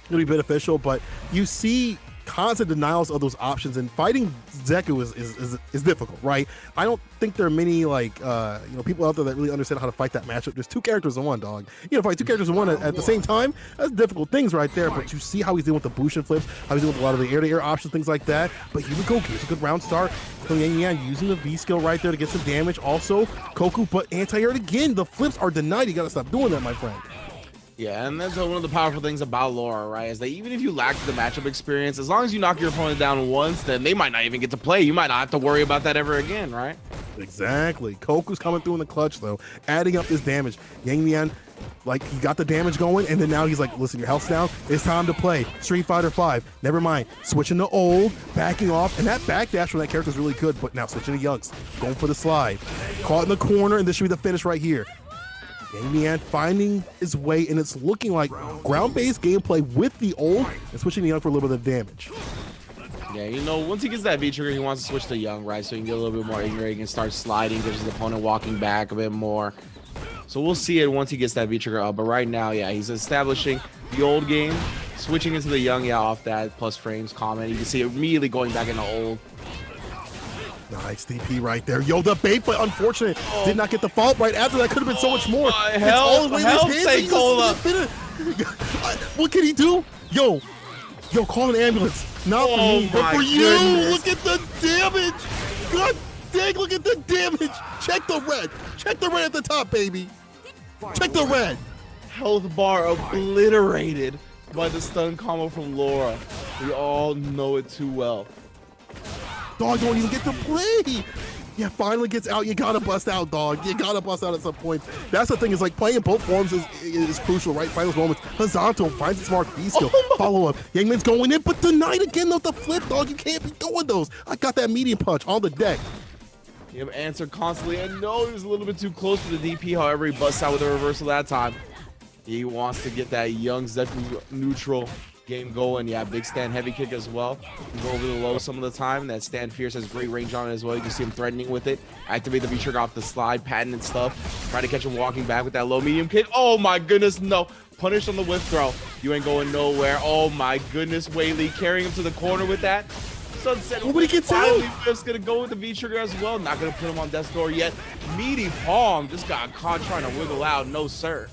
going to be beneficial, but you see constant denials of those options, and fighting Zeku is difficult, right? I don't think there are many people out there that really understand how to fight that matchup. There's two characters in one, dog. Fight two characters in one at the same time. That's difficult things right there. But you see how he's dealing with the Bushin flips, how he's dealing with a lot of the air-to-air options, things like that. But here we go. Here's a good round start. Yang Yan using the V skill right there to get some damage. Also, Koku, but anti-air again. The flips are denied. You got to stop doing that, my friend. Yeah, and that's one of the powerful things about Laura, right? Is that even if you lack the matchup experience, as long as you knock your opponent down once, then they might not even get to play. You might not have to worry about that ever again, right? Exactly. Koku's coming through in the clutch, though, adding up this damage. Yang Yan, he got the damage going, and then now he's like, listen, your health's down. It's time to play Street Fighter V. Never mind. Switching to old, backing off, and that backdash from that character is really good, but now switching to Youngs, going for the slide. Caught in the corner, and this should be the finish right here. Yang Yan finding his way, and it's looking like ground-based gameplay with the old and switching to Young for a little bit of damage. Yeah, once he gets that V-trigger, he wants to switch to Young, right? So he can get a little bit more ignorant, he can start sliding, gives his opponent walking back a bit more. So we'll see it once he gets that V-trigger up. But right now, yeah, he's establishing the old game, switching into the Young, off that plus frames comment. You can see it immediately going back into old. Nice DP right there. Yo, the bait, but unfortunate. Did not get the fault right after that. Could have been so much more. Help, Cola. What can he do? Yo, call an ambulance. Not for me, but for you. Look at the damage. God dang, look at the damage. Check the red. Check the red at the top, baby. Check the red. Health bar obliterated by the stun combo from Laura. We all know it too well. Dog don't even get to play. Yeah, finally gets out. You gotta bust out, dog. You gotta bust out at some point. That's the thing, is playing both forms is crucial, right? Find those moments. Hazanto finds his smart B skill. Follow up. Yangman's going in, but denied again with the flip, dog. You can't be doing those. I got that medium punch on the deck. You have answered constantly. I know he was a little bit too close for the DP. However, he busts out with a reversal that time. He wants to get that Young Zeku neutral game going. Yeah, big stand heavy kick as well. You go over the low some of the time. That stand fierce has great range on it as well. You can see him threatening with it. Activate the V-trigger off the slide, patented stuff. Try to catch him walking back with that low medium kick. Oh my goodness, no. Punish on the whip throw. You ain't going nowhere. Oh my goodness, Whaley carrying him to the corner with that. Sunset. Nobody gets out. Just gonna go with the V-trigger as well. Not gonna put him on death's door yet. Meaty palm just got caught trying to wiggle out. No sir.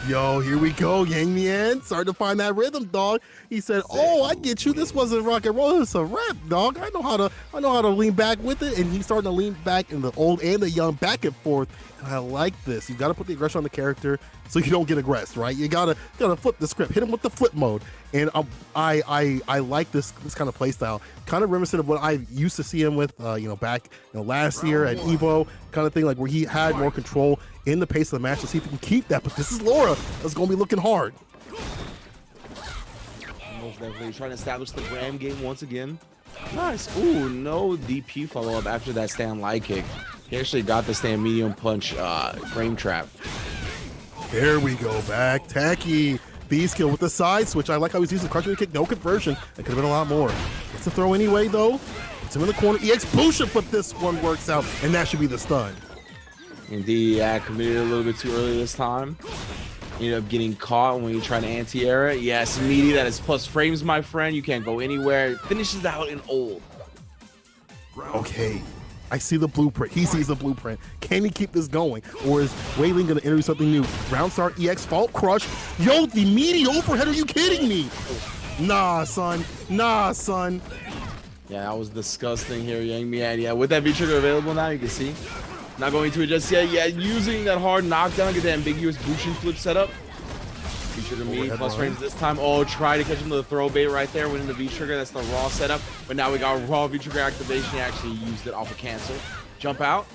Yo, here we go. Yang Yan starting to find that rhythm, dog. He said, "Oh, I get you. This wasn't rock and roll. It's a rap, dog. I know how to lean back with it." And he's starting to lean back in the old and the young, back and forth. And I like this. You got to put the aggression on the character so you don't get aggressed, right? You gotta flip the script. Hit him with the flip mode. And I like this kind of play style. Kind of reminiscent of what I used to see him with, back last year at Evo, kind of thing, like where he had more control in the pace of the match to see if he can keep that. But this is Laura that's going to be looking hard. Most definitely trying to establish the Graham game once again. Nice. Ooh, no DP follow-up after that stand light kick. He actually got the stand medium punch frame trap. There we go, back. Tacky. B-skill with the side switch. I like how he's using the crushing kick. No conversion. That could have been a lot more. Gets the throw anyway, though. Puts him in the corner. EX Bushin, but this one works out, and that should be the stun. Indeed, yeah, committed a little bit too early this time. Ended up getting caught when you try to anti-air it. Yes, meaty, that is plus frames, my friend. You can't go anywhere. Finishes out in old. Okay, I see the blueprint. He sees the blueprint. Can he keep this going? Or is Wailing going to introduce something new? Round start, EX, fault, crush. Yo, the meaty overhead. Are you kidding me? Nah, son. Nah, son. Yeah, that was disgusting here, Yang Mian. Yeah, with that V-trigger available now, you can see. Not going to it just yet. Yeah, using that hard knockdown, get the ambiguous Bushin flip setup. V-trigger me, plus frames this time. Oh, try to catch him with the throw bait right there. Winning the V-trigger, that's the raw setup. But now we got raw V-trigger activation. He actually used it off a cancel. Jump out.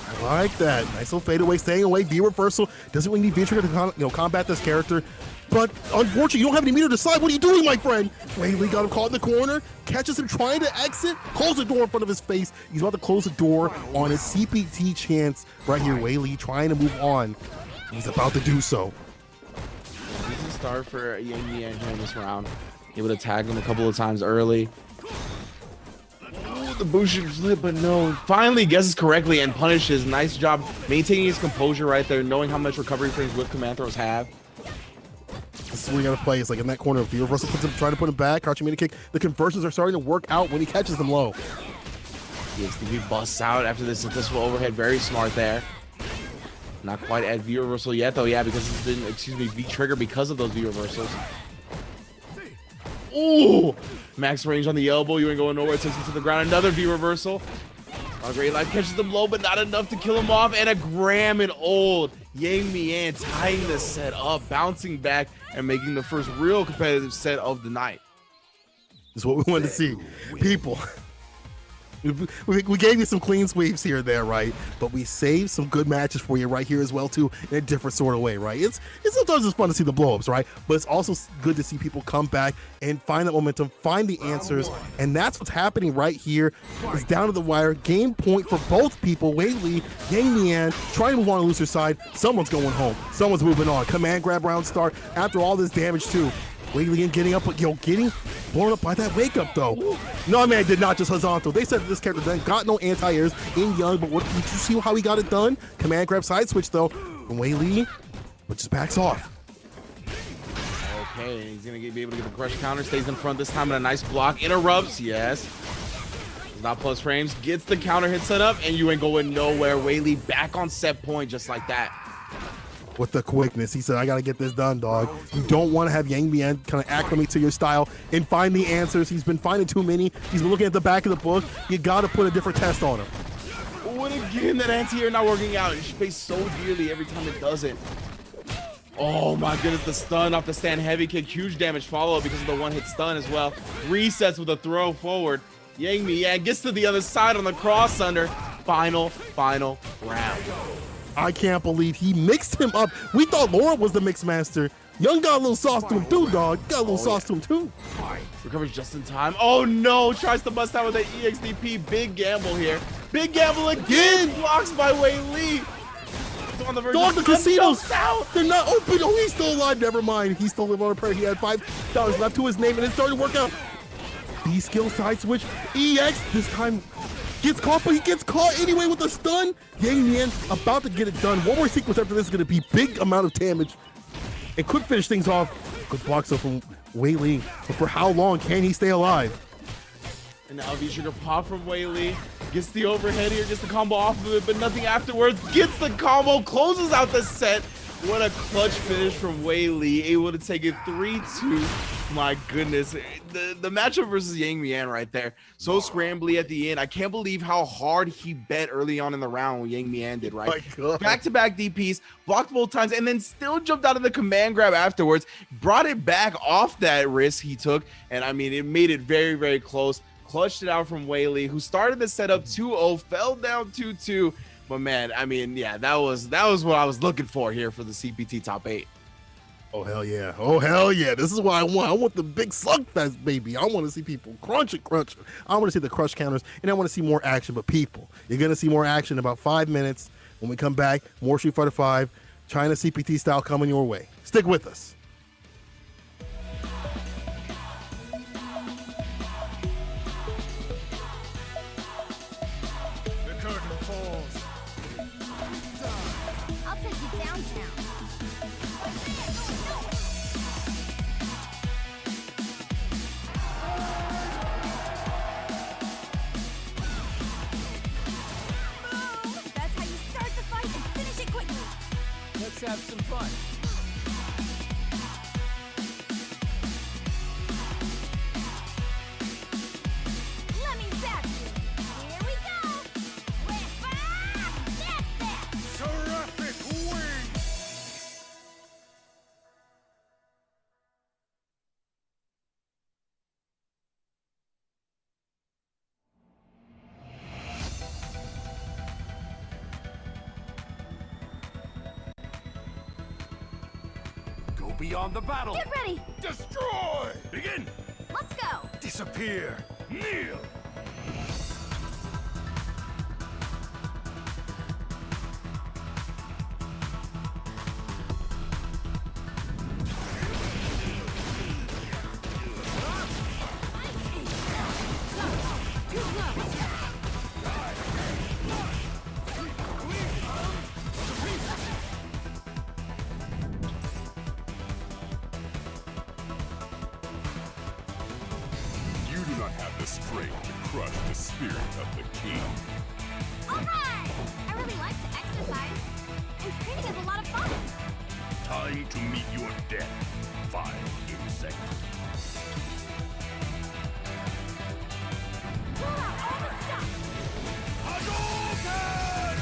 I like that. Nice little fadeaway, staying away. V-reversal. Doesn't really need V-trigger to combat this character. But unfortunately, you don't have any meter to slide. What are you doing, my friend? Whaley got him caught in the corner, catches him trying to exit, close the door in front of his face. He's about to close the door on his CPT chance right here. Whaley trying to move on. He's about to do so. Decent start for Yang Yan here in this round. Able to tag him a couple of times early. Ooh, the Bushin flip, but no. Finally guesses correctly and punishes. Nice job maintaining his composure right there, knowing how much recovery frames with command throws have. This is where you gotta play. It's like in that corner, if the reversal puts him, trying to put him back, crouching media kick. The conversions are starting to work out when he catches them low. Yes, he busts out after this successful overhead. Very smart there. Not quite at V reversal yet, though. Yeah, because it's been, excuse me, V trigger because of those V reversals. Ooh, max range on the elbow. You ain't going nowhere. Takes him to the ground. Another V reversal. Great Life catches them low, but not enough to kill him off. And a Graham and old Yang Mian tying the set up, bouncing back and making the first real competitive set of the night. This is what we wanted to see. People. We gave you some clean sweeps here and there, right? But we saved some good matches for you right here as well, too, in a different sort of way, right? It's sometimes it's fun to see the blow-ups, right? But it's also good to see people come back and find that momentum, find the answers, and that's what's happening right here. It's down to the wire. Game point for both people. Wei Li, Yang Mian, trying to move on the loser side. Someone's going home. Someone's moving on. Command grab round start after all this damage, too. Wei Li getting up, but getting blown up by that wake up though. No man did not just horizontal. They said this character then got no anti-airs in Young, but what did you see how he got it done? Command grab side switch though from Wei Li, but just backs off. Okay, he's gonna be able to get the crush counter, stays in front this time and a nice block, interrupts, yes. Not plus frames, gets the counter hit set up, and you ain't going nowhere. Wei Li back on set point just like that. With the quickness, he said, I gotta get this done, dog. You don't want to have Yang Mian kind of acclimate to your style and find the answers. He's been finding too many. He's been looking at the back of the book. You gotta put a different test on him. What again? That anti-air not working out. She pays so dearly every time it doesn't. Oh my goodness, the stun off the stand heavy kick. Huge damage follow-up because of the one-hit stun as well. Resets with a throw forward. Yang Mian gets to the other side on the cross under. Final round. I can't believe he mixed him up. We thought Laura was the mix master. Young got a little sauce to him too, dog. Got a little sauce to him too. Recovers just in time. Oh no, tries to bust out with an EXDP. Big gamble here. Big gamble again. Blocks by Wei Li. On the verge dog, the casinos, they're not open. Oh, he's still alive. Never mind. He's still living on a prayer. He had $5 left to his name and it started to work out. B-skill side switch. EX this time. Gets caught, but he gets caught anyway with a stun. Yang Mian about to get it done. One more sequence after this is going to be big amount of damage. And could finish things off. Good block so from Wei Li. But for how long can he stay alive? And now V trigger pop from Wei Li. Gets the overhead here, gets the combo off of it, but nothing afterwards. Gets the combo, closes out the set. What a clutch finish from Wei Li. Able to take it 3-2. My goodness, the matchup versus Yang Mian right there. So scrambly at the end. I can't believe how hard he bet early on in the round when Yang Mian did, right? Back-to-back DPs, blocked both times, and then still jumped out of the command grab afterwards. Brought it back off that risk he took, and I mean, it made it very, very close. Clutched it out from Wei Li, who started the setup 2-0, fell down 2-2. But man, I mean, yeah, that was what I was looking for here for the CPT top 8. Oh, hell yeah. Oh, hell yeah. This is what I want. I want the big slugfest, baby. I want to see people crunch. I want to see the crush counters, and I want to see more action. But people, you're going to see more action in about 5 minutes. When we come back, more Street Fighter 5, China CPT style coming your way. Stick with us. The curtain falls. I'll take you downtown. That's how you start the fight and finish it quickly. Let's have some fun. Let me zap you. Here we go. Whip up. That's that. Terrific win! Go beyond the battle. Get ready. Destroy! Begin! Let's go. Disappear! Kneel! spirit of the king. Alright! I really like to exercise. And training is a lot of fun. Time to meet your death, vile insect. Pull out all the stuff! Hadouken!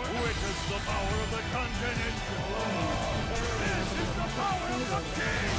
Witness the power of the continental. This is the power of the king.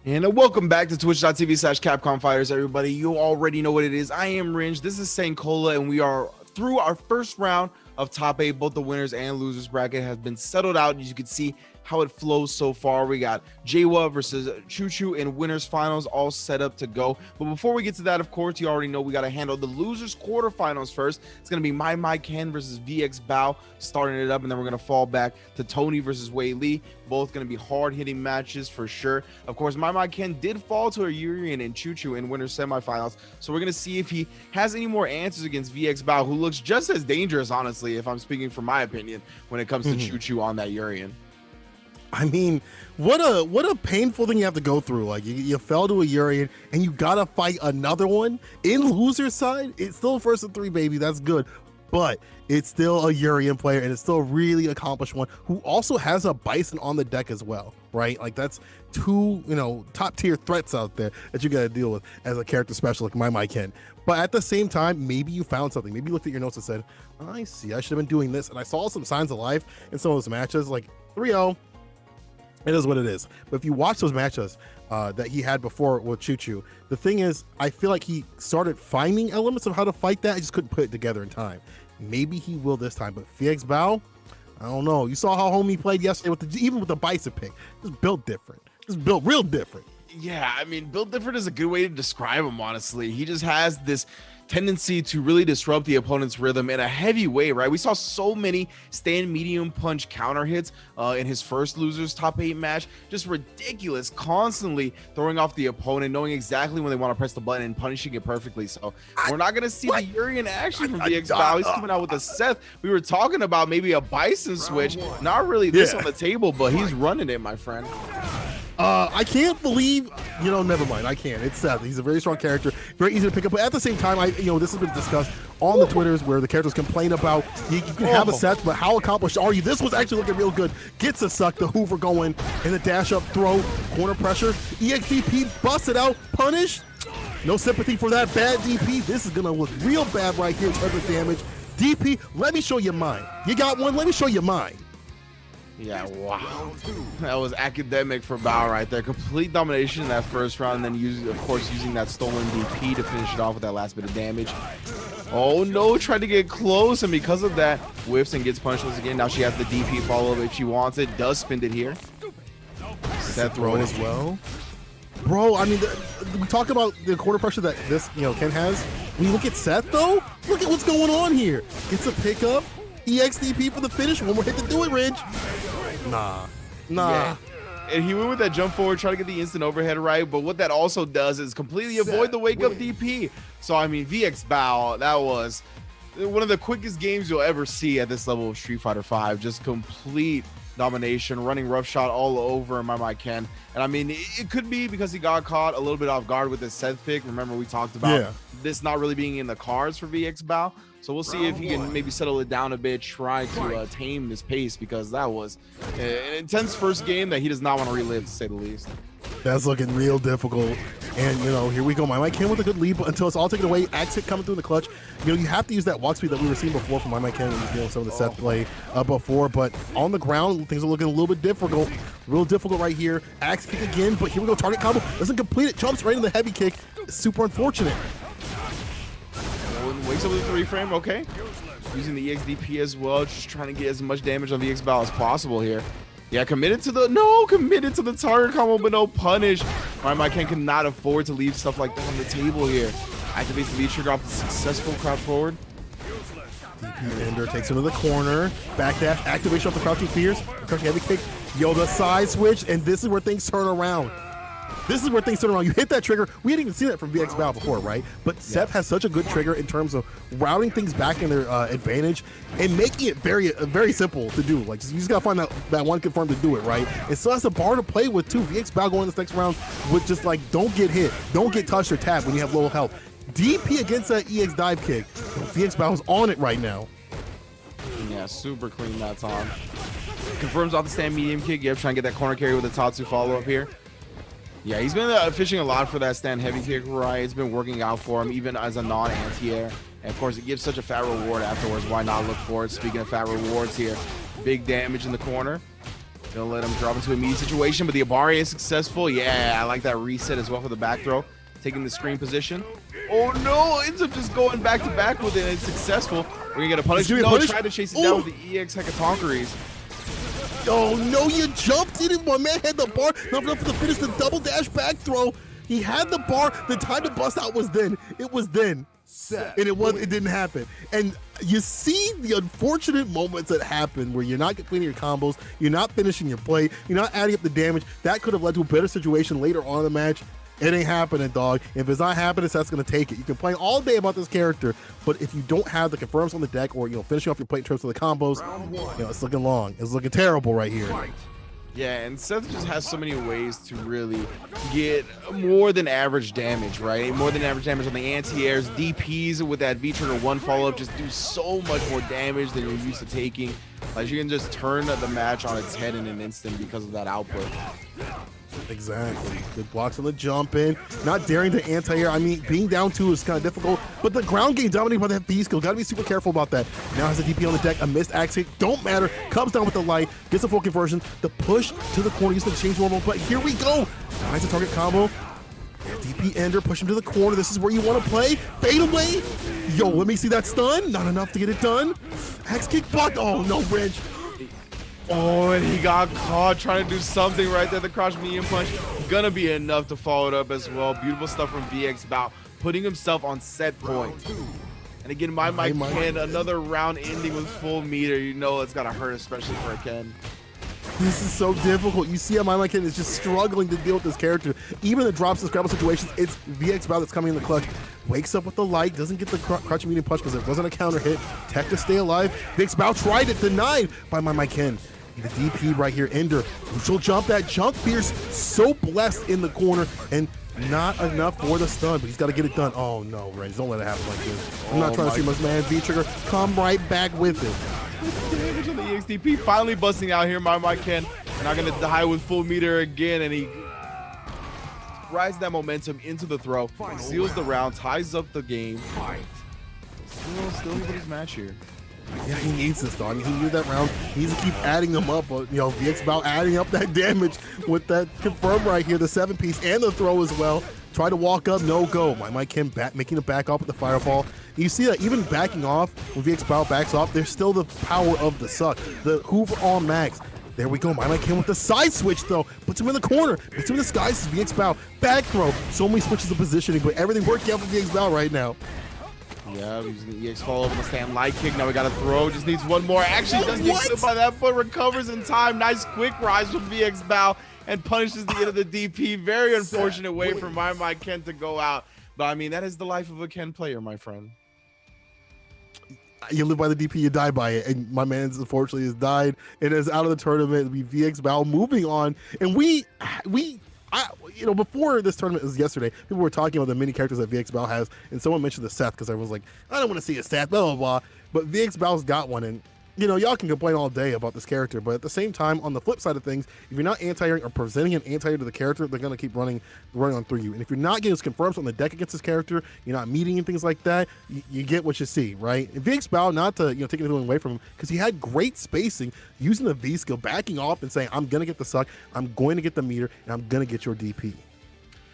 And welcome back to twitch.tv/Capcom Fighters, everybody. You already know what it is. I am Ringe. This is Sankola, and we are through our first round of top 8. Both the winners and losers bracket has been settled out. As you can see how it flows so far. We got Jawa versus Choo Choo in winners finals all set up to go. But before we get to that, of course, you already know we got to handle the losers quarterfinals first. It's going to be My Ken versus VX Bao starting it up, and then we're going to fall back to Tony versus Wei Lee. Both going to be hard-hitting matches for sure. Of course, My Ken did fall to a Urian and Choo Choo in winners semifinals, so we're going to see if he has any more answers against VX Bao, who looks just as dangerous, honestly, if I'm speaking from my opinion, when it comes to Choo Choo on that Urian. I mean, what a painful thing you have to go through. Like you fell to a Urian and you gotta fight another one in loser side. It's still first of 3, baby. That's good, but it's still a Urian player, and it's still a really accomplished one who also has a Bison on the deck as well, right? Like that's 2, top tier threats out there that you gotta deal with as a character special like My Ken. But at the same time, maybe you found something. Maybe you looked at your notes and said, I see, I should have been doing this. And I saw some signs of life in some of those matches, like 3-0. It is what it is. But if you watch those matches that he had before with Choo Choo, the thing is, I feel like he started finding elements of how to fight that. I just couldn't put it together in time. Maybe he will this time. But VX Bao, I don't know. You saw how homie played yesterday even with the bicep pick. Just built different. Just built real different. Yeah, I mean, built different is a good way to describe him, honestly. He just has this tendency to really disrupt the opponent's rhythm in a heavy way, right? We saw so many stand medium punch counter hits in his first losers top 8 match. Just ridiculous, constantly throwing off the opponent, knowing exactly when they want to press the button and punishing it perfectly. So we're not going to see the Yuri in action from VX Bao. He's coming out with a Seth. We were talking about maybe a Bison switch. Not really this on the table, but he's running it, my friend. I can't believe, never mind. I can't. It's Seth. He's a very strong character, very easy to pick up. But at the same time, this has been discussed on the Twitters where the characters complain about you can have a Seth, but how accomplished are you? This was actually looking real good. Gets a suck, the Hoover going, and the dash up throw, corner pressure. EXDP busted out, punish. No sympathy for that bad DP. This is gonna look real bad right here in terms of damage. DP, let me show you mine. You got one? Let me show you mine. Yeah, wow. That was academic for Bao right there. Complete domination in that first round, and then using that stolen DP to finish it off with that last bit of damage. Oh no, tried to get close, and because of that, whiffs and gets punished once again. Now she has the DP follow-up if she wants it. Does spin it here. Seth throw as well. Bro, I mean, we talk about the corner pressure that this, Ken has. When you look at Seth, though, look at what's going on here. Gets a pickup. EXDP for the finish. One more hit to do it, Ridge. Nah. Yeah. And he went with that jump forward, try to get the instant overhead right, but what that also does is completely avoid the wake-up DP. So, I mean, VX Bao, that was one of the quickest games you'll ever see at this level of Street Fighter V. Just complete domination, running rough shot all over my Ken. And, I mean, it could be because he got caught a little bit off guard with his Seth pick. Remember, we talked about this not really being in the cards for VX Bao. So we'll see if he can maybe settle it down a bit, try to tame his pace, because that was an intense first game that he does not want to relive, to say the least. That's looking real difficult. And, here we go. My Ken with a good lead, but until it's all taken away, Exit coming through in the clutch. You have to use that walk speed that we were seeing before from My Ken when some of the Seth play before. But on the ground, things are looking a little bit difficult. Real difficult right here. Axe kick again, but here we go. Target combo. Doesn't complete it. Jumps right in the heavy kick. Super unfortunate. Wakes up with a 3-frame, okay. Using the EXDP as well, just trying to get as much damage on VX Bao as possible here. Yeah, committed to the target combo, but no punish. My Ken cannot afford to leave stuff like that on the table here. Activates the V trigger off the successful crowd forward. DP Ender takes him to the corner. Backdash, activation off the crouching fears. Crouching heavy kick. The side switch, and this is where things turn around. You hit that trigger. We hadn't even seen that from VX Bao before, right? But Seth has such a good trigger in terms of routing things back in their advantage and making it very, very simple to do. Like, you just gotta find that one confirm to do it, right? And so that's a bar to play with too. VX Bao going this next round with just like, don't get hit, don't get touched or tapped when you have low health. DP against that EX dive kick. VX Bao is on it right now. Yeah, super clean that time. Confirms off the stand medium kick. Yep, trying to get that corner carry with the Tatsu follow up here. Yeah, he's been fishing a lot for that stand heavy kick, right? It's been working out for him, even as a non-anti-air. And, of course, it gives such a fat reward afterwards. Why not look for it? Speaking of fat rewards here, big damage in the corner. Gonna let him drop into a immediate situation, but the Abari is successful. Yeah, I like that reset as well for the back throw. Taking the screen position. Oh, no! Ends up just going back-to-back with it, and it's successful. We're gonna get a punish. No, try to chase it down with the EX Hekatonkeries. Oh no, you jumped in it. My man had the bar. Not enough to finish the double dash back throw. He had the bar. The time to bust out was then. It was then. And it didn't happen. And you see the unfortunate moments that happen where you're not completing your combos, you're not finishing your play, you're not adding up the damage. That could have led to a better situation later on in the match. It ain't happening, dog. If it's not happening, Seth's gonna take it. You can play all day about this character, but if you don't have the confirms on the deck or finishing off your play in terms of the combos, it's looking long. It's looking terrible right here. Yeah, and Seth just has so many ways to really get more than average damage, right? More than average damage on the anti-airs. DPs with that V-trigger 1 follow-up just do so much more damage than you're used to taking. Like, you can just turn the match on its head in an instant because of that output. Exactly. Good blocks on the jump in. Not daring to anti-air. I mean, being down 2 is kind of difficult, but the ground game dominated by that B skill. Got to be super careful about that. Now has a DP on the deck. A missed axe hit. Don't matter. Comes down with the light. Gets a full conversion. The push to the corner. Using the change normal, but here we go. Finds a target combo. DP Ender. Push him to the corner. This is where you want to play. Fade away. Yo, let me see that stun. Not enough to get it done. Axe kick blocked. Oh, no, Ridge. Oh, and he got caught trying to do something right there. The crouch medium punch gonna be enough to follow it up as well. Beautiful stuff from VX Bao, putting himself on set point. And again, my Ken, another round ending with full meter. You know it's gotta hurt, especially for a Ken. This is so difficult. You see how my Ken is just struggling to deal with this character. Even in the drops and scrabble situations, it's VX Bao that's coming in the clutch. Wakes up with the light, doesn't get the crouch medium punch because it wasn't a counter hit. Tech to stay alive. VX Bao tried it, denied by my Ken. The DP right here, Ender. Neutral jump, that junk Pierce, so blessed in the corner, and not enough for the stun, but he's got to get it done. Oh no, Renz, don't let it happen like this. I'm not trying to see much, man. V-Trigger, come right back with it. Damage on the EXDP finally busting out here, my Ken. Not gonna die with full meter again, and he rides that momentum into the throw, seals the round, ties up the game. Still with his match here. Yeah, he needs this, though. I mean, he knew that round. He needs to keep adding them up, but, you know, VX Bao adding up that damage with that confirm right here, the 7-piece and the throw as well. Try to walk up, no go. My Ken making it back off with the Firefall. You see that even backing off, when VX Bao backs off, there's still the power of the suck. The Hoover on max. There we go. My Ken with the side switch, though. Puts him in the corner. Puts him in the skies. VX Bao. Back throw. So many switches of positioning, but everything working out for VX Bao right now. Yeah, using the EX follow over the stand light kick. Now we got to throw. Just needs one more. Actually doesn't get killed by that, but recovers in time. Nice quick rise from VX Bao and punishes the end of the DP. Very unfortunate way for my Ken to go out. But I mean, that is the life of a Ken player, my friend. You live by the DP, you die by it. And my man, unfortunately, has died and is out of the tournament. It'll be VX Bao moving on. And you know, before this tournament was yesterday, people were talking about the many characters that VX Bao has, and someone mentioned the Seth because I was like, I don't want to see a Seth, blah, blah, blah. But VX Bao's got one, and, you know, y'all can complain all day about this character, but at the same time, on the flip side of things, if you're not anti-airing or presenting an anti-air to the character, they're going to keep running on through you. And if you're not getting his confirms on the deck against this character, you're not meeting and things like that, you get what you see, right? And VX Bao, not to, you know, take anything away from him, because he had great spacing, using the V skill, backing off and saying, I'm going to get the suck, I'm going to get the meter, and I'm going to get your DP.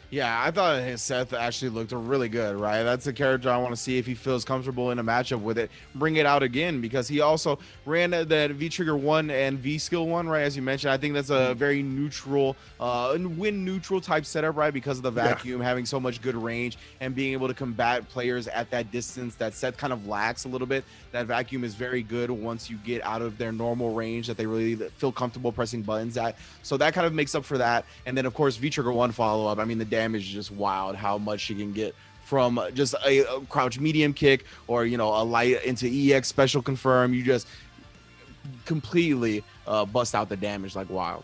Yeah, I thought his Seth actually looked really good, right? That's a character I want to see if he feels comfortable in a matchup with it. Bring it out again, because he also ran that V-Trigger 1 and V-Skill 1, right? As you mentioned, I think that's a very neutral, win-neutral type setup, right? Because of the vacuum, having so much good range and being able to combat players at that distance that Seth kind of lacks a little bit. That vacuum is very good once you get out of their normal range that they really feel comfortable pressing buttons at. So that kind of makes up for that. And then, of course, V-Trigger 1 follow-up. I mean, the damage is just wild how much she can get from just a crouch medium kick or, you know, a light into EX special confirm. You just completely bust out the damage like wild.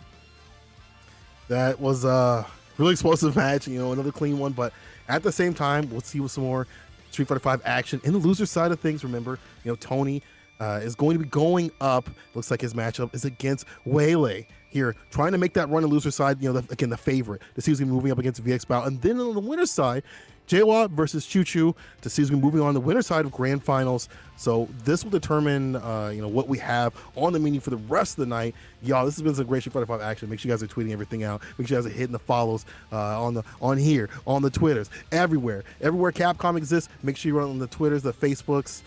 That was a really explosive match, you know, another clean one, but at the same time, we'll see with some more Street Fighter 5 action. In the loser side of things, remember, you know, Tony is going to be going up. Looks like his matchup is against Waylay here, trying to make that run on the loser side, you know, again, the favorite, to see who's going to be moving up against VX Bao. And then on the winner's side, Jawa versus Choo Choo, to see who's going to be moving on the winner's side of Grand Finals. So this will determine, you know, what we have on the menu for the rest of the night. Y'all, this has been some great Street Fighter 5 action. Make sure you guys are tweeting everything out. Make sure you guys are hitting the follows on here, on the Twitters, everywhere. Everywhere Capcom exists, make sure you're on the Twitters, the Facebooks,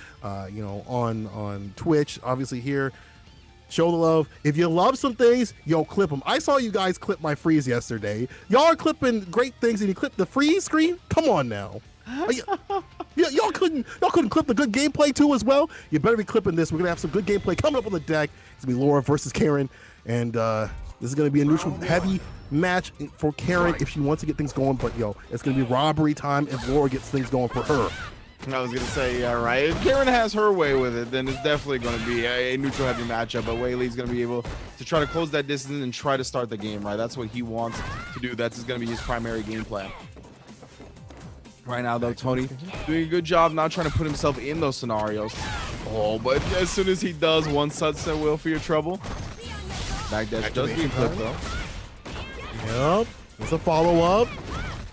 you know, on Twitch, obviously here. Show the love. If you love some things, yo, clip them. I saw you guys clip my freeze yesterday. Y'all are clipping great things, and you clip the freeze screen? Come on now. Y'all couldn't clip the good gameplay too as well? You better be clipping this. We're gonna have some good gameplay coming up on the deck. It's gonna be Laura versus Karen, and this is gonna be a neutral heavy match for Karen if she wants to get things going. But yo, it's gonna be robbery time if Laura gets things going for her. I was going to say, yeah, right. If Karen has her way with it, then it's definitely going to be a neutral heavy matchup. But Waylay's going to be able to try to close that distance and try to start the game, right? That's what he wants to do. That's going to be his primary game plan. Right now, though, Tony doing a good job not trying to put himself in those scenarios. Oh, but as soon as he does, one sunset wheel for your trouble. Back dash does get clipped, though. Yep. There's a follow-up.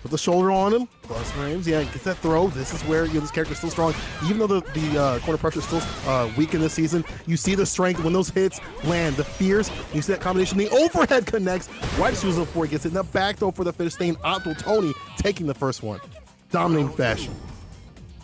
Put the shoulder on him. Plus frames. Yeah, gets that throw. This is where, you know, this character's still strong. Even though the corner pressure is still weak in this season, you see the strength when those hits land. The fears. You see that combination. The overhead connects. Wipes Susan before he gets it. And the back throw for the finish. Staying out to Tony taking the first one. Dominating fashion.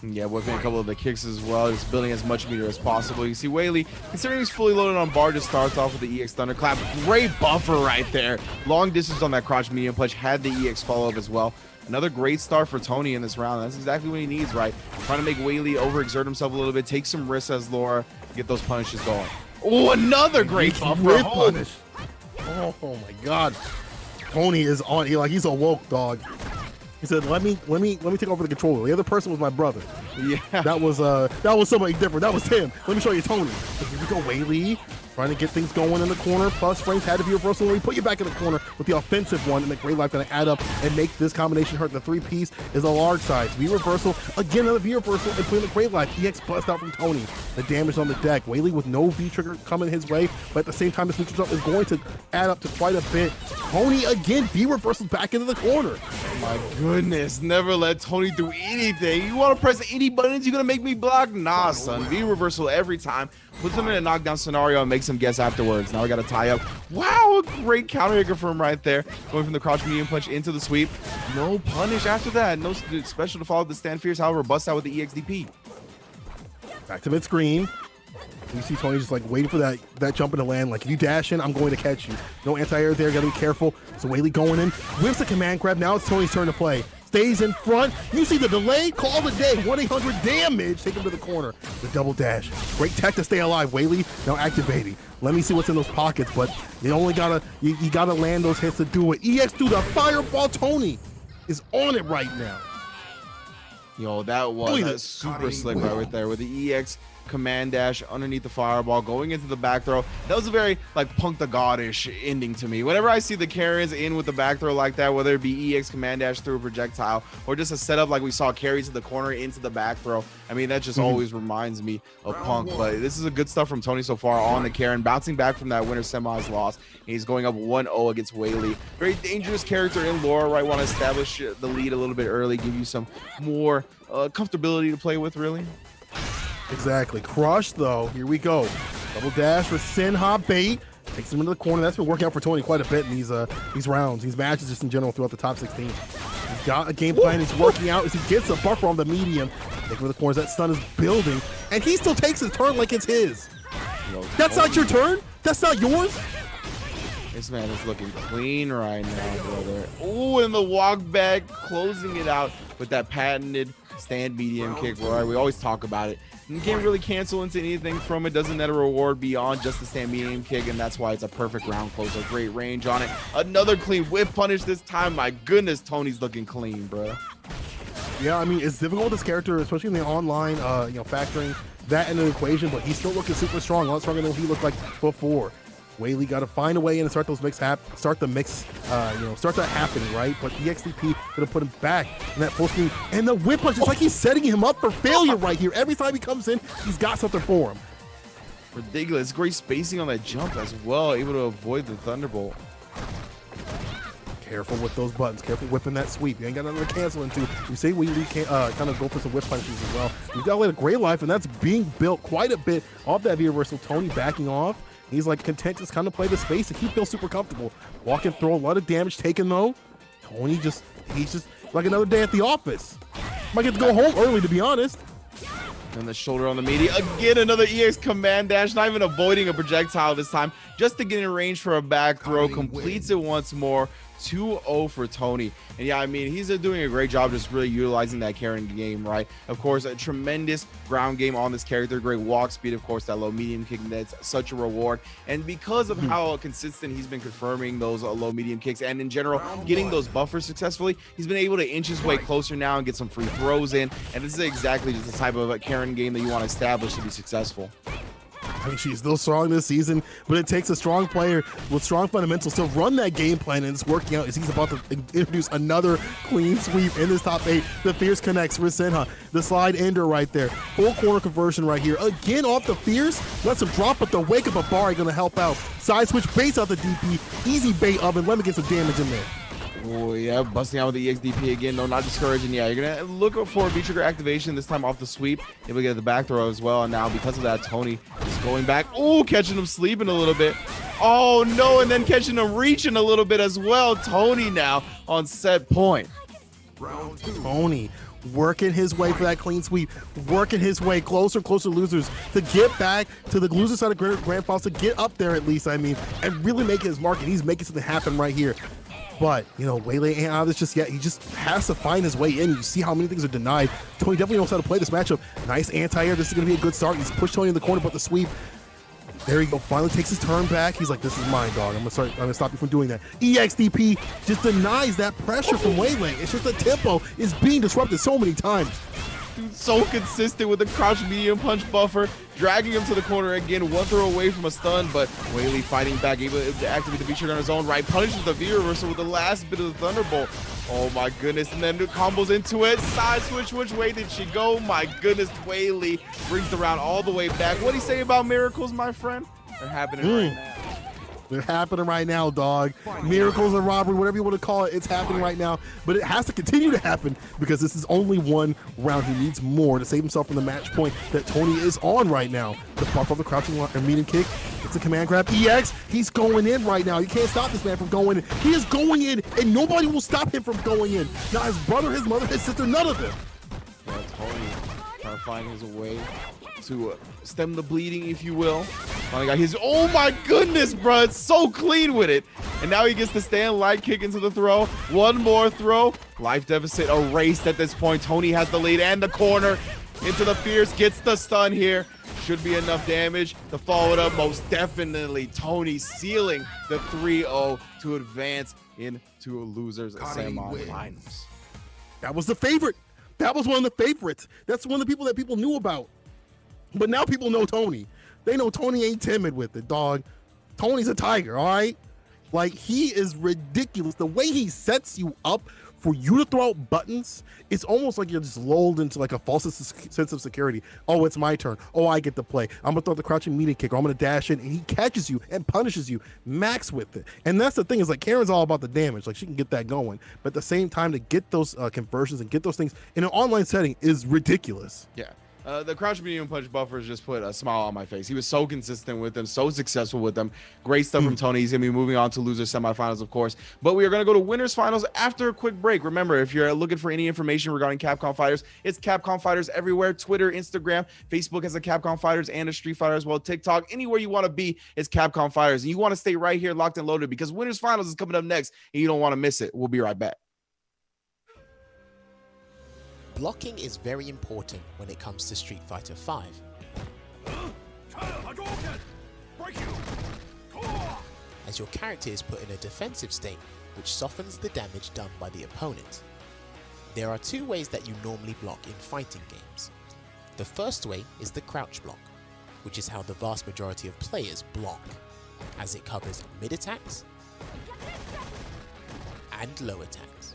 Yeah, whipping a couple of the kicks as well, just building as much meter as possible. You see Whaley, considering he's fully loaded on bar, just starts off with the EX Thunderclap. Great buffer right there. Long distance on that crotch medium punch, had the EX follow-up as well. Another great start for Tony in this round. That's exactly what he needs, right? Trying to make Whaley overexert himself a little bit, take some risks as Laura, get those punishes going. Oh, another great buffer. Whip punish. Oh my God. Tony is on. He's awoke, dog. He said, "Let me take over the controller." The other person was my brother. Yeah. That was somebody different. That was Tim. Let me show you Tony. So here we go, Whaley. Trying to get things going in the corner. Plus, frames had to be reversal. We put you back in the corner with the offensive one, and the Great Life going to add up and make this combination hurt. The 3-piece is a large size. V reversal. Again, another V reversal, and putting the Great Life. EX bust out from Tony. The damage on the deck. Whaley with no V trigger coming his way, but at the same time, this neutral jump is going to add up to quite a bit. Tony again, V reversal back into the corner. Oh my goodness, never let Tony do anything. You want to press any buttons, you're going to make me block? Nah, son. V reversal every time. Puts him in a knockdown scenario and makes him guess afterwards. Now we got to tie up. Wow, a great counter hitter from right there. Going from the crouch medium punch into the sweep. No punish after that. No special to follow the stand fierce, however, bust out with the EXDP. Back to mid-screen. You see Tony just like waiting for that jump in the land. Like, if you dash in, I'm going to catch you. No anti-air there. Got to be careful. So Whaley going in. Whips the command grab. Now it's Tony's turn to play. Stays in front. You see the delay. Call the day. 1-800 damage. Take him to the corner. The double dash. Great tech to stay alive. Whaley now activating. Let me see what's in those pockets. But you only gotta you gotta land those hits to do it. EX through the fireball. Tony is on it right now. Yo, that was a super slick right there with the EX command dash underneath the fireball, going into the back throw. That was a very like Punk the God-ish ending to me. Whenever I see the carries in with the back throw like that, whether it be EX command dash through a projectile or just a setup like we saw carry to the corner into the back throw, I mean, that just always reminds me of Punk. But this is a good stuff from Tony so far on the Karen, bouncing back from that winner semis loss. He's going up 1-0 against Whaley. Very dangerous character in lore, right? Want to establish the lead a little bit early, give you some more comfortability to play with, really. Exactly. Crush, though. Here we go. Double dash for Senha bait. Takes him into the corner. That's been working out for Tony quite a bit in these rounds, these matches just in general throughout the top 16. He's got a game plan. He's working out as he gets a buffer on the medium. Taking with the corners. That stun is building. And he still takes his turn like it's his. That's not your turn? That's not yours? This man is looking clean right now, brother. Oh, and the walk back, closing it out with that patented stand medium kick. Right? We always talk about it. You can't really cancel into anything from it. Doesn't net a reward beyond just the stand medium kick, and that's why it's a perfect round closer. Great range on it. Another clean whip punish this time. My goodness, Tony's looking clean, bro. Yeah, I mean, it's difficult with this character, especially in the online, factoring that into the equation, but he's still looking super strong. A lot stronger than what he looked like before. Whaley got to find a way in and start start the mix, start that happening, right? But the XDP gonna put him back in that full screen, and the whip punch is like he's setting him up for failure right here. Every time he comes in, he's got something for him. Ridiculous. Great spacing on that jump as well, able to avoid the Thunderbolt. Careful with those buttons. Careful whipping that sweep. You ain't got nothing to cancel into. You see, we can't kind of go for some whip punches as well. We've got a Great Life, and that's being built quite a bit off that V reversal. Tony backing off. He's like content to kind of play the space and he feels super comfortable. Walking through a lot of damage taken though. Tony he's just like another day at the office. Might get to go home early, to be honest. And the shoulder on the media. Again, another EX command dash, not even avoiding a projectile this time, just to get in range for a back throw. Completes it once more. 2-0 for Tony. And yeah, I mean, he's doing a great job just really utilizing that Karen game, right? Of course, a tremendous ground game on this character. Great walk speed, of course, that low medium kick, that's such a reward. And because of how consistent he's been confirming those low medium kicks and in general getting those buffers successfully, he's been able to inch his way closer now and get some free throws in. And this is exactly just the type of a Karen game that you want to establish to be successful. I mean, she's still strong this season, but it takes a strong player with strong fundamentals to run that game plan, and it's working out as he's about to introduce another clean sweep in this top 8. The Fierce connects for Senha. The slide ender right there. Full corner conversion right here. Again off the Fierce. Lets him drop, but the wake up of Bari going to help out. Side switch baits out the DP. Easy bait oven. Let me get some damage in there. Oh, yeah, busting out with the EXDP again. No, not discouraging. Yeah, you're going to look for V-trigger activation this time off the sweep. Able to get the back throw as well. And now, because of that, Tony is going back. Oh, catching him sleeping a little bit. Oh, no, and then catching him reaching a little bit as well. Tony now on set point. Tony working his way for that clean sweep, working his way closer and closer to losers to get back to the loser side of Grand Finals, to get up there at least, I mean, and really make his mark, and he's making something happen right here. But, you know, Wei ain't out of this just yet. He just has to find his way in. You see how many things are denied. Tony definitely knows how to play this matchup. Nice anti-air. This is going to be a good start. He's pushed Tony in the corner, but the sweep. There you go. Finally takes his turn back. He's like, this is mine, dog. I'm gonna stop you from doing that. EXDP just denies that pressure from Wei. It's just the tempo is being disrupted so many times. Dude, so consistent with the crouch medium punch buffer, dragging him to the corner again, one throw away from a stun, but Whaley fighting back, able to activate the V-trigger on his own right, punishes the V-reversal with the last bit of the Thunderbolt. Oh my goodness, and then combos into it, side switch, which way did she go? My goodness, Whaley brings the round all the way back. What do you say about miracles, my friend? They're happening right now. They're happening right now, dog. Miracles or robbery, whatever you want to call it, it's happening right now. But it has to continue to happen because this is only one round. He needs more to save himself from the match point that Tony is on right now. The buff of the crouching medium kick. It's a command grab. EX, he's going in right now. You can't stop this man from going in. He is going in, and nobody will stop him from going in. Not his brother, his mother, his sister, none of them. Yeah, Tony trying to find his way to stem the bleeding, if you will. Finally got his, oh my goodness, bro, it's so clean with it. And now he gets to stand light kick into the throw. One more throw. Life deficit erased at this point. Tony has the lead and the corner into the fierce, gets the stun here. Should be enough damage to follow it up. Most definitely Tony sealing the 3-0 to advance into a losers semifinals. That was the favorite. That was one of the favorites. That's one of the people that people knew about. But now people know Tony. They know Tony ain't timid with it, dog. Tony's a tiger, all right? Like, he is ridiculous. The way he sets you up for you to throw out buttons, it's almost like you're just lulled into like a false sense of security. Oh, it's my turn. Oh, I get to play. I'm going to throw the crouching medium kick, or I'm going to dash in, and he catches you and punishes you max with it. And that's the thing, is like, Karen's all about the damage. Like, she can get that going. But at the same time, to get those conversions and get those things in an online setting is ridiculous. Yeah. The crouch medium punch buffers just put a smile on my face. He was so consistent with them, so successful with them. Great stuff from Tony. He's going to be moving on to losers semifinals, of course. But we are going to go to winners finals after a quick break. Remember, if you're looking for any information regarding Capcom Fighters, it's Capcom Fighters everywhere. Twitter, Instagram, Facebook has a Capcom Fighters and a Street Fighter as well. TikTok, anywhere you want to be, it's Capcom Fighters. And you want to stay right here locked and loaded because winners finals is coming up next, and you don't want to miss it. We'll be right back. Blocking is very important when it comes to Street Fighter V. As your character is put in a defensive state, which softens the damage done by the opponent. There are two ways that you normally block in fighting games. The first way is the crouch block, which is how the vast majority of players block, as it covers mid attacks and low attacks.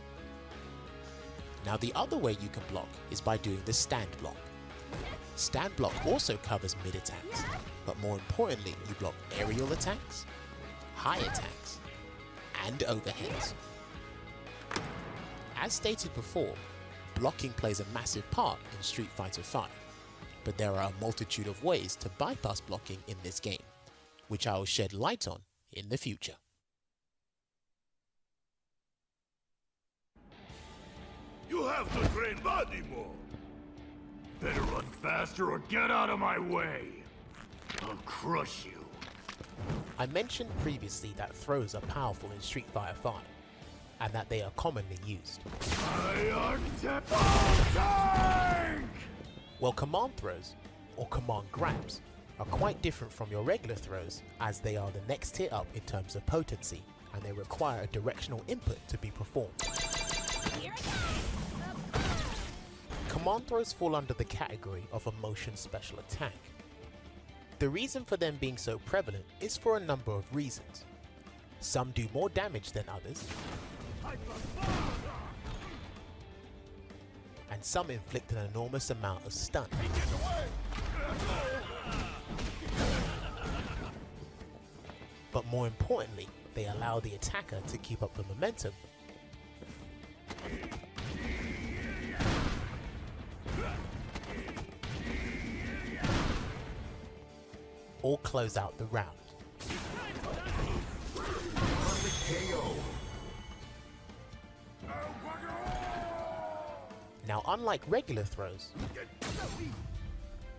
Now the other way you can block is by doing the stand block. Stand block also covers mid attacks, but more importantly you block aerial attacks, high attacks, and overheads. As stated before, blocking plays a massive part in Street Fighter V, but there are a multitude of ways to bypass blocking in this game, which I will shed light on in the future. You have to train body more. Better run faster or get out of my way. I'll crush you. I mentioned previously that throws are powerful in Street Fighter V, and that they are commonly used. Well, command throws, or command grabs, are quite different from your regular throws, as they are the next tier up in terms of potency, and they require a directional input to be performed. Command throws fall under the category of a motion special attack. The reason for them being so prevalent is for a number of reasons. Some do more damage than others, and some inflict an enormous amount of stun. But more importantly, they allow the attacker to keep up the momentum or close out the round. Now unlike regular throws,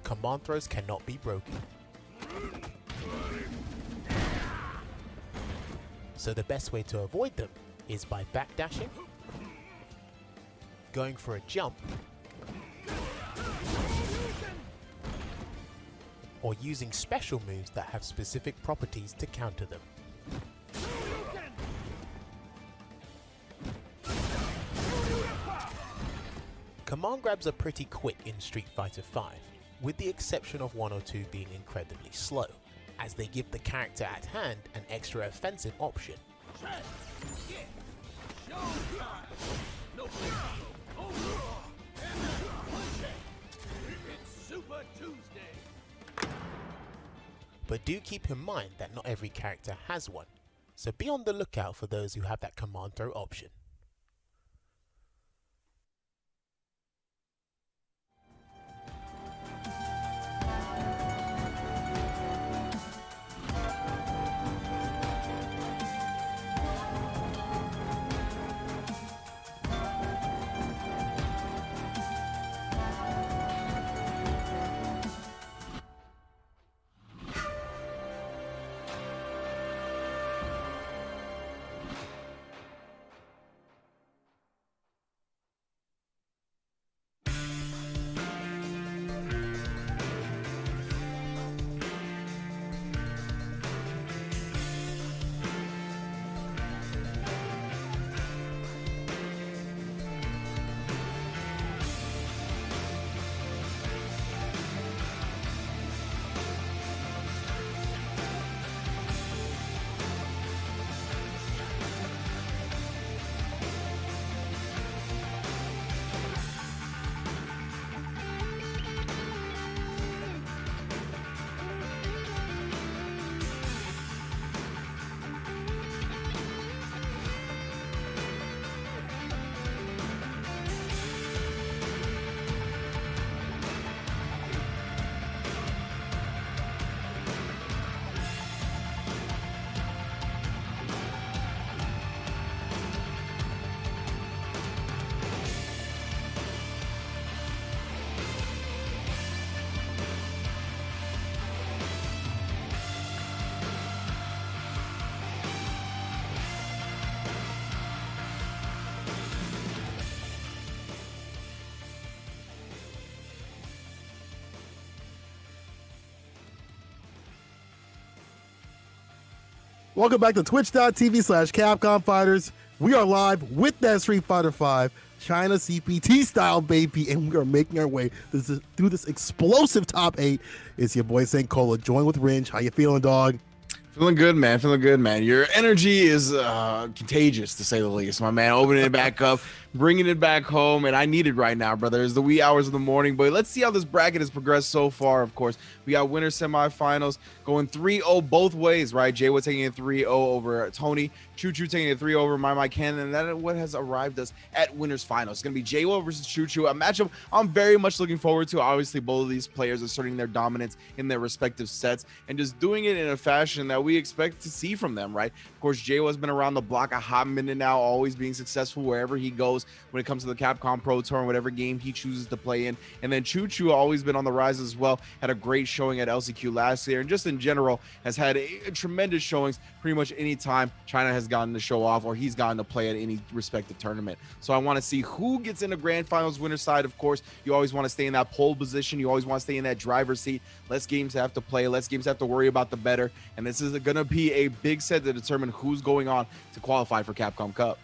command throws cannot be broken. So the best way to avoid them is by backdashing, going for a jump, or using special moves that have specific properties to counter them. Command grabs are pretty quick in Street Fighter V, with the exception of one or two being incredibly slow, as they give the character at hand an extra offensive option. But do keep in mind that not every character has one, so be on the lookout for those who have that command throw option. Welcome back to twitch.tv/Capcom Fighters. We are live with that Street Fighter V China CPT style, baby, and we are making our way through this explosive top 8. It's your boy St. Cola, joined with Ringe. How you feeling, dog? Feeling good, man. Feeling good, man. Your energy is contagious, to say the least, my man. Opening it back up, bringing it back home, and I need it right now, brother. It's the wee hours of the morning, but let's see how this bracket has progressed so far. Of course, we got winner semifinals going 3-0 both ways, right? Jaywa taking a 3-0 over Tony, Choo Choo taking a 3 over My Cannon, and that is what has arrived us at winners finals. It's gonna be Jaywa versus Choo Choo, a matchup I'm very much looking forward to. Obviously, both of these players asserting their dominance in their respective sets and just doing it in a fashion that we expect to see from them, right? Of course, Jaywa's been around the block a hot minute now, always being successful wherever he goes when it comes to the Capcom Pro Tour and whatever game he chooses to play in. And then Choo Choo always been on the rise as well, had a great showing at LCQ last year, and just in general has had a tremendous showings pretty much any time China has gotten to show off or he's gotten to play at any respective tournament. So I want to see who gets in the grand finals winner side. Of course, you always want to stay in that pole position. You always want to stay in that driver's seat. Less games have to play, less games have to worry about the better. And this is going to be a big set to determine who's going on to qualify for Capcom Cup.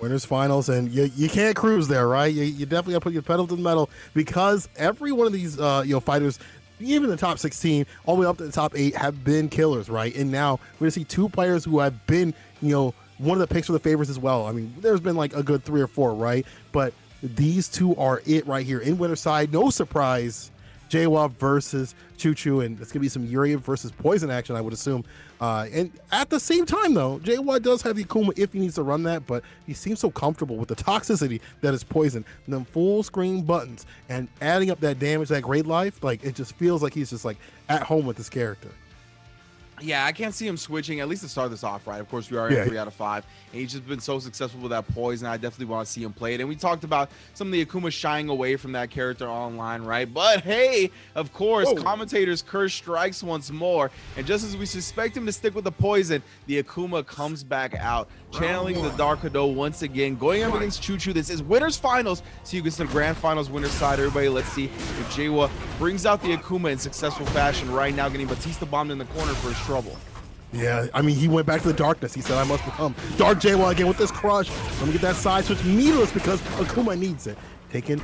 Winners finals, and you can't cruise there, right? You definitely got to put your pedal to the metal, because every one of these fighters, even the top 16 all the way up to the top 8, have been killers, right? And now we're gonna see two players who have been one of the picks for the favorites as well. I mean, there's been like a good 3 or 4, right? But these two are it right here in winner side. No surprise, Jaywa versus Choo Choo, and it's gonna be some Yuri versus Poison action, I would assume. And at the same time, though, Jaywa does have the Akuma if he needs to run that, but he seems so comfortable with the toxicity that is Poison, and them full screen buttons, and adding up that damage, that great life. Like, it just feels like he's just like at home with this character. Yeah, I can't see him switching, at least to start this off, right? Of course, we are Yeah. at 3 out of 5, and he's just been so successful with that poison. I definitely want to see him play it. And we talked about some of the Akuma shying away from that character online, right? But hey, of course, commentators' curse strikes once more. And just as we suspect him to stick with the poison, the Akuma comes back out, channeling the Dark Hado once again, going up against Choo Choo. This is winners finals, so you get some grand finals winner side. Everybody, let's see if Jawa brings out the Akuma in successful fashion right now, getting Batista bombed in the corner for his trouble. Yeah, I mean, he went back to the darkness. He said, I must become Dark Jawa again with this crush. Let me get that side switch meaningless because Akuma needs it. Taking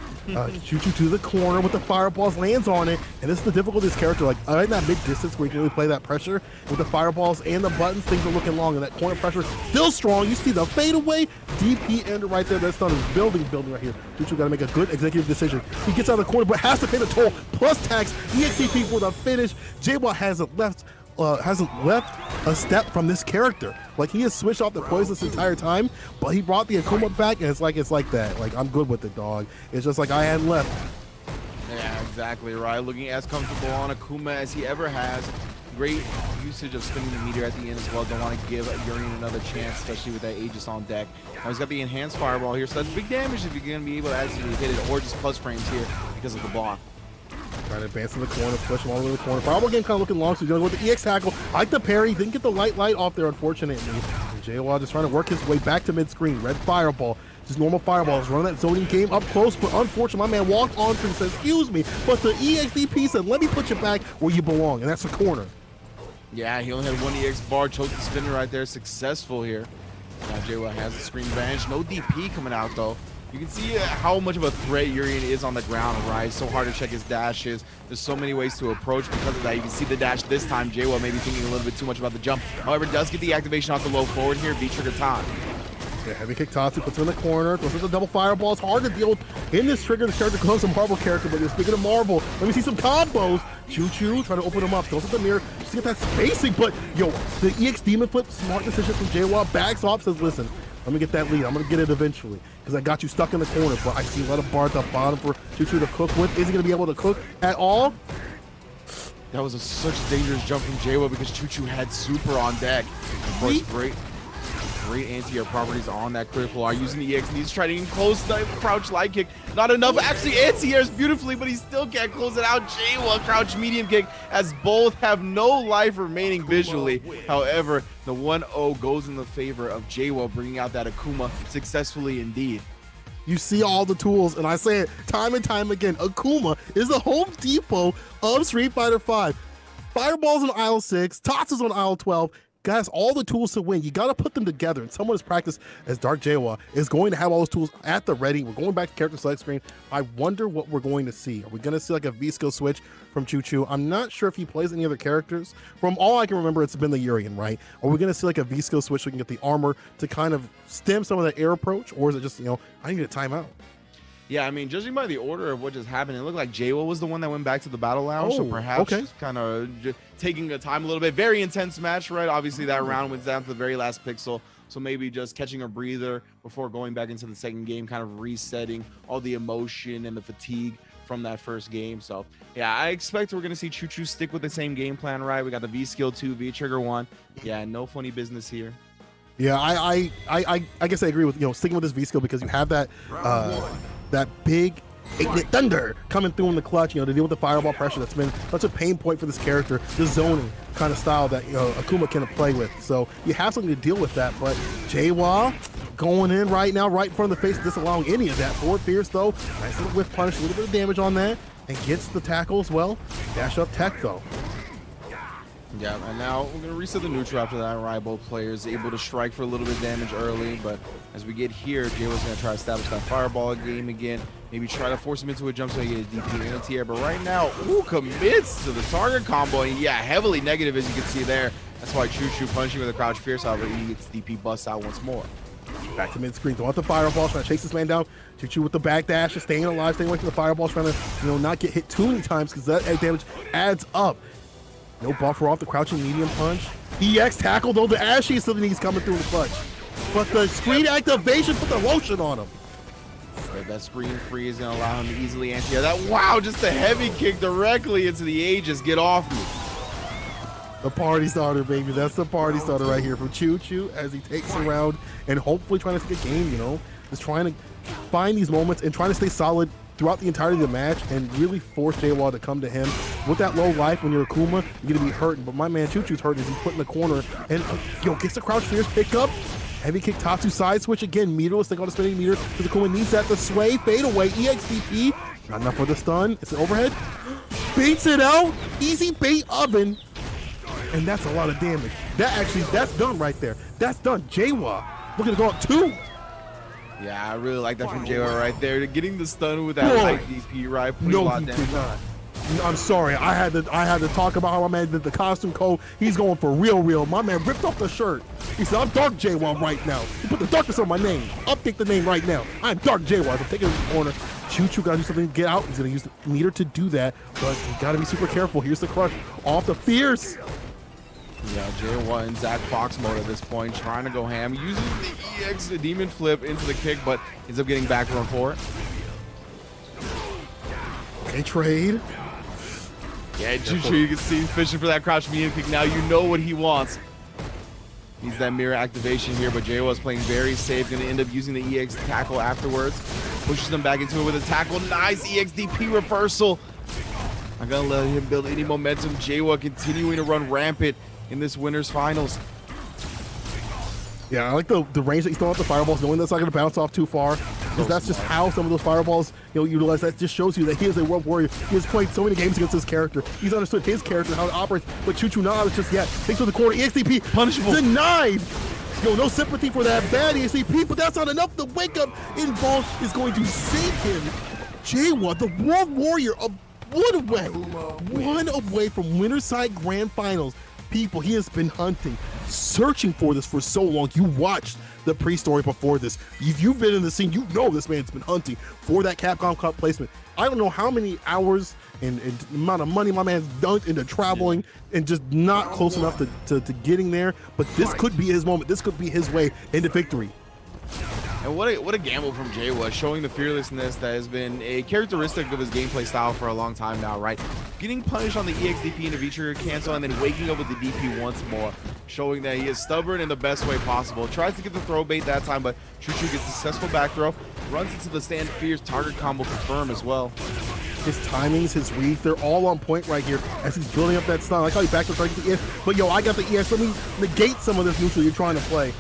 Choo Choo to the corner with the fireballs, lands on it. And this is the difficulty of this character. Like, in that mid-distance where you can really play that pressure with the fireballs and the buttons, things are looking long. And that corner pressure still strong. You see the fadeaway DP ender right there. That's done his building right here. Choo Choo got to make a good executive decision. He gets out of the corner, but has to pay the toll. Plus tax, EXCP for the finish. J-Ball hasn't left a step from this character. Like, he has switched off the poison this entire time, but he brought the Akuma back, and it's like that. Like, I'm good with it, dog. It's just like I hadn't left. Yeah, exactly right. Looking as comfortable on Akuma as he ever has. Great usage of spinning the meter at the end as well. Don't want to give Urian another chance, especially with that Aegis on deck. Now he's got the enhanced fireball here, so that's big damage if you're going to be able to actually hit it, or just plus frames here because of the block. Trying to advance to the corner, push him all the way to the corner. Fireball game kind of looking long, so he's going to go with the EX tackle. I like the parry, didn't get the light off there, unfortunately. And J-Law just trying to work his way back to mid-screen. Red fireball, just normal fireballs. Running that zoning game up close, but unfortunately, my man walked on through and said, excuse me, but the EXDP said, let me put you back where you belong, and that's the corner. Yeah, he only had one EX bar, choked the spinner right there, successful here. Now J-Law has the screen advantage, no DP coming out though. You can see how much of a threat Urian is on the ground, right? So hard to check his dashes. There's so many ways to approach because of that. You can see the dash this time. J-Wa maybe thinking a little bit too much about the jump. However, does get the activation off the low forward here. V-trigger time. Yeah, heavy kick Tatsu puts him in the corner. Throws the double fireball. It's hard to deal with in this trigger. The character calls a Marvel character, but speaking of Marvel, let me see some combos. Choo Choo trying to open him up. Throws at the mirror just to get that spacing. But yo, the EX Demon Flip, smart decision from J-Wa. Backs off, says, listen, let me get that lead. I'm going to get it eventually because I got you stuck in the corner. But I see a lot of bar at the bottom for Choo Choo to cook with. Is he going to be able to cook at all? That was such a dangerous jump from J-Wa because Choo Choo had super on deck. Of course, great anti-air properties on that critical R. Using the EX, he's trying to get close the crouch light kick. Not enough. Actually, anti-airs beautifully, but he still can't close it out. J-Wa crouch medium kick as both have no life remaining visually. However, the 1-0 goes in the favor of J-Wa, bringing out that Akuma successfully indeed. You see all the tools, and I say it time and time again. Akuma is the Home Depot of Street Fighter V. Fireballs on aisle 6, Tatsu's on aisle 12. Guys, all the tools to win. You got to put them together. And someone who's practiced as Dark J-Wa is going to have all those tools at the ready. We're going back to character select screen. I wonder what we're going to see. Are we going to see like a V-skill switch from Choo Choo? I'm not sure if he plays any other characters. From all I can remember, it's been the Urian, right? Are we going to see like a V-skill switch so we can get the armor to kind of stem some of that air approach? Or is it just, I need a timeout? Yeah, I mean, judging by the order of what just happened, it looked like J-Wa was the one that went back to the battle lounge. So perhaps kind of taking the time a little bit. Very intense match, right? Obviously, that round went down to the very last pixel. So maybe just catching a breather before going back into the second game, kind of resetting all the emotion and the fatigue from that first game. So, yeah, I expect we're going to see Choo Choo stick with the same game plan, right? We got the V-Skill 2, V-Trigger 1. Yeah, no funny business here. Yeah, I guess I agree with, sticking with this V-Skill because you have that that big 8-bit thunder coming through in the clutch, to deal with the fireball pressure that's been such a pain point for this character, the zoning kind of style that, Akuma can play with. So you have something to deal with that, but J-Wa going in right now, right in front of the face, disallowing any of that. Forward fierce though, nice little whiff punish, a little bit of damage on that, and gets the tackle as well. Dash up tech though. Yeah, and now we're going to reset the neutral after that, right? Both players able to strike for a little bit of damage early, but as we get here, J-Wa's going to try to establish that fireball game again. Maybe try to force him into a jump so he get a DP anti-air, but right now, commits to the target combo, and yeah, heavily negative as you can see there. That's why Choo Choo punching with a crouch fierce, however, he gets DP busts out once more. Back to mid-screen, throwing out the fireball, trying to chase this man down. Choo Choo with the back dash, just staying alive, staying away from the fireball, trying to, not get hit too many times because that damage adds up. No buffer off the crouching medium punch. EX tackle though, the Ashy still needs coming through the clutch. But the screen activation put the lotion on him. But that screen free is gonna allow him to easily anti-air that. Wow, just a heavy kick directly into the Aegis. Get off me. The party starter, baby. That's the party starter right here from Choo Choo as he takes around and hopefully trying to take a game, you know. Just trying to find these moments and trying to stay solid throughout the entirety of the match and really force Jaywa to come to him. With that low life, when you're Akuma, you're going to be hurting. But my man Choo Choo's hurting as he's put in the corner and, gets the crouch fierce pick up. Heavy kick Tatsu side switch again. Meterless, they got a spinning meter because Akuma needs that to sway. Fade away. EXDP. Not enough for the stun. It's an overhead. Baits it out. Easy bait oven. And that's a lot of damage. That's done right there. That's done. Jaywa looking to go up 2. Yeah, I really like that from Jaywa right there. Getting the stun with that light DP, right? Putting a lot of damage. Not. I'm sorry. I had to talk about how my man did the costume code. He's going for real. My man ripped off the shirt. He said, I'm Dark Jaywa right now. He put the darkness on my name. Update the name right now. I'm Dark Jaywa. I'm taking the corner. Choo Choo gotta do something to get out. He's gonna use the meter to do that, but you gotta be super careful. Here's the crush off the fierce. Yeah, Jaywa in Zach Fox mode at this point, trying to go ham. Uses the EX, the demon flip into the kick, but ends up getting back run for it. Okay, trade. Yeah, Choo Choo, you can see he's fishing for that crouch medium kick. Now you know what he wants. Needs that mirror activation here, but Jaywa's playing very safe. Going to end up using the EX tackle afterwards. Pushes them back into it with a tackle. Nice EXDP reversal. I'm going to let him build any momentum. Jaywa continuing to run rampant in this winner's finals. Yeah, I like the range that he's throwing out the fireballs, knowing that's not going to bounce off too far. Because that's just how some of those fireballs, utilize. That just shows you that he is a world warrior. He has played so many games against this character. He's understood his character and how it operates. But Choo Choo not just yet. Takes to the corner. EXDP punishable. Denied. No sympathy for that bad EXDP, but that's not enough. The wake up involved is going to save him. Jaywa, the world warrior, one away from winner's side grand finals. People, he has been hunting, searching for this for so long. You watched the pre-story before this. If you've been in the scene, you know this man's been hunting for that Capcom Cup placement. I don't know how many hours and amount of money my man's dunked into traveling and just not close enough to getting there. But this could be his moment. This could be his way into victory. And what a gamble from Jaywa, showing the fearlessness that has been a characteristic of his gameplay style for a long time now, right? Getting punished on the EXDP into V-trigger cancel and then waking up with the DP once more, showing that he is stubborn in the best way possible. Tries to get the throw bait that time, but Choo Choo gets a successful back throw, runs into the stand fierce target combo confirm as well. His timings, his reads, they're all on point right here as he's building up that stun. I like how he backed up trying to get the EX, but I got the EX. Let me negate some of this neutral you're trying to play.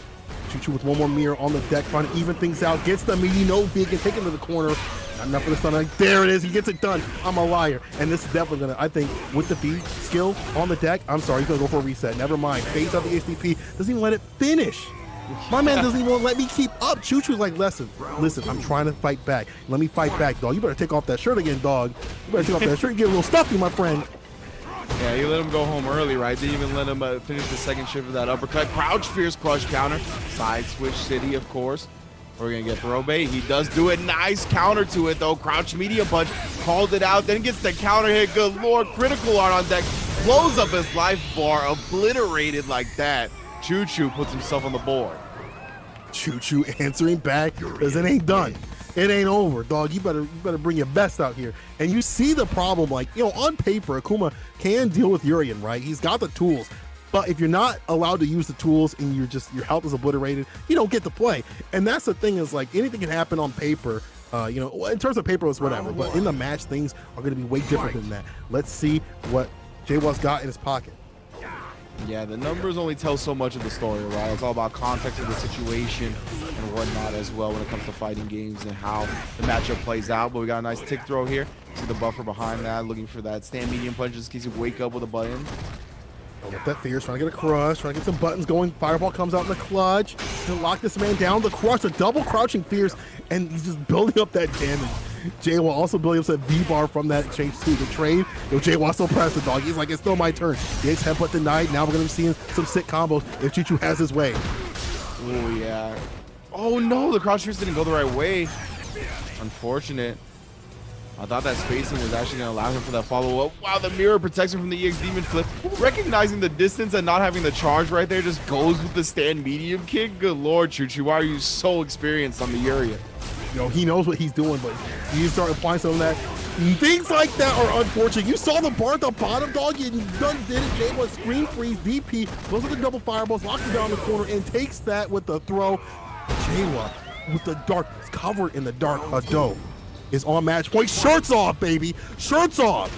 Choo Choo with one more mirror on the deck, trying to even things out. Gets the meaty, no big, and taken to the corner. Not enough for the stun. There it is. He gets it done. I'm a liar. And this is definitely going to, I think, with the feed skill on the deck, I'm sorry, he's going to go for a reset. Never mind. Fades out the HDP. Doesn't even let it finish. My man doesn't even let me keep up. Choo Choo's like, listen, I'm trying to fight back. Let me fight back, dog. You better take off that shirt again, dog. You better take off that shirt and get a little stuffy, my friend. Yeah, you let him go home early, right? Didn't even let him finish the second shift of that uppercut. Crouch fierce crush counter. Side switch city, of course. We're going to get throw bait. He does do it. Nice counter to it, though. Crouch medium punch. Called it out. Then gets the counter hit. Good lord. Critical art on deck. Blows up his life bar. Obliterated like that. Choo Choo puts himself on the board. Choo Choo answering back because it ain't done. It ain't over, dog. You better bring your best out here. And you see the problem, on paper, Akuma can deal with Urien, right? He's got the tools. But if you're not allowed to use the tools and your health is obliterated, you don't get to play. And that's the thing is, anything can happen on paper. In terms of paper, it's whatever. But in the match, things are going to be way different than that. Let's see what Jaywa's got in his pocket. Yeah, the numbers only tell so much of the story, right? It's all about context of the situation and whatnot as well when it comes to fighting games and how the matchup plays out. But we got a nice tick throw here. See the buffer behind that, looking for that stand medium punch just in case you wake up with a button. Get that fierce, trying to get a crush, trying to get some buttons going. Fireball comes out in the clutch to lock this man down. The crush, a double crouching fierce, and he's just building up that damage. Jaywa also building up that V-bar from that exchange to the trade. Jaywa still pressed the dog. He's like, it's still my turn. Gets headbutt denied. Now we're going to be seeing some sick combos if Choo Choo has his way. Oh, yeah. Oh, no, the crouch fierce didn't go the right way. Unfortunate. I thought that spacing was actually going to allow him for that follow-up. Wow, the mirror protects him from the EX Demon Flip. Recognizing the distance and not having the charge right there, just goes with the stand medium kick. Good lord, Choo Choo, why are you so experienced on the Urien? He knows what he's doing, but you start applying some of that Things like that are unfortunate. You saw the bar at the bottom, dog. You done did it. J1 screen freeze, DP, goes with the double fireballs, locks him down the corner, and takes that with the throw. J1 with the dark, it's covered in the dark. Ado is on match point. Shirts off, baby. Shirts off.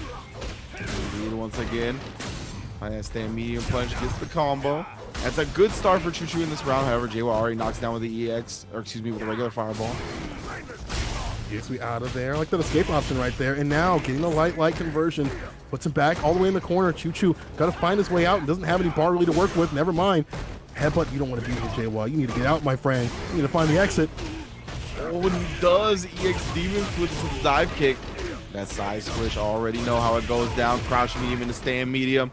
Lead once again. Stand medium punch gets the combo. That's a good start for Choo Choo in this round. However, J1 already knocks down with the EX, or excuse me, with the regular fireball. Gets me out of there. I like that escape option right there. And now getting the light conversion. Puts him back all the way in the corner. Choo Choo got to find his way out and doesn't have any bar really to work with. Never mind. Headbutt, you don't want to be with J1. You need to get out, my friend. You need to find the exit. Oh, when he does, EX Demon flips to the dive kick. That side switch, already know how it goes down. Crouch medium into stand medium.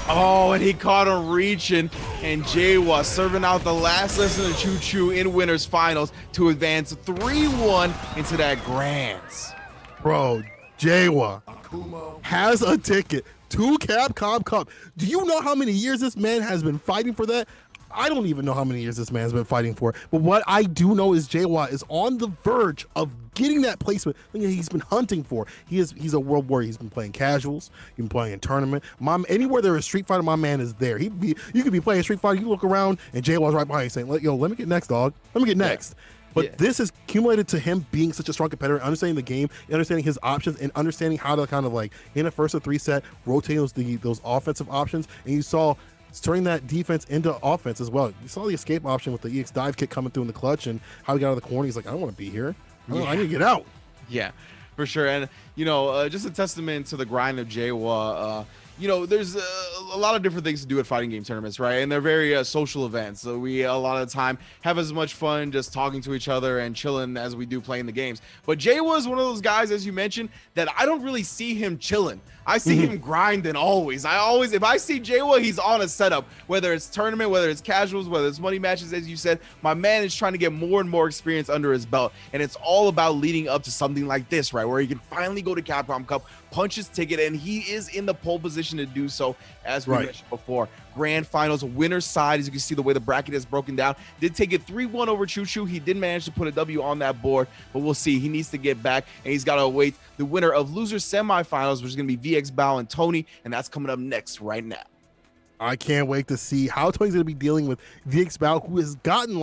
Oh, and he caught him reaching, and J1 serving out the last lesson of Choo Choo in winners finals to advance 3-1 into that grands. Bro, J1 has a ticket to Capcom Cup. Do you know how many years this man has been fighting for that? I don't even know how many years this man's been fighting for. But what I do know is J1 is on the verge of getting that placement he's been hunting for. He's a world warrior. He's been playing casuals. He's been playing in tournament. Anywhere there is Street Fighter, my man is there. You could be playing Street Fighter. You look around and J1's right behind you saying, let me get next, dog. Let me get next. But this has accumulated to him being such a strong competitor, understanding the game, understanding his options, and understanding how to kind of like in a first or three set rotate those offensive options. And you saw turning that defense into offense as well. You saw the escape option with the EX dive kick coming through in the clutch and how he got out of the corner. He's like, I don't want to be here. I need to get out. Yeah, for sure. And, just a testament to the grind of J1. There's a lot of different things to do at fighting game tournaments, right? And they're very social events. So we, a lot of the time, have as much fun just talking to each other and chilling as we do playing the games. But J1 is one of those guys, as you mentioned, that I don't really see him chilling. I see him grinding always. If I see J1, he's on a setup, whether it's tournament, whether it's casuals, whether it's money matches, as you said. My man is trying to get more and more experience under his belt. And it's all about leading up to something like this, right? Where he can finally go to Capcom Cup, punch his ticket, and he is in the pole position to do so, as we mentioned before. Grand finals, winner's side, as you can see the way the bracket is broken down. Did take it 3-1 over Choo Choo. He did manage to put a W on that board, but we'll see. He needs to get back, and he's got to await the winner of loser semifinals, which is going to be VX Bao and Tony, and that's coming up next right now. I can't wait to see how Tony's going to be dealing with VX Bao, who has gotten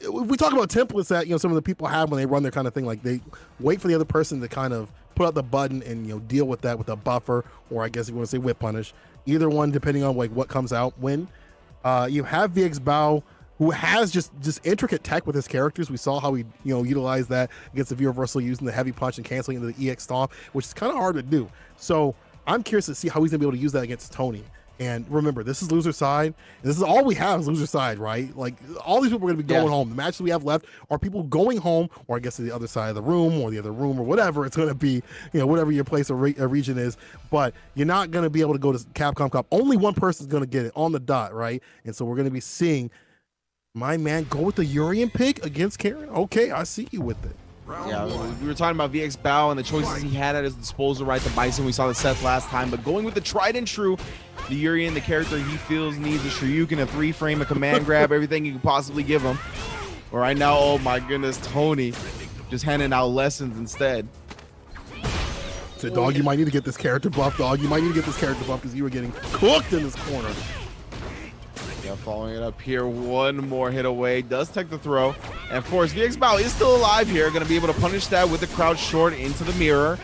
if we talk about templates that some of the people have when they run their kind of thing, like they wait for the other person to kind of put out the button and deal with that with a buffer, or I guess if you want to say whip punish, either one depending on what comes out when. You have VX Bao, who has just intricate tech with his characters. We saw how he utilized that against the V reversal using the heavy punch and canceling into the EX stomp, which is kind of hard to do. So I'm curious to see how he's gonna be able to use that against Tony. And remember, this is loser side. This is all we have is loser side, right? Like all these people are gonna be going home. The matches we have left are people going home, or I guess to the other side of the room, or the other room, or whatever it's gonna be. Whatever your place or region is. But you're not gonna be able to go to Capcom Cup. Only one person's gonna get it on the dot, right? And so we're gonna be seeing my man go with the Urian pick against Karen. Okay, I see you with it. Yeah, we were talking about VX Bao and the choices he had at his disposal, right? The Bison, we saw the sets last time, but going with the tried and true, the Urian, the character he feels needs a Shoryuken, a 3-frame, a command grab, everything you could possibly give him. But right now, oh my goodness, Tony just handing out lessons instead. So, dog, you might need to get this character buff, dog. You might need to get this character buff because you were getting cooked in this corner. Yeah, following it up here, one more hit away, does take the throw. And of course, VX Bao is still alive here, going to be able to punish that with the crouch short into the mirror.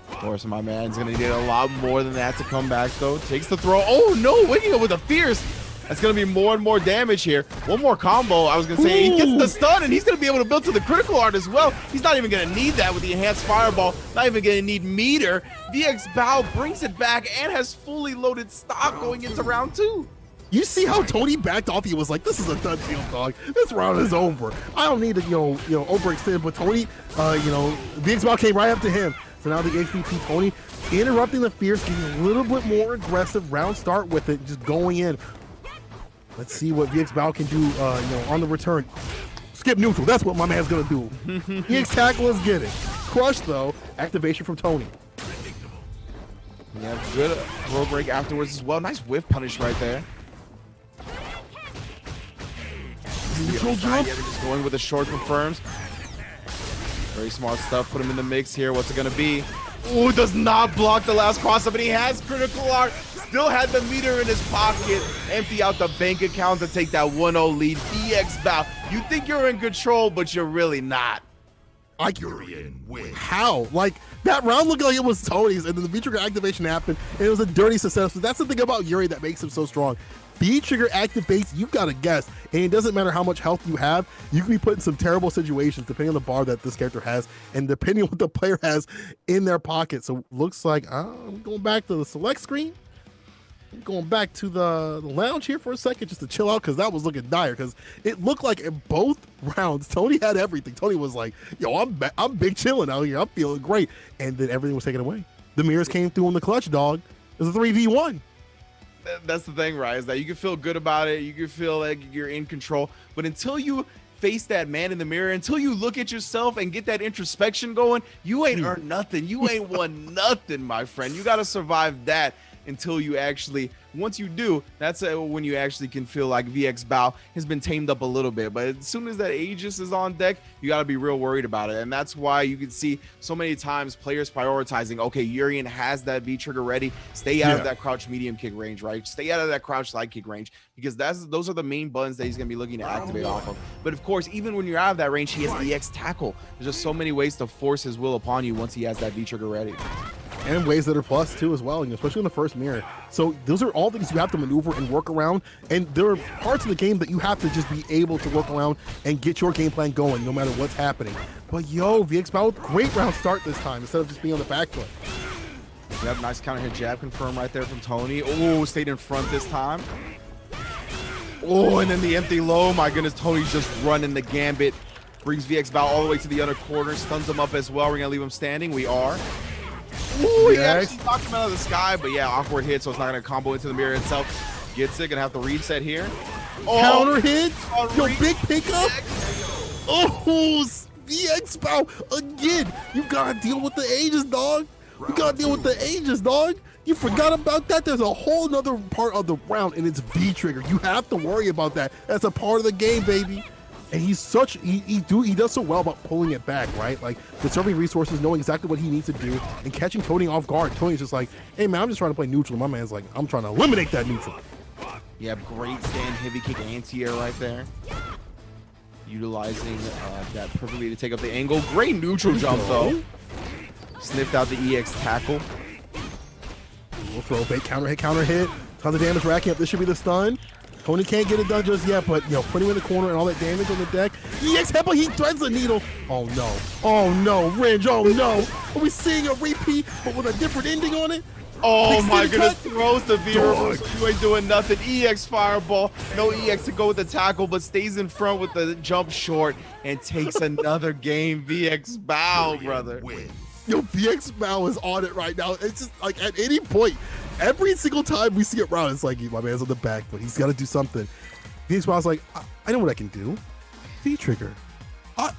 Of course, my man's going to need a lot more than that to come back, though. Takes the throw. Oh, no, waking up with a fierce. That's going to be more and more damage here. One more combo, I was going to say. He gets the stun, and he's going to be able to build to the critical art as well. He's not even going to need that with the enhanced fireball. Not even going to need meter. VX Bao brings it back and has fully loaded stock going into round 2. You see how Tony backed off? He was like, "This is a done deal, dog. This round is over. I don't need to, overextend." But Tony, VX Bao came right up to him. So now the HVP Tony interrupting the fierce, getting a little bit more aggressive. Round start with it, just going in. Let's see what VX Bao can do, on the return. Skip neutral. That's what my man's gonna do. EX tackle is getting crushed though. Activation from Tony. Yeah, good throw break afterwards as well. Nice whiff punish right there. Neutral jump. Yeah, they're just going with the short confirms. Very smart stuff. Put him in the mix here. What's it going to be? Ooh, does not block the last cross-up, and he has critical art. Still had the meter in his pocket. Empty out the bank account to take that 1-0 lead. VX Bao, you think you're in control, but you're really not. How? Like, that round looked like it was Tony's, and then the V-Trigger activation happened, and it was a dirty success. So that's the thing about Yuri that makes him so strong. V-Trigger activates, you've got to guess, and it doesn't matter how much health you have, you can be put in some terrible situations depending on the bar that this character has, and depending on what the player has in their pocket. So looks like I'm going back to the select screen. I'm going back to the lounge here for a second just to chill out, because that was looking dire, because it looked like in both rounds, Tony had everything. Tony was like, yo, I'm big chilling out here. I'm feeling great. And then everything was taken away. The mirrors came through on the clutch, dog. It was a 3v1. That's the thing, right? Is that you can feel good about it. You can feel like you're in control. But until you face that man in the mirror, until you look at yourself and get that introspection going, you ain't earned nothing. You ain't won nothing, my friend. You got to survive that until you actually, once you do, that's when you actually can feel like VX Bao has been tamed up a little bit. But as soon as that Aegis is on deck, you got to be real worried about it. And that's why you can see so many times players prioritizing, okay, Urian has that V-Trigger ready. Stay out of that crouch medium kick range, right? Stay out of that crouch side kick range, because those are the main buttons that he's going to be looking to activate off of. But of course, even when you're out of that range, he has EX tackle. There's just so many ways to force his will upon you once he has that V-Trigger ready. And ways that are plus too as well, especially in the first mirror. So those are all things you have to maneuver and work around, and there are parts of the game that you have to just be able to work around and get your game plan going no matter what's happening. But yo, VX Bao, great round start this time instead of just being on the back foot. Yep, nice counter hit jab confirm right there from Tony. Oh, stayed in front this time. Oh, and then the empty low. My goodness, Tony's just running the gambit. Brings VX Bao all the way to the other corner, stuns him up as well. We're gonna leave him standing. We are. Ooh, he actually knocked him out of the sky, but yeah, awkward hit, so it's not going to combo into the mirror itself. Gets it, gonna have to reset here. Oh, counter hit, yo, big pickup. Oh, VX Bao again. You gotta deal with the Aegis, dog. You gotta deal with the Aegis, dog. You forgot about that. There's a whole nother part of the round, and it's V-Trigger. You have to worry about that. That's a part of the game, baby. And he's such, he does so well about pulling it back, right? Like conserving resources, knowing exactly what he needs to do, and catching Tony off guard. Tony's just like, hey man, I'm just trying to play neutral. And my man's like, I'm trying to eliminate that neutral. Yeah, great stand heavy kick anti-air right there. Utilizing that perfectly to take up the angle. Great neutral jump though. Sniffed out the EX tackle. We'll throw bait, counter hit. Tons of damage racking up. This should be the stun. Tony can't get it done just yet, but putting him in the corner and all that damage on the deck. EX headbutt, he threads the needle. Oh no. Oh no, Ringe, oh no. Are we seeing a repeat, but with a different ending on it? Oh my goodness, throws the V reversal. You ain't doing nothing. EX fireball. No EX to go with the tackle, but stays in front with the jump short and takes another game. VX Bao, brother. Yo, VX Bao is on it right now. It's just like at any point, every single time we see it round, it's like my man's on the back, but he's got to do something. VX Bao's like, I know what I can do. V-Trigger.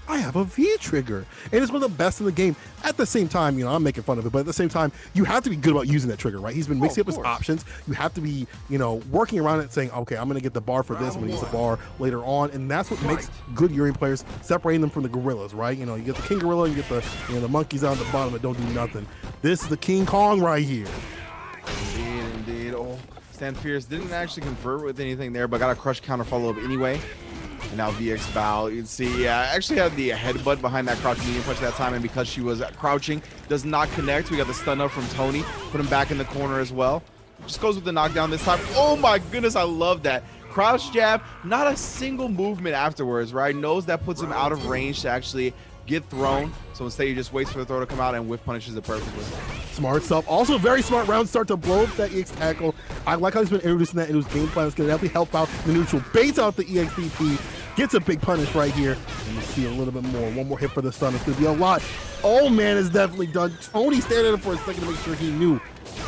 I have a V-Trigger. And it's one of the best in the game. At the same time, I'm making fun of it, but at the same time, you have to be good about using that trigger, right? He's been mixing up his options. You have to be, working around it saying, okay, I'm going to get the bar for this. I'm going to use the bar later on. And that's what makes good Urian players, separating them from the gorillas, right? You get the King Gorilla, you get the monkeys out at the bottom that don't do nothing. This is the King Kong right here. Indeed. Oh, Stand Fierce didn't actually convert with anything there, but got a crush counter follow-up anyway. And now VX Bao, you can see, actually had the headbutt behind that crouch medium punch that time, and because she was crouching, does not connect. We got the stun up from Tony, put him back in the corner as well. Just goes with the knockdown this time. Oh my goodness, I love that. Crouch jab, not a single movement afterwards, right? Knows that puts him out of range to actually get thrown. So instead, he just waits for the throw to come out and whiff punishes it perfectly. Smart stuff. Also, very smart round start to blow up that EX tackle. I like how he's been introducing that into his game plan. It's going to definitely help out the neutral. Baits out the EXPP. Gets a big punish right here. And you see a little bit more. One more hit for the stun. It's going to be a lot. Oh, man, is definitely done. Tony standing up for a second to make sure he knew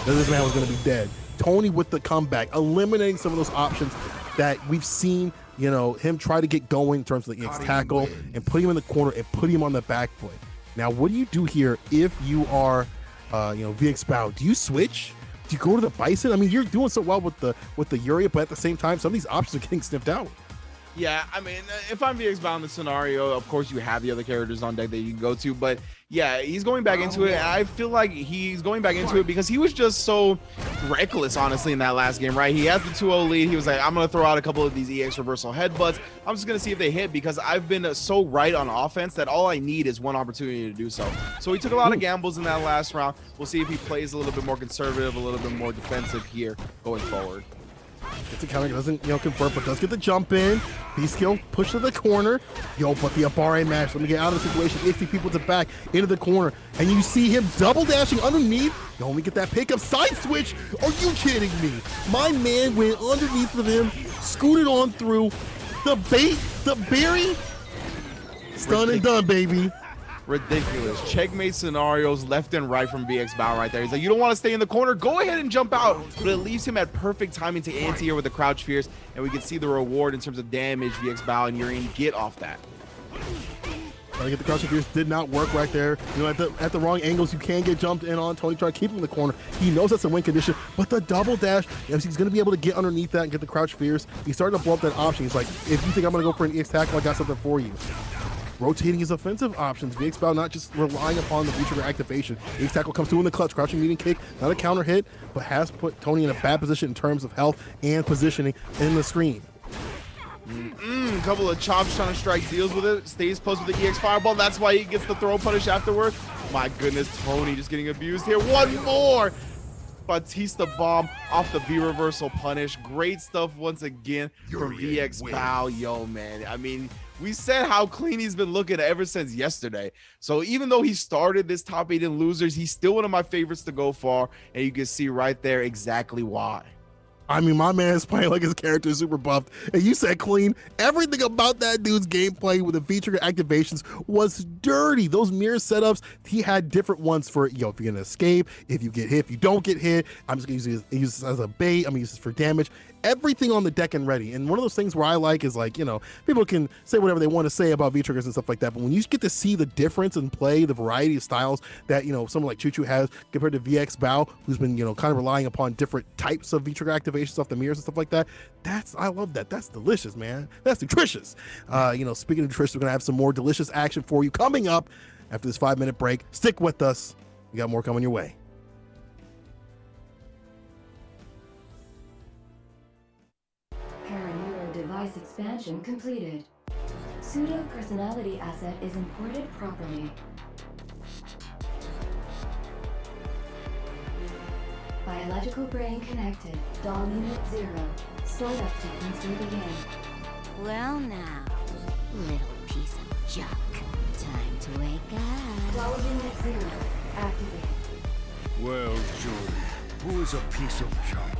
that this man was going to be dead. Tony with the comeback, eliminating some of those options that we've seen, him try to get going in terms of the EX tackle and put him in the corner and put him on the back foot. Now, what do you do here if you are, VX Bao? Do you switch? Do you go to the Bison? I mean, you're doing so well with the Urian, but at the same time, some of these options are getting sniffed out. Yeah, I mean, if I'm VX Bao in the scenario, of course you have the other characters on deck that you can go to, but yeah, he's going back into it. I feel like he's going back into it because he was just so reckless, honestly, in that last game, right? He has the 2-0 lead. He was like, I'm going to throw out a couple of these EX reversal headbutts. I'm just going to see if they hit because I've been so right on offense that all I need is one opportunity to do so. So he took a lot of gambles in that last round. We'll see if he plays a little bit more conservative, a little bit more defensive here going forward. Gets the counter, doesn't convert, but does get the jump in. B-skill, push to the corner. Yo, but the Abare match, let me get out of the situation. XP people to back into the corner. And you see him double dashing underneath. You only get that pickup side switch. Are you kidding me? My man went underneath of him, scooted on through. The bait, the berry. Stun and done, baby. Ridiculous. Checkmate scenarios left and right from VX Bao right there. He's like, you don't want to stay in the corner? Go ahead and jump out. But it leaves him at perfect timing to anti-air with the crouch fierce, and we can see the reward in terms of damage VX Bao and Urien get off that. Trying to get the crouching fierce did not work right there. You know, at the wrong angles, you can get jumped in on. Tony tried to keep him in the corner. He knows that's a win condition, but the double dash, he's going to be able to get underneath that and get the crouch fierce. He's starting to blow up that option. He's like, if you think I'm going to go for an EX tackle, I got something for you. Rotating his offensive options. VX Bao not just relying upon the V-trigger activation. EX tackle comes through in the clutch, crouching median kick, not a counter hit, but has put Tony in a bad position in terms of health and positioning in the screen. Couple of chops trying to strike, deals with it, stays close with the EX fireball. That's why he gets the throw punish afterward. My goodness, Tony just getting abused here. One more. Batista bomb off the V reversal punish. Great stuff once again from VX Bao. Yo, man. I mean, we said how clean he's been looking ever since yesterday. So even though he started this top 8 in losers, he's still one of my favorites to go far. And you can see right there exactly why. I mean, my man's playing like his character is super buffed. And you said clean. Everything about that dude's gameplay with the V-trigger activations was dirty. Those mirror setups, he had different ones for, if you're going to escape, if you get hit, if you don't get hit. I'm just going to use this as a bait. I'm going to use this for damage. Everything on the deck and ready. And one of those things where I like is like, people can say whatever they want to say about V-triggers and stuff like that. But when you get to see the difference in play, the variety of styles that, someone like Choo-Choo has compared to VX Bao, who's been, kind of relying upon different types of V-trigger activations off the mirrors and stuff like that. I love that. That's delicious, man. That's nutritious. Speaking of nutritious, we're going to have some more delicious action for you coming up after this 5-minute break. Stick with us. We got more coming your way. Paraneuro device expansion completed. Pseudo personality asset is imported properly. Biological brain connected. Dom unit 0. Startup sequence will begin. Well now, little piece of junk. Time to wake up. Dom unit 0. Activated. Well, Jordan, who is a piece of junk?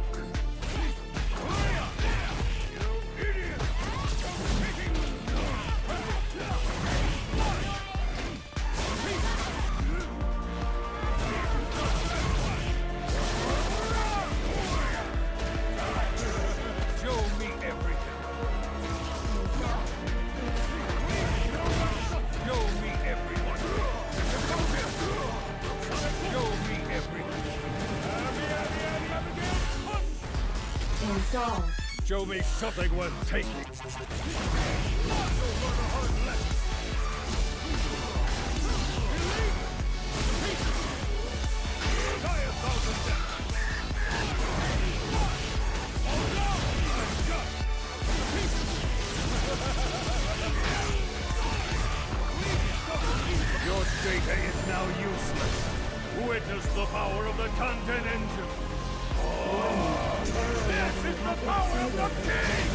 Install. Show me something worth taking. Your data is now useless. Witness the power of the content engine. This is the power of the king!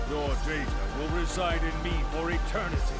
Your data will reside in me for eternity.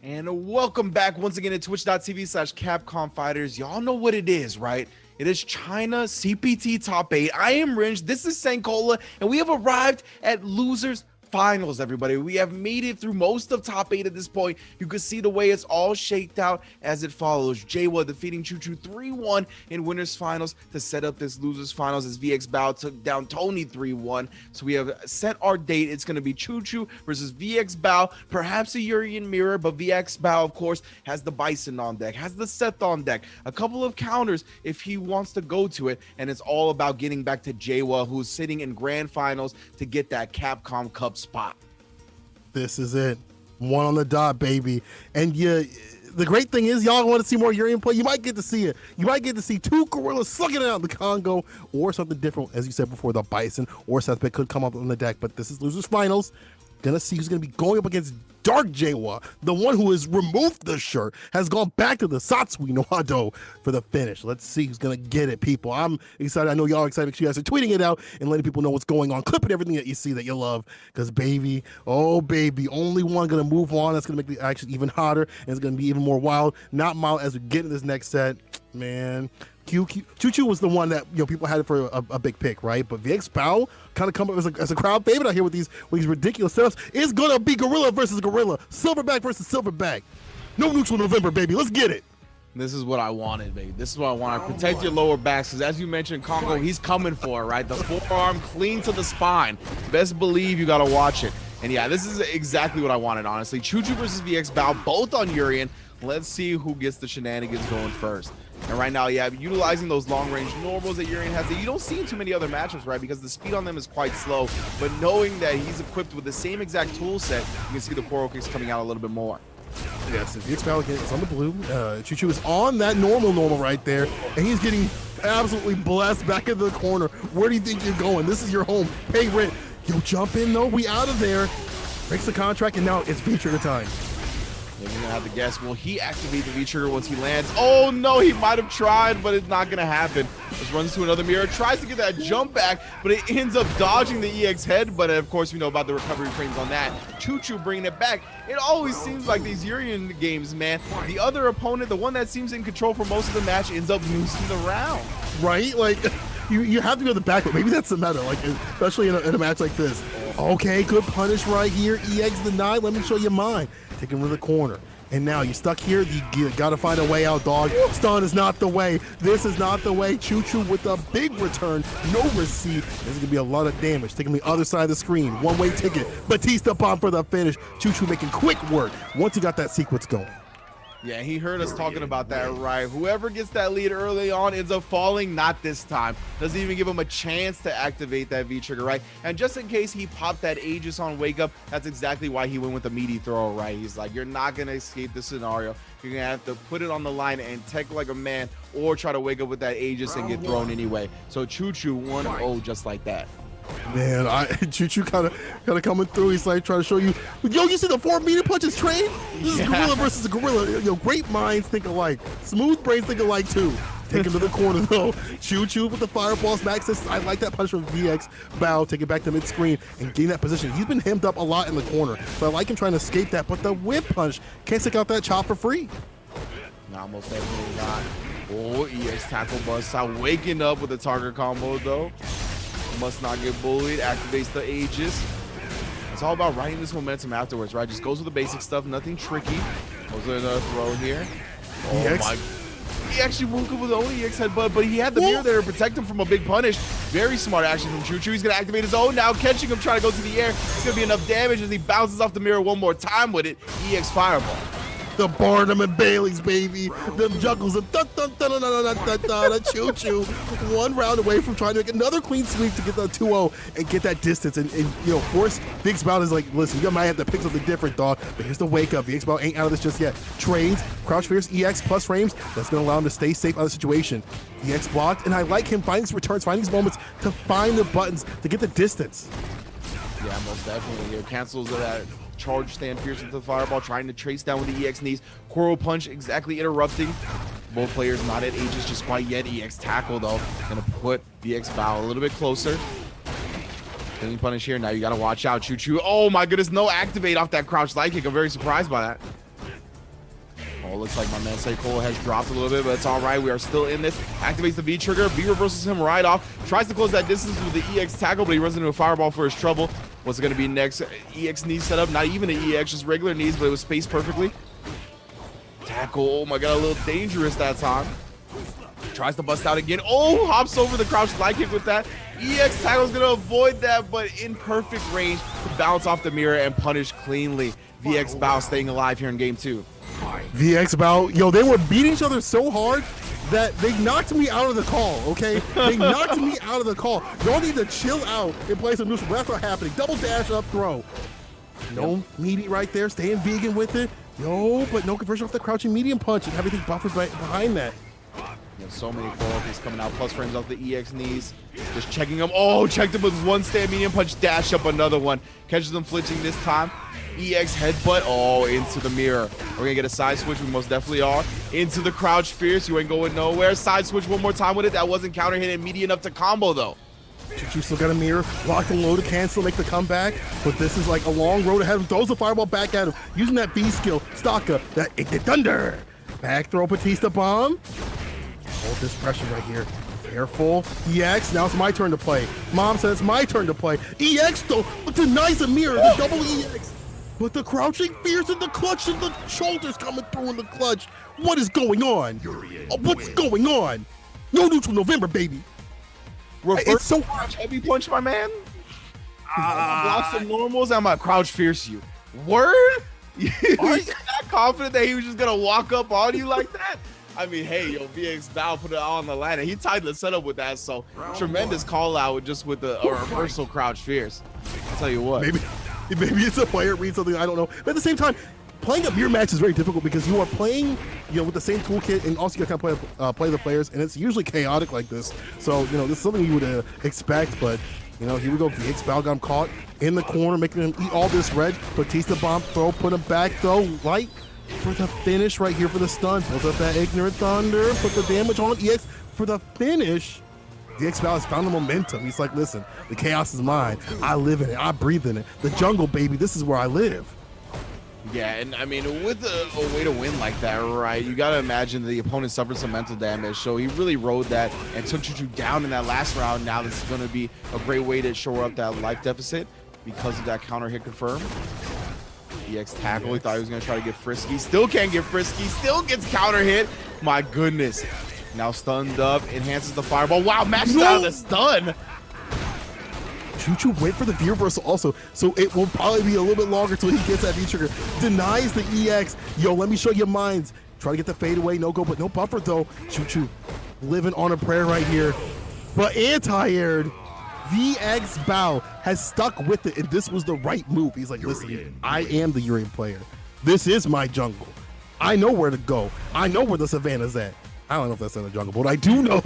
And welcome back once again to twitch.tv/Capcom Fighters. Y'all know what it is, right? It is China CPT Top 8. I am Ringe, this is Sankola, and we have arrived at Losers Finals, everybody. We have made it through most of Top 8 at this point. You can see the way it's all shaked out as it follows. Jawa defeating Choo Choo 3-1 in Winners Finals to set up this Losers Finals as VX Bao took down Tony 3-1. So we have set our date. It's going to be Choo Choo versus VX Bao, perhaps a Urian mirror, but VX Bao, of course, has the Bison on deck, has the Seth on deck, a couple of counters if he wants to go to it, and it's all about getting back to Jawa, who's sitting in Grand Finals to get that Capcom Cup spot. This is it. One on the dot, baby. And the great thing is, y'all want to see more Urian play, you might get to see it. You might get to see two gorillas slugging it out in the Congo, or something different, as you said before, the Bison or Seth could come up on the deck. But this is Losers Finals. Gonna see who's gonna be going up against Dark Jawa, the one who has removed the shirt, has gone back to the Satsui no Hado for the finish. Let's see who's gonna get it, people. I'm excited. I know y'all are excited because you guys are tweeting it out and letting people know what's going on, clipping everything that you see that you love. Because baby, oh baby, only one gonna move on. That's gonna make the action even hotter, and it's gonna be even more wild. Not mild as we get in this next set, man. Choo Choo was the one that people had for a big pick, right? But VX Bao kind of come up as a crowd favorite out here with these ridiculous setups. It's gonna be Gorilla versus Gorilla, Silverback versus Silverback. No nukes for November, baby. Let's get it. This is what I wanted, baby. This is what I wanted. Protect your lower backs, because as you mentioned, Congo, he's coming for it, right? The forearm clean to the spine. Best believe you gotta watch it. And yeah, this is exactly what I wanted, honestly. Choo Choo versus VX Bao, both on Urian. Let's see who gets the shenanigans going first. And right now, yeah, utilizing those long-range normals that Urian has that you don't see in too many other matchups, right? Because the speed on them is quite slow. But knowing that he's equipped with the same exact tool set, you can see the coral kicks coming out a little bit more. Yes, VX Bao is on the blue. Choo Choo is on that normal right there. And he's getting absolutely blessed back into the corner. Where do you think you're going? This is your home. Pay rent. Yo, jump in, though. We out of there. Breaks the contract, and now it's V-trigger time. Then you're gonna have to guess, will he activate the V-trigger once he lands? Oh no, he might have tried, but it's not gonna happen. Just runs to another mirror, tries to get that jump back, but it ends up dodging the EX head. But of course, we know about the recovery frames on that. Choo Choo bringing it back. It always seems like these Urian games, man, the other opponent, the one that seems in control for most of the match, ends up losing the round. Right? Like, you have to go to the back, but maybe that's the meta, like, especially in a match like this. Okay, good punish right here. EX denied. Let me show you mine. Take him to the corner. And now you're stuck here. You gotta find a way out, dog. Stun is not the way. This is not the way. Choo Choo with a big return. No receipt. There's gonna be a lot of damage. Taking the other side of the screen. One-way ticket. Batista bomb for the finish. Choo Choo making quick work once he got that sequence going. Yeah, he heard us talking about that, right? Whoever gets that lead early on ends up falling. Not this time. Doesn't even give him a chance to activate that V-trigger, right? And just in case he popped that Aegis on Wake Up, that's exactly why he went with the meaty throw, right? He's like, you're not going to escape this scenario. You're going to have to put it on the line and tech like a man, or try to wake up with that Aegis and get thrown anyway. So Choo Choo 1-0 just like that. Man, Choo Choo kind of coming through. He's like trying to show you, yo, you see the 4-meter punches train? This is Gorilla versus Gorilla. Yo, great minds think alike. Smooth brains think alike too. Take him to the corner though. Choo Choo with the fireballs. Max says, I like that punch from VX Bao. Take it back to mid-screen and gain that position. He's been hemmed up a lot in the corner, so I like him trying to escape that. But the whip punch can't stick out that chop for free. Nah, most definitely not. Oh, EX tackle bust out. Waking up with the target combo though. Must not get bullied, activates the Aegis. It's all about riding this momentum afterwards, right? Just goes with the basic stuff, nothing tricky. Goes with another throw here. Oh EX? My. He actually woke up with the only EX headbutt, but he had the mirror there to protect him from a big punish. Very smart action from Choo Choo. He's going to activate his own now, catching him, trying to go to the air. It's going to be enough damage as he bounces off the mirror one more time with it. EX Fireball. The Barnum and Bailey's, baby. Them juggles of Choo Choo. One round away from trying to make another clean sweep to get the 2-0 and get that distance. And force VX Bao is like, listen, you might have to pick something different, dog. But here's the wake up. VX Bao ain't out of this just yet. Trades, crouch fierce, EX plus frames. That's going to allow him to stay safe out of the situation. EX blocked, and I like him finding his returns, finding his moments to find the buttons to get the distance. Yeah, most definitely here. Cancels that charge stand fierce into the fireball, trying to trace down with the EX knees. Coral punch exactly interrupting. Both players not at Aegis just quite yet. EX tackle though, gonna put VX Bao a little bit closer. Clean punish here. Now you gotta watch out. Choo Choo. Oh my goodness, no activate off that crouch light kick. I'm very surprised by that. Oh, looks like my man Cole has dropped a little bit, but it's all right. We are still in this. Activates the V trigger. V reverses him right off. Tries to close that distance with the EX tackle, but he runs into a fireball for his trouble. What's it going to be next? EX knee setup. Not even an EX, just regular knees, but it was spaced perfectly. Tackle. Oh my god, a little dangerous that time. Tries to bust out again. Oh, hops over the crouch slide kick with that. EX tackle is going to avoid that, but in perfect range to bounce off the mirror and punish cleanly. VX Bao staying alive here in game 2. VX Bao, yo, they were beating each other so hard that they knocked me out of the call, okay? They knocked me out of the call. Y'all need to chill out and play some neutral. That's not happening. Double dash up throw. No meaty right there, staying vegan with it. Yo, but no conversion off the crouching medium punch and everything buffered behind that. You have so many qualities coming out, plus frames off the EX knees. Just checking him. Oh, checked him with one stand medium punch, dash up another one. Catches him flinching this time. EX headbutt. Oh, into the mirror. We're going to get a side switch. We most definitely are. Into the crouch fierce. You ain't going nowhere. Side switch one more time with it. That wasn't counter hit immediate enough to combo, though. Choo still got a mirror, locked and low to cancel, make the comeback, but this is like a long road ahead of him. Throws the fireball back at him, using that B skill, Stalker, that Ignite Thunder. Back throw, Batista bomb. Hold this pressure right here. Careful. EX, now it's my turn to play. Mom says it's my turn to play. EX though, denies a mirror, the double EX. But the crouching fierce in the clutch and the shoulders coming through in the clutch. What is going on? What's going on? No neutral November, baby. It's so crouch heavy punch, my man. Block some normals. I'm gonna crouch fierce you. Word? Are you that confident that he was just gonna walk up on you like that? I mean, hey, yo, VX Bao put it on the line, and he tied the setup with that. So tremendous call out just with the reversal crouch fierce. I'll tell you what. Maybe it's a player read something I don't know. But at the same time, playing a mirror match is very difficult because you are playing, with the same toolkit, and also you kind of play the players, and it's usually chaotic like this. So this is something you would expect, but here we go. VX Bao got him caught in the corner, making him eat all this red. Batista bomb throw, put him back though, light for the finish right here for the stun. Pulls up that Ignorant Thunder, put the damage on EX for the finish. VX Bao has found the momentum. He's like, listen, the chaos is mine. I live in it. I breathe in it. The jungle, baby, this is where I live. Yeah, and I mean, with a way to win like that, right, you got to imagine the opponent suffered some mental damage. So he really rode that and took Choo down in that last round. Now this is going to be a great way to shore up that life deficit because of that counter hit confirm. EX tackle, he thought he was going to try to get frisky. Still can't get frisky. Still gets counter hit. My goodness. Now stunned up, enhances the fireball. Wow, matches out of the stun. Choo went for the V reversal also, so it will probably be a little bit longer till he gets that V trigger. Denies the EX. Yo, let me show you mines. Try to get the fade away, no go, but no buffer though. Choo living on a prayer right here. But anti-aired. VX Bao has stuck with it, and this was the right move. He's like, listen, I am the Urian player. This is my jungle. I know where to go. I know where the Savannah's at. I don't know if that's in the jungle, but what I do know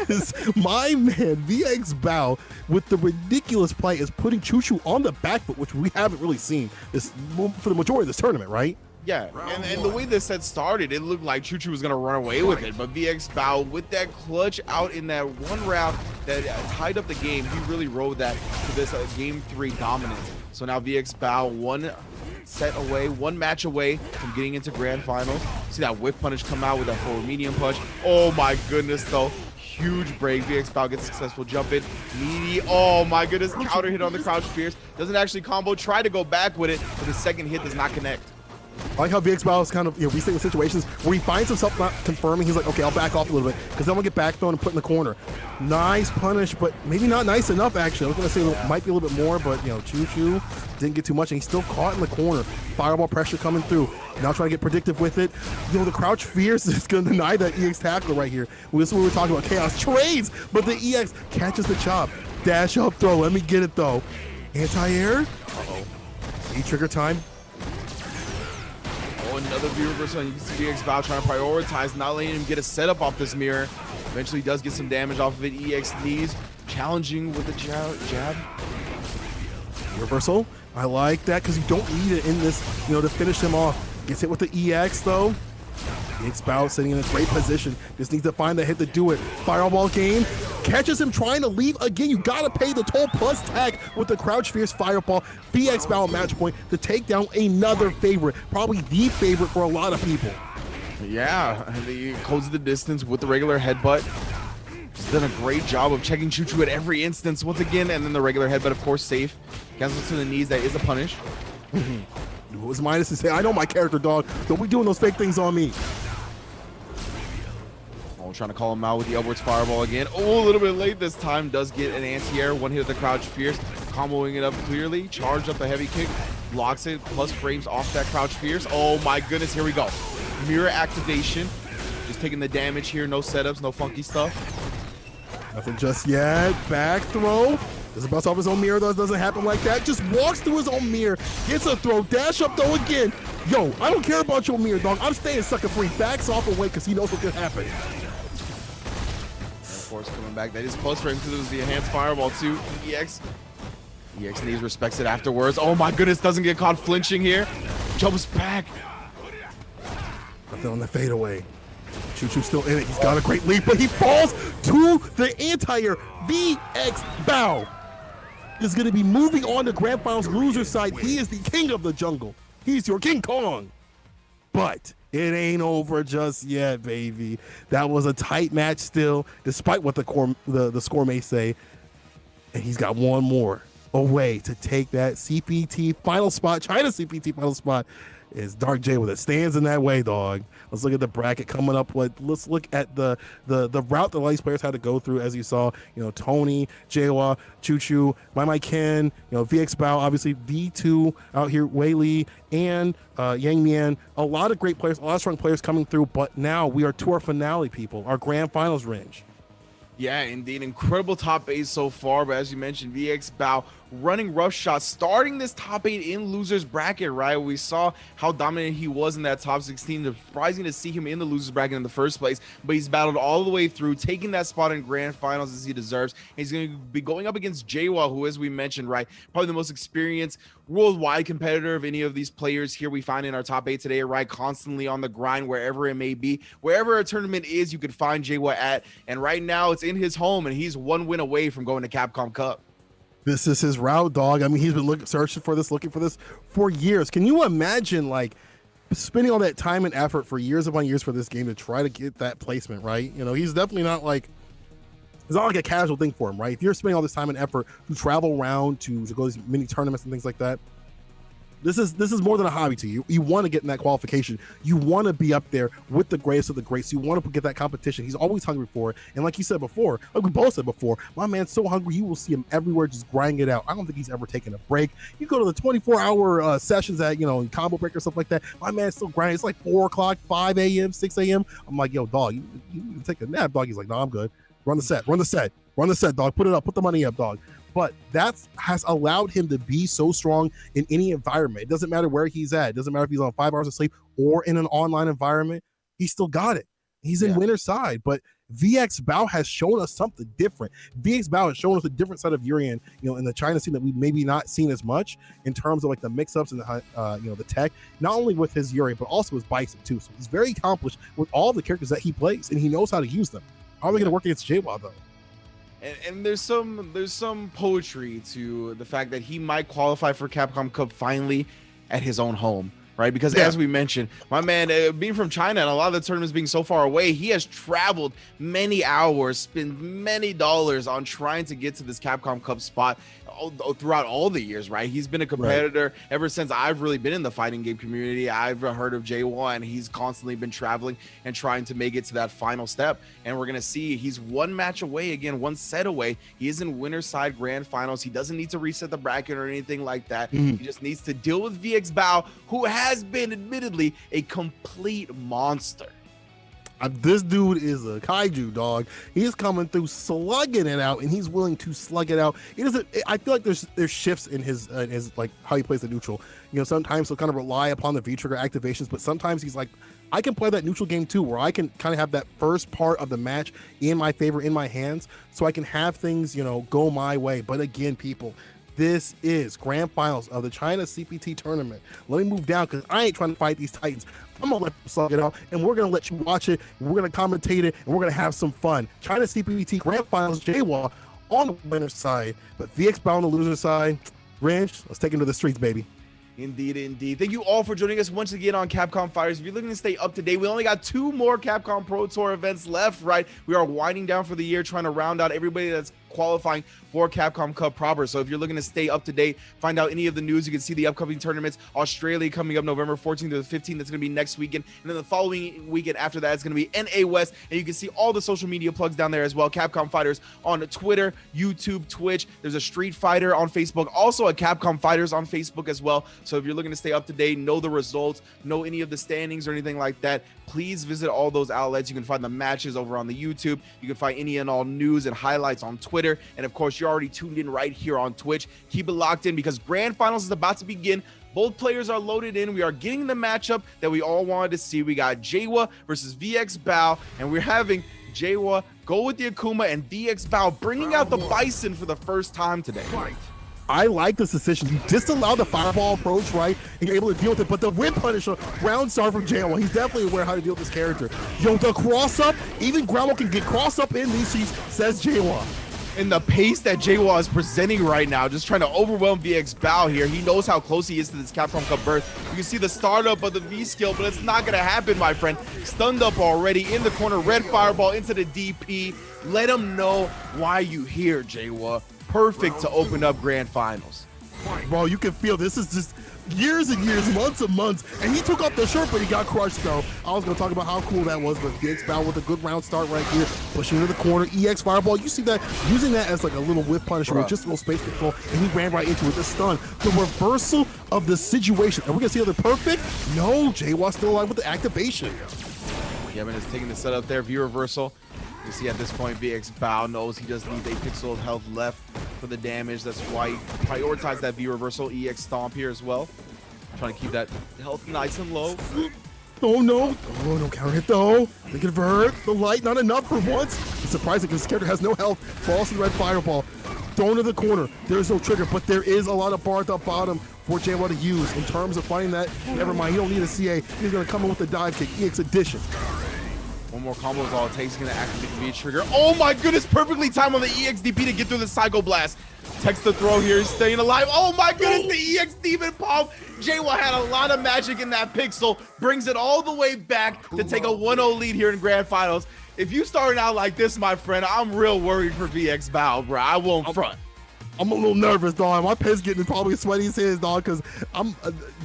is my man VX Bao with the ridiculous play is putting Choo on the back foot, which we haven't really seen this for the majority of this tournament, right? Yeah, and the way this set started, it looked like Choo was going to run away with it, but VX Bao with that clutch out in that one round that tied up the game, he really rode that to this game 3 dominance. So now VX Bao one match away from getting into grand finals. See that whiff punish come out with that forward medium punch. Oh my goodness though, huge break. VX Bao gets successful jump in. Meaty, oh my goodness, counter hit on the crouch fierce. Doesn't actually combo, try to go back with it, but the second hit does not connect. I like how VX Bao is kind of, restating situations where he finds himself not confirming. He's like, okay, I'll back off a little bit because then we'll get back thrown and put in the corner. Nice punish, but maybe not nice enough, actually. I was going to say it might be a little bit more, but, Choo didn't get too much, and he's still caught in the corner. Fireball pressure coming through. Now trying to get predictive with it. The crouch fierce is going to deny that EX tackle right here. This is what we were talking about, chaos trades, but the EX catches the chop. Dash up throw, let me get it, though. Anti-air. Uh-oh. E-trigger time. Another V reversal, and you can see VX Bao trying to prioritize, not letting him get a setup off this mirror. Eventually does get some damage off of it. EX knees, challenging with a jab. Reversal, I like that because you don't need it in this, to finish him off. Gets hit with the EX though. VX Bao sitting in a great position. Just needs to find the hit to do it. Fireball game. Catches him trying to leave again. You gotta pay the toll plus tag with the crouch fierce fireball. VX Bao match point to take down another favorite, probably the favorite for a lot of people. Yeah, and he closes the distance with the regular headbutt. He's done a great job of checking Choo Choo at every instance once again, and then the regular headbutt, of course, safe. Cancels to the knees. That is a punish. It was minus to say, I know my character, dog. Don't be doing those fake things on me. Oh, trying to call him out with the upwards fireball again. Oh, a little bit late this time. Does get an anti-air. One hit of the crouch fierce. Comboing it up clearly. Charged up the heavy kick. Blocks it. Plus frames off that crouch fierce. Oh my goodness. Here we go. Mirror activation. Just taking the damage here. No setups. No funky stuff. Nothing just yet. Back throw. Doesn't bounce off his own mirror, though. Doesn't happen like that. Just walks through his own mirror. Gets a throw. Dash up, though, again. Yo, I don't care about your mirror, dog. I'm staying sucker free. Backs off away because he knows what could happen. And of course, coming back. That is plus frame because it was the enhanced fireball, too. EX. EX knees respects it afterwards. Oh, my goodness. Doesn't get caught flinching here. Jumps back. Nothing on the fadeaway. Choo Choo still in it. He's got a great lead, but he falls to the anti-air. VX Bao is going to be moving on to Grand Finals loser side. He is the king of the jungle. He's your King Kong. But it ain't over just yet, baby. That was a tight match still, despite what the score may say. And he's got one more away to take that CPT final spot, China CPT final spot. Is Dark J with it. Stands in that way, dog. Let's look at the bracket coming up. Let's look at the route that a lot of these players had to go through, as you saw. You know, Tony, Jawa, Choo Choo, My Ken, you know, VX Bao, obviously V2 out here, Wei Li, and Yang Mian. A lot of great players, a lot of strong players coming through, but now we are to our finale, people, our grand finals range. Yeah, indeed. Incredible top 8 so far, but as you mentioned, VX Bao running rough shots, starting this top 8 in losers bracket, right? We saw how dominant he was in that top 16. Surprising to see him in the losers bracket in the first place, but he's battled all the way through, taking that spot in grand finals as he deserves. He's going to be going up against Jawa, who, as we mentioned, right, probably the most experienced worldwide competitor of any of these players here we find in our top 8 today, right? Constantly on the grind, wherever it may be. Wherever a tournament is, you could find Jawa at, and right now it's in his home, and he's one win away from going to Capcom Cup. This is his route, dog. I mean, he's been searching for this, looking for this for years. Can you imagine, like, spending all that time and effort for years upon years for this game to try to get that placement, right? You know, he's definitely not like, it's not like a casual thing for him, right? If you're spending all this time and effort to travel around, to go to these mini tournaments and things like that, this is more than a hobby to you. You want to get in that qualification. You want to be up there with the greatest of the greats. You want to get that competition. He's always hungry for it. And like you said before, like we both said before, my man's so hungry, you will see him everywhere just grinding it out. I don't think he's ever taken a break. You go to the 24-hour sessions at, you know, Combo Breaker, stuff like that. My man's still grinding. It's like 4 o'clock, 5 a.m., 6 a.m. I'm like, yo, dog, you need to take a nap, dog. He's like, no, I'm good. Run the set, dog. Put it up, put the money up, dog. But that has allowed him to be so strong in any environment. It doesn't matter where he's at. It doesn't matter if he's on 5 hours of sleep or in an online environment. He still got it. He's in winner's side. But VX Bao has shown us something different. VX Bao has shown us a different side of Urian, you know, in the China scene that we've maybe not seen as much in terms of like the mix-ups and the you know, the tech, not only with his Urian, but also his Bison too. So he's very accomplished with all the characters that he plays, and he knows how to use them. How are they going to work against Jawa though? And there's some poetry to the fact that he might qualify for Capcom Cup finally at his own home, right? Because as we mentioned, my man, being from China and a lot of the tournaments being so far away, he has traveled many hours, spent many dollars on trying to get to this Capcom Cup spot throughout all the years, right? He's been a competitor ever since I've really been in the fighting game community. I've heard of J1, and he's constantly been traveling and trying to make it to that final step. And we're going to see he's one match away, again, one set away. He is in winner's side grand finals. He doesn't need to reset the bracket or anything like that. He just needs to deal with VX Bao, who has been admittedly a complete monster. This dude is a kaiju, dog. He's coming through slugging it out, and he's willing to slug it out. It doesn't. I feel like there's shifts in his like how he plays the neutral. You know, sometimes he'll kind of rely upon the V trigger activations, but sometimes he's like, I can play that neutral game too, where I can kind of have that first part of the match in my favor, in my hands, so I can have things, you know, go my way. But again, people, this is grand finals of the China CPT tournament. Let me move down because I ain't trying to fight these Titans. I'm gonna let them slug it out, and we're gonna let you watch it, and we're gonna commentate it, and we're gonna have some fun. China CPT grand finals, Jawa on the winner's side, but VX Bao on the loser's side. Ranch, let's take him to the streets, baby. Indeed, indeed. Thank you all for joining us once again on Capcom Fighters. If you're looking to stay up to date, we only got 2 more Capcom Pro Tour events left, right? We are winding down for the year, trying to round out everybody that's qualifying for Capcom Cup proper. So if you're looking to stay up to date, find out any of the news, you can see the upcoming tournaments. Australia coming up November 14th to the 15th. That's going to be next weekend. And then the following weekend after that, it's going to be NA West. And you can see all the social media plugs down there as well. Capcom Fighters on Twitter, YouTube, Twitch. There's a Street Fighter on Facebook. Also a Capcom Fighters on Facebook as well. So if you're looking to stay up to date, know the results, know any of the standings or anything like that, please visit all those outlets. You can find the matches over on the YouTube. You can find any and all news and highlights on Twitter. And of course, you're already tuned in right here on Twitch. Keep it locked in because Grand Finals is about to begin. Both players are loaded in. We are getting the matchup that we all wanted to see. We got Jawa versus VX Bao, and we're having Jawa go with the Akuma and VX Bao bringing out the Bison for the first time today. I like this decision. You disallow the fireball approach, right? And you're able to deal with it. But the Wind Punisher, ground star from Jawa, he's definitely aware how to deal with this character. Yo, the cross up, even Grandma can get cross up in these seats, says Jawa. And the pace that Jawa is presenting right now, just trying to overwhelm VX Bao here. He knows how close he is to this Capcom Cup berth. You can see the startup of the V skill, but it's not going to happen, my friend. Stunned up already in the corner. Red fireball into the DP. Let him know why you here, Jawa. Perfect to open up Grand Finals. Bro, you can feel this is just years and years, months and months, and he took off the shirt, but he got crushed, though. I was going to talk about how cool that was, but VX Bao with a good round start right here, pushing into the corner, EX Fireball, you see that, using that as like a little whip punisher with just a little space control, and he ran right into it, the stun. The reversal of the situation. Are we going to see other perfect? No, Jawa still alive with the activation. Yemen is taking the setup there, V reversal. You see at this point, VX Bao knows he just needs a pixel of health left for the damage. That's why he prioritized that V reversal EX stomp here as well. Trying to keep that health nice and low. Oh no, oh no, counter hit though. They convert the light, not enough for once. It's surprising because this character has no health. Falls to the red fireball. Thrown to the corner. There's no trigger, but there is a lot of bar at the bottom for Jawa to use. In terms of finding that, never mind, he don't need a CA. He's gonna come in with the dive kick, EX addition. One more combo is all it takes. He's going to activate the V trigger. Oh my goodness, perfectly timed on the EXDP to get through the Psycho Blast. Text the throw here, he's staying alive. Oh my goodness, the EX Demon Palm. Jawa had a lot of magic in that pixel. Brings it all the way back to take a 1-0 lead here in Grand Finals. If you starting out like this, my friend, I'm real worried for VX Bao, bro. I won't front. I'm a little nervous, dog. My pen's getting probably sweaty as his, dog, because I'm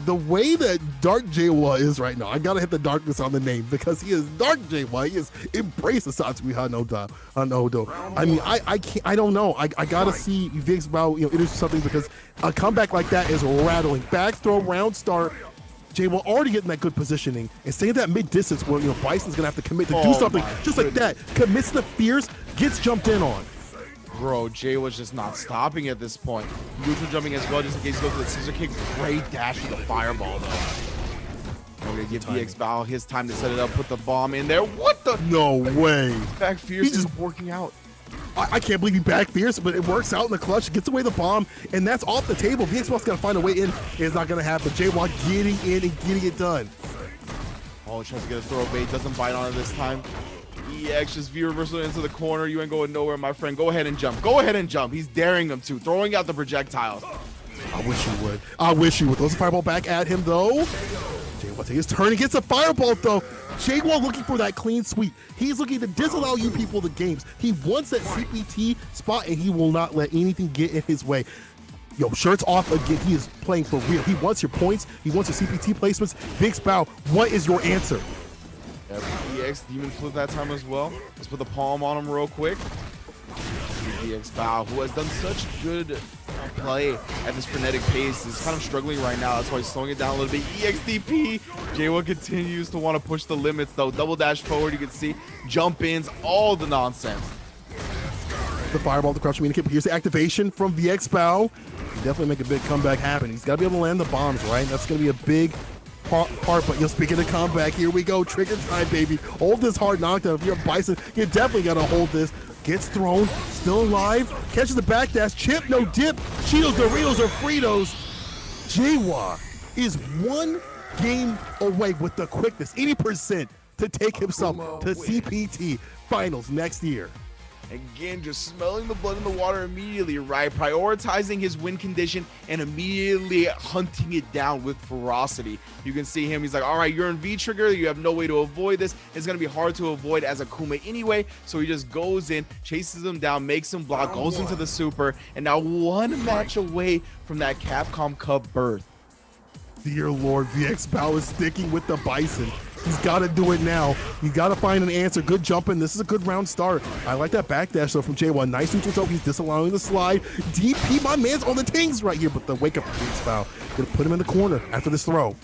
the way that Dark Jawa is right now. I gotta hit the darkness on the name because he is Dark Jawa. He is embrace the Satsui Hanodo. I mean, I can't. I don't know. I gotta see VX Bao, it is something because a comeback like that is rattling. Back throw, round start. Jawa already getting that good positioning and staying that mid distance where Bison's gonna have to commit to do something just like that. Commits the fears, gets jumped in on. Bro, Jay was just not stopping at this point. Neutral jumping as well, just in case he goes for the scissor kick. Great dash with the fireball, though. I'm gonna give VX Bao his time to set it up, put the bomb in there. What the? No way. Back fierce is working out. I can't believe he back fierce, but it works out in the clutch, gets away the bomb, and that's off the table. VX Bao's gotta find a way in. It's not gonna happen. Jawa getting in and getting it done. Oh, he tries to get a throw bait, doesn't bite on it this time. EX just V reversal into the corner. You ain't going nowhere, my friend. Go ahead and jump. Go ahead and jump. He's daring him to, throwing out the projectiles. I wish you would. I wish you would. Throws a fireball back at him, though. Jawa takes his turn. He gets a fireball, though. Jawa looking for that clean sweep. He's looking to disallow you people the games. He wants that CPT spot, and he will not let anything get in his way. Yo, shirts off again. He is playing for real. He wants your points. He wants your CPT placements. VX Bao, what is your answer? EX Demon Flip that time as well. Let's put the palm on him real quick. VX Bao, who has done such good play at this frenetic pace, is kind of struggling right now. That's why he's slowing it down a little bit. EXDP. Jawa continues to want to push the limits, though. Double dash forward, you can see jump ins, all the nonsense. The fireball, the crouch communicate. Here's the activation from VX Bao. Definitely make a big comeback happen. He's got to be able to land the bombs, right? That's going to be a big part, but speaking of comeback, here we go. Trigger time, baby. Hold this hard knockdown. If you're a Bison, you definitely got to hold this. Gets thrown, still alive, catches the backdash, chip, no dip. Cheetos, Doritos, or Fritos. Jawa is one game away with the quickness, 80%, to take himself to CPT Finals next year. Again, just smelling the blood in the water immediately, right? Prioritizing his win condition and immediately hunting it down with ferocity. You can see him. He's like, all right, you're in V-trigger. You have no way to avoid this. It's going to be hard to avoid as a Kuma anyway. So he just goes in, chases him down, makes him block, goes into the super, and now one match away from that Capcom Cup berth. Dear Lord, VX Bao is sticking with the Bison. He's got to do it now. You got to find an answer. Good jumping. This is a good round start. I like that backdash though from J1. Nice neutral choke. He's disallowing the slide. DP, my man's on the tings right here, but the wake up from VX Bao. Gonna put him in the corner after this throw.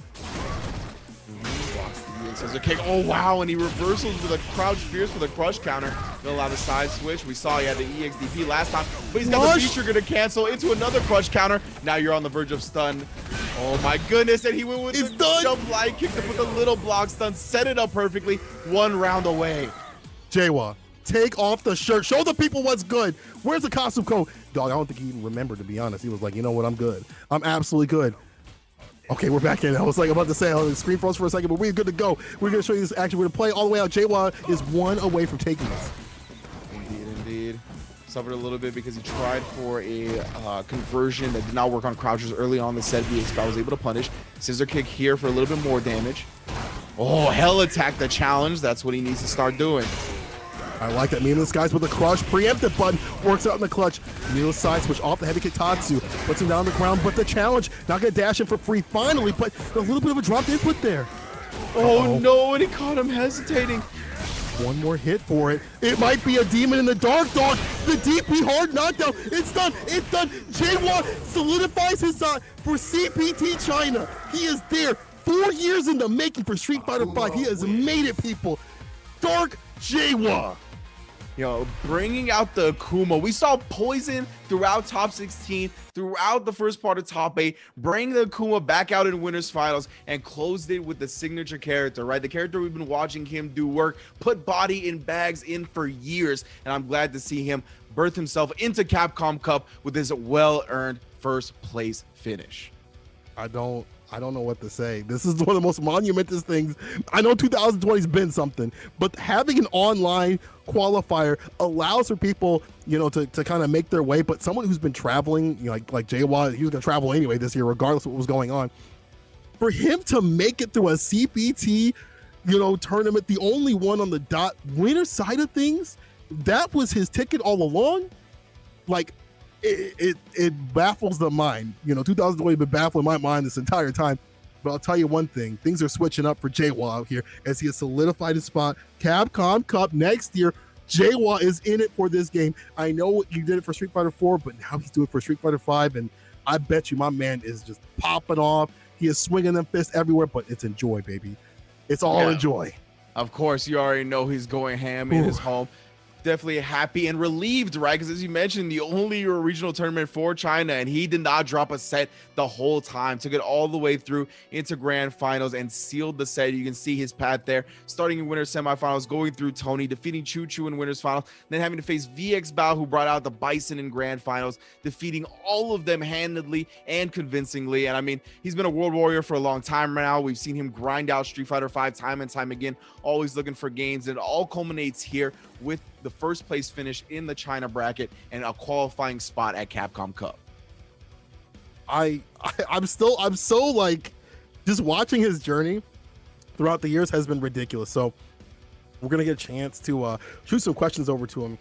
Scissor kick. Oh wow, and he reversals with a crouch fierce for the crush counter. Gonna allow the side switch. We saw he had the EXDP last time, but he's got the feature gonna cancel into another crush counter. Now you're on the verge of stun. Oh my goodness, and he went with the jump light kick to put the little block stun, set it up perfectly, 1 round away. Jawa, take off the shirt. Show the people what's good. Where's the costume code? Dog, I don't think he even remembered, to be honest. He was like, you know what, I'm good. I'm absolutely good. Okay, we're back in. I was like about to say, the screen froze for a second, but we're good to go. We're going to show you this action. We're going to play all the way out. Jawa is 1 away from taking this. Indeed. Suffered a little bit because he tried for a conversion that did not work on crouchers early on the set. VX Bao was able to punish. Scissor kick here for a little bit more damage. Oh, hell attack the challenge. That's what he needs to start doing. I like that. Meaningless guys with a crush. Preemptive button works out in the clutch. Meaningless side switch off the heavy kick Tatsu. Puts him down on the ground, but the challenge not going to dash him for free finally, but a little bit of a dropped input there. Oh no, and he caught him hesitating. One more hit for it. It might be a demon in the dark, dog. The DP hard knockdown. It's done. It's done. Jawa solidifies his side for CPT China. He is there. 4 years in the making for Street Fighter V. He has made it, people. Dark Jawa. Yo, bringing out the Akuma. We saw Poison throughout top 16, throughout the first part of top 8, bring the Akuma back out in winners finals and closed it with the signature character, right? The character we've been watching him do work, put body in bags in for years, and I'm glad to see him birth himself into Capcom Cup with his well-earned first place finish. I don't know what to say. This is one of the most monumentous things. I know 2020's been something, but having an online qualifier allows for people, to kind of make their way. But someone who's been traveling, like Jawa, he was going to travel anyway this year, regardless of what was going on. For him to make it through a CPT, tournament, the only one on the dot winner side of things, that was his ticket all along. Like, it baffles the mind. 2020 has been baffling my mind this entire time. But I'll tell you one thing, things are switching up for Jawa out here as he has solidified his spot. Capcom Cup next year. Jawa is in it for this game. I know you did it for Street Fighter 4, but now he's doing it for Street Fighter 5, and I bet you my man is just popping off. He is swinging them fists everywhere, but it's enjoy, baby. It's all enjoy. Of course, you already know he's going ham in his home. Definitely happy and relieved, right? Because as you mentioned, the only regional tournament for China, and he did not drop a set the whole time. Took it all the way through into grand finals and sealed the set. You can see his path there, starting in winners semifinals, going through Tony, defeating Choo Choo in winners finals, then having to face VX Bao, who brought out the Bison in grand finals, defeating all of them handedly and convincingly. And I mean, he's been a world warrior for a long time now. We've seen him grind out Street Fighter V time and time again, always looking for gains. And it all culminates here with the first place finish in the China bracket and a qualifying spot at Capcom Cup. I'm so like, just watching his journey throughout the years has been ridiculous. So we're gonna get a chance to shoot some questions over to him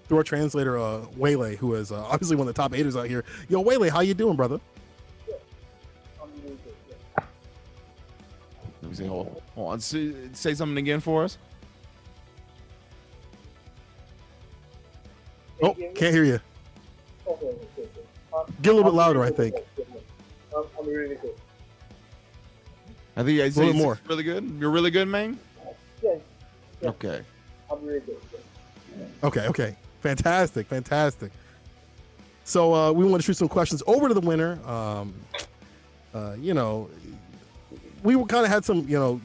through our translator, Waylay, who is obviously one of the top 8ers out here. Yo, Waylay, how you doing, brother? Let me see. Hold on. Say something again for us. Oh, can't hear you. Get a little bit louder, I think. I'm really good. I think a little more. Really good. You're really good, man. Yeah. Okay. I'm really good. Okay. Fantastic. So we want to shoot some questions over to the winner. We kind of had some,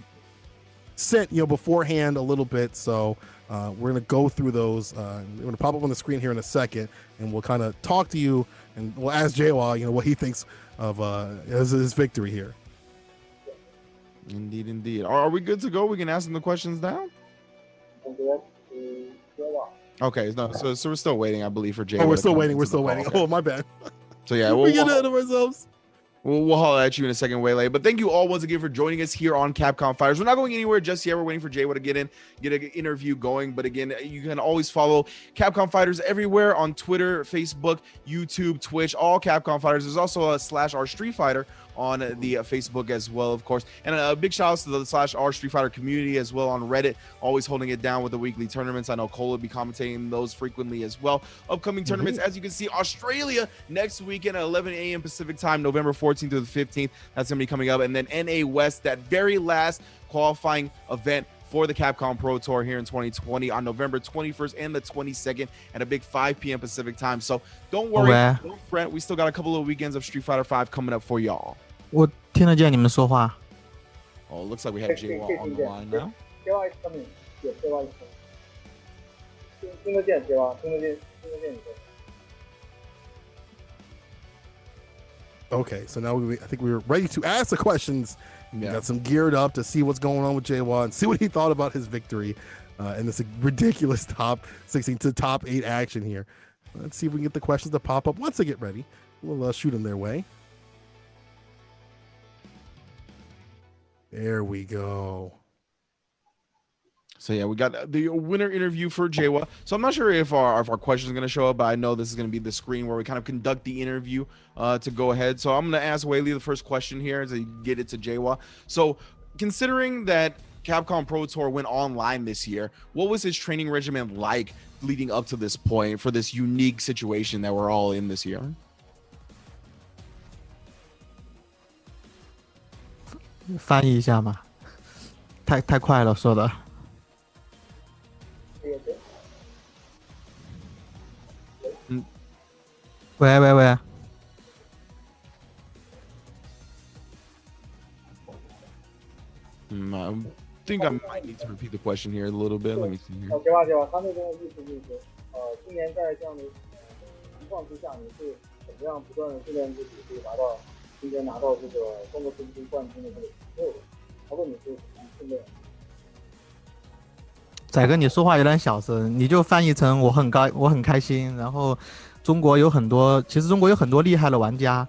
sent, beforehand a little bit. So we're going to go through those. We're going to pop up on the screen here in a second, and we'll kind of talk to you, and we'll ask Jawa, what he thinks of his victory here. Indeed. Are we good to go? We can ask him the questions now? Okay, no, so we're still waiting, I believe, for Jay. Oh, we're still waiting. We're still waiting. Okay. Oh, my bad. So yeah, we get ahead of ourselves. We'll holler at you in a second, Waylay. But thank you all once again for joining us here on Capcom Fighters. We're not going anywhere just yet. We're waiting for Jay to get an interview going. But again, you can always follow Capcom Fighters everywhere on Twitter, Facebook, YouTube, Twitch, all Capcom Fighters. There's also a /R Street Fighter on the Facebook as well, of course. And a big shout out to the /R Street Fighter community as well on Reddit, always holding it down with the weekly tournaments. I know Cole will be commentating those frequently as well. Upcoming tournaments, as you can see, Australia next weekend at 11 a.m. Pacific time, November 14th through the 15th. That's going to be coming up. And then NA West, that very last qualifying event for the Capcom Pro Tour here in 2020 on November 21st and the 22nd at a big 5 p.m. Pacific time. So don't worry, don't fret. We still got a couple of weekends of Street Fighter 5 coming up for y'all. 我听得见你们说话。 Oh, it looks like we have J1 on the line now. J1 is coming. Yes, J1 is coming. 听得见 J1， 听得见你说。 Okay, so now I think we were ready to ask the questions. Yeah. Got some geared up to see what's going on with J1, see what he thought about his victory in this ridiculous top 16 to top 8 action here. Let's see if we can get the questions to pop up once they get ready. We'll shoot them their way. There we go. So yeah, we got the winner interview for Jawa. So I'm not sure if our questions are going to show up, but I know this is going to be the screen where we kind of conduct the interview to go ahead. So I'm going to ask Waylay the first question here as I get it to Jawa. So considering that Capcom Pro Tour went online this year, what was his training regimen like leading up to this point for this unique situation that we're all in this year?翻译一下嘛，太快了说的。喂。I think I might need to repeat the question here a little bit. Let me see here. 他那边的意思就是说，今年在这样的情况之下，你是怎么样不断的训练自己，可以今天拿到这个中国拳击冠军的这个机会的？他问你是怎么训练？仔哥，你说话有点小声，你就翻译成我很开心。然后，其实中国有很多厉害的玩家，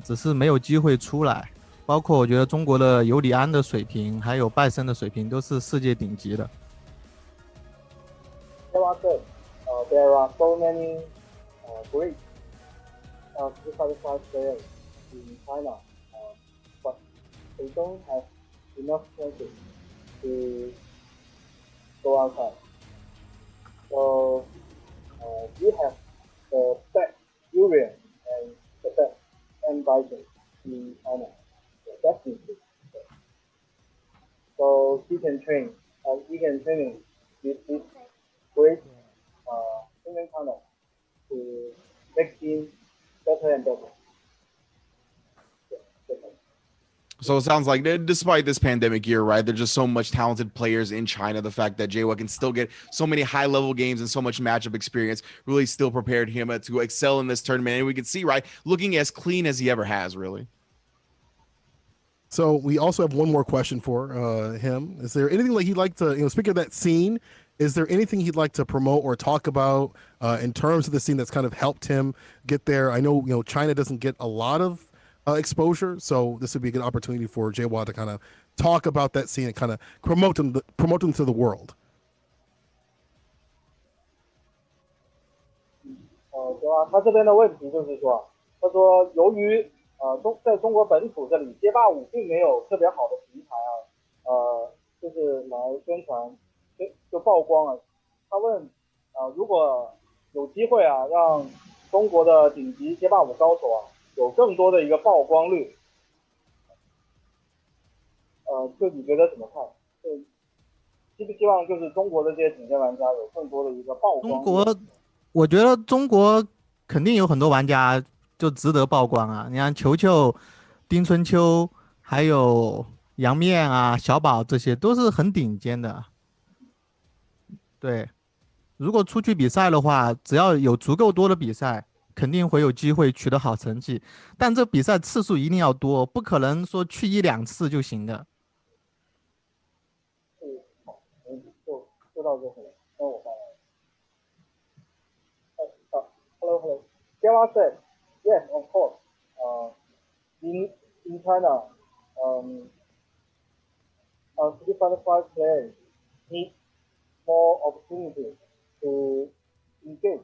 只是没有机会出来。包括我觉得中国的尤里安的水平，还有拜森的水平都是世界顶级的。There are so many great Street Fighter 5 players in China, but they don't have enough chances to go outside. So we have the best Urian and the best M Bison in China. Definitely. So he can train with this great training partner to make him better and better. So it sounds like despite this pandemic year, right, there's just so much talented players in China. The fact that Jawa can still get so many high-level games and so much matchup experience really still prepared him to excel in this tournament. And we can see, right, looking as clean as he ever has, really. So we also have one more question for him. Is there anything like he'd like to, speaking of that scene, is there anything he'd like to promote or talk about in terms of the scene that's kind of helped him get there? I know, China doesn't get a lot of exposure, so this would be a good opportunity for Jawa to kind of talk about that scene and kind of promote them to the world. 对吧？他这边的问题就是说，他说由于在中国本土这里，街霸5并没有特别好的平台就是来宣传，就曝光了。他问如果有机会让中国的顶级街霸5高手有更多的一个曝光率，就你觉得怎么看？希不希望就是中国的这些顶尖玩家有更多的一个曝光率？我觉得中国肯定有很多玩家就值得曝光啊！你看球球、丁春秋，还有杨面小宝，这些都是很顶尖的。对，如果出去比赛的话，只要有足够多的比赛，肯定会有机会取得好成绩。但这比赛次数一定要多，不可能说去1-2次就行的。就到这里，那我发言。Java said, yes, of course. In China, Street Fighter 5 players need more opportunities to engage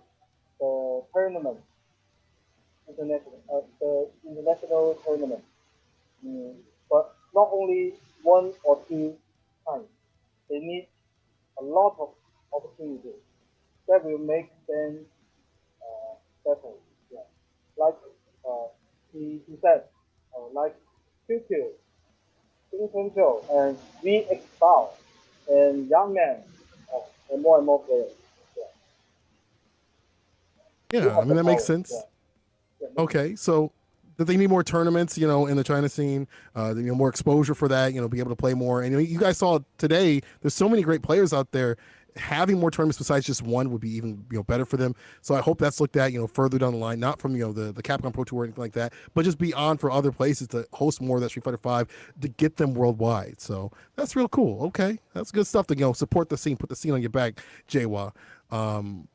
the tournament, the international tournament. But not only one or two times. They need a lot of opportunities that will make them better. Yeah. Like he said, like QQ, King Control, and VX Bao, and Young Man, and more players. Yeah, I mean, that makes sense. Yeah. Okay, so that they need more tournaments, you know, in the China scene, more exposure for that, be able to play more. And you guys saw today, there's so many great players out there. Having more tournaments besides just one would be even better for them. So I hope that's looked at further down the line, not from the Capcom Pro Tour or anything like that, but just beyond for other places to host more of that Street Fighter 5 to get them worldwide. So that's real cool. Okay, that's good stuff to support the scene, put the scene on your back, Jawa.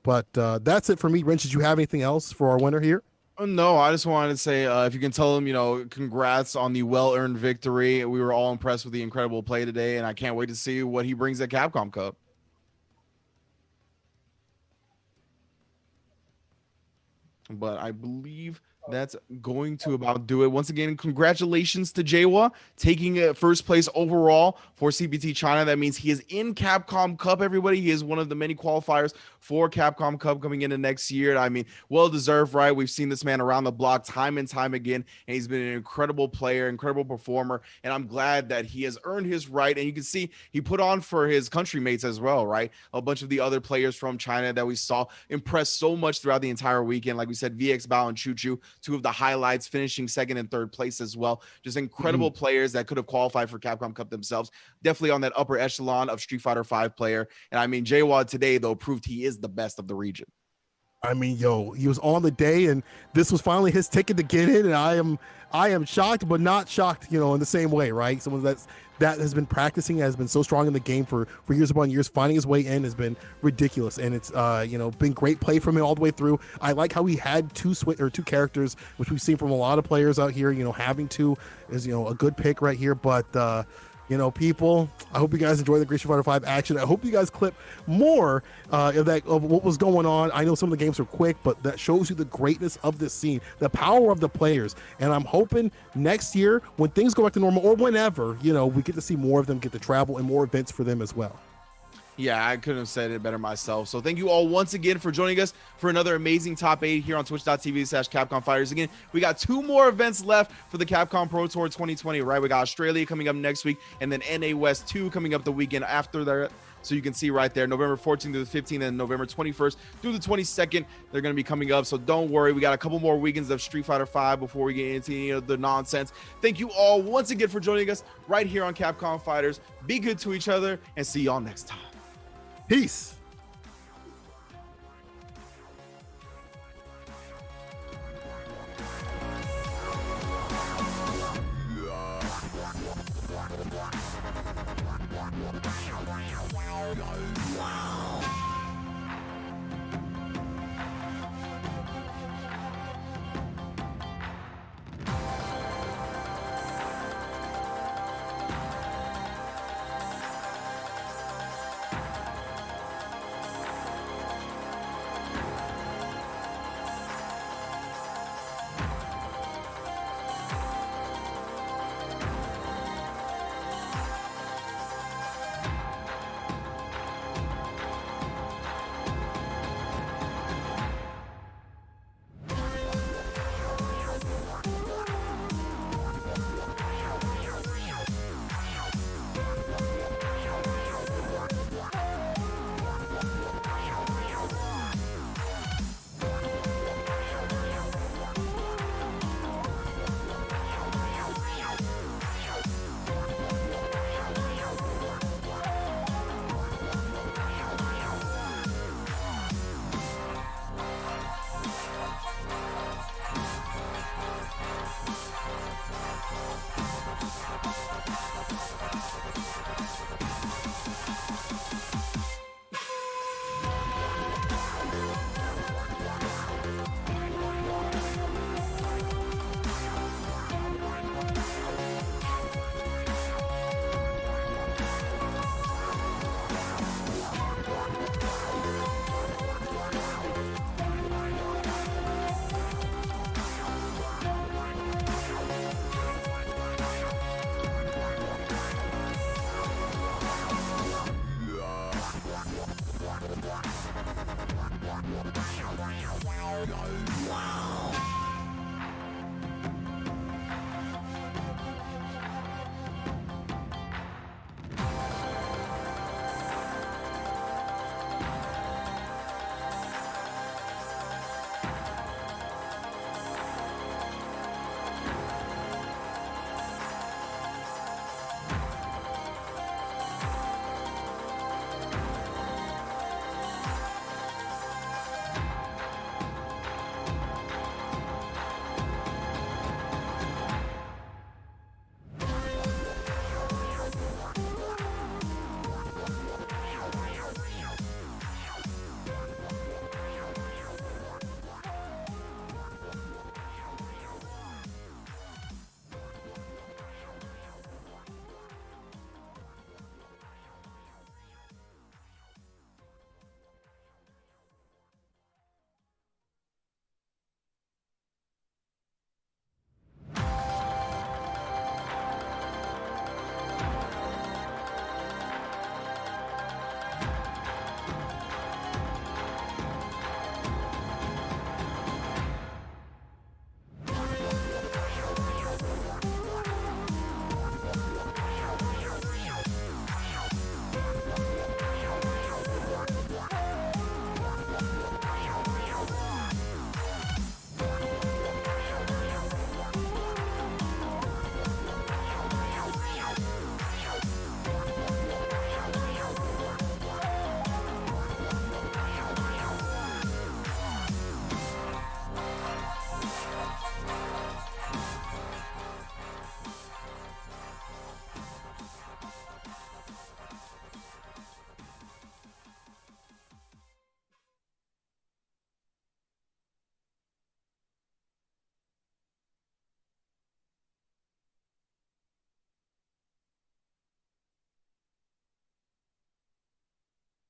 But that's it for me. Wrench, did you have anything else for our winner here? No, I just wanted to say if you can tell him, congrats on the well-earned victory. We were all impressed with the incredible play today, and I can't wait to see what he brings at Capcom Cup. But I believe that's going to about do it. Once again, congratulations to Jawa taking first place overall for CPT China. That means he is in Capcom Cup, everybody. He is one of the many qualifiers for Capcom Cup coming into next year. I mean, well-deserved, right? We've seen this man around the block time and time again, and he's been an incredible player, incredible performer, and I'm glad that he has earned his right. And you can see he put on for his country mates as well, right? A bunch of the other players from China that we saw impressed so much throughout the entire weekend. Like we said, VX Bao and Choo Choo, two of the highlights, finishing second and third place as well. Just incredible players that could have qualified for Capcom Cup themselves. Definitely on that upper echelon of Street Fighter 5 player. And I mean, Jawa today, though, proved he is the best of the region. I mean, he was on the day, and this was finally his ticket to get in. And I am shocked, but not shocked, in the same way, right? Someone that has been practicing, has been so strong in the game for years upon years, finding his way in has been ridiculous. And it's been great play from him all the way through. I like how he had two characters, which we've seen from a lot of players out here. Having two is a good pick right here, but. People, I hope you guys enjoy the Street Fighter 5 action. I hope you guys clip more of what was going on. I know some of the games are quick, but that shows you the greatness of this scene, the power of the players. And I'm hoping next year, when things go back to normal, or whenever, we get to see more of them get to travel and more events for them as well. Yeah, I couldn't have said it better myself. So thank you all once again for joining us for another amazing top 8 here on twitch.tv/Capcom Fighters. Again, we got 2 more events left for the Capcom Pro Tour 2020, right? We got Australia coming up next week, and then NA West 2 coming up the weekend after that. So you can see right there, November 14th to the 15th and November 21st through the 22nd, they're going to be coming up. So don't worry, we got a couple more weekends of Street Fighter 5 before we get into any of the nonsense. Thank you all once again for joining us right here on Capcom Fighters. Be good to each other, and see y'all next time. Peace.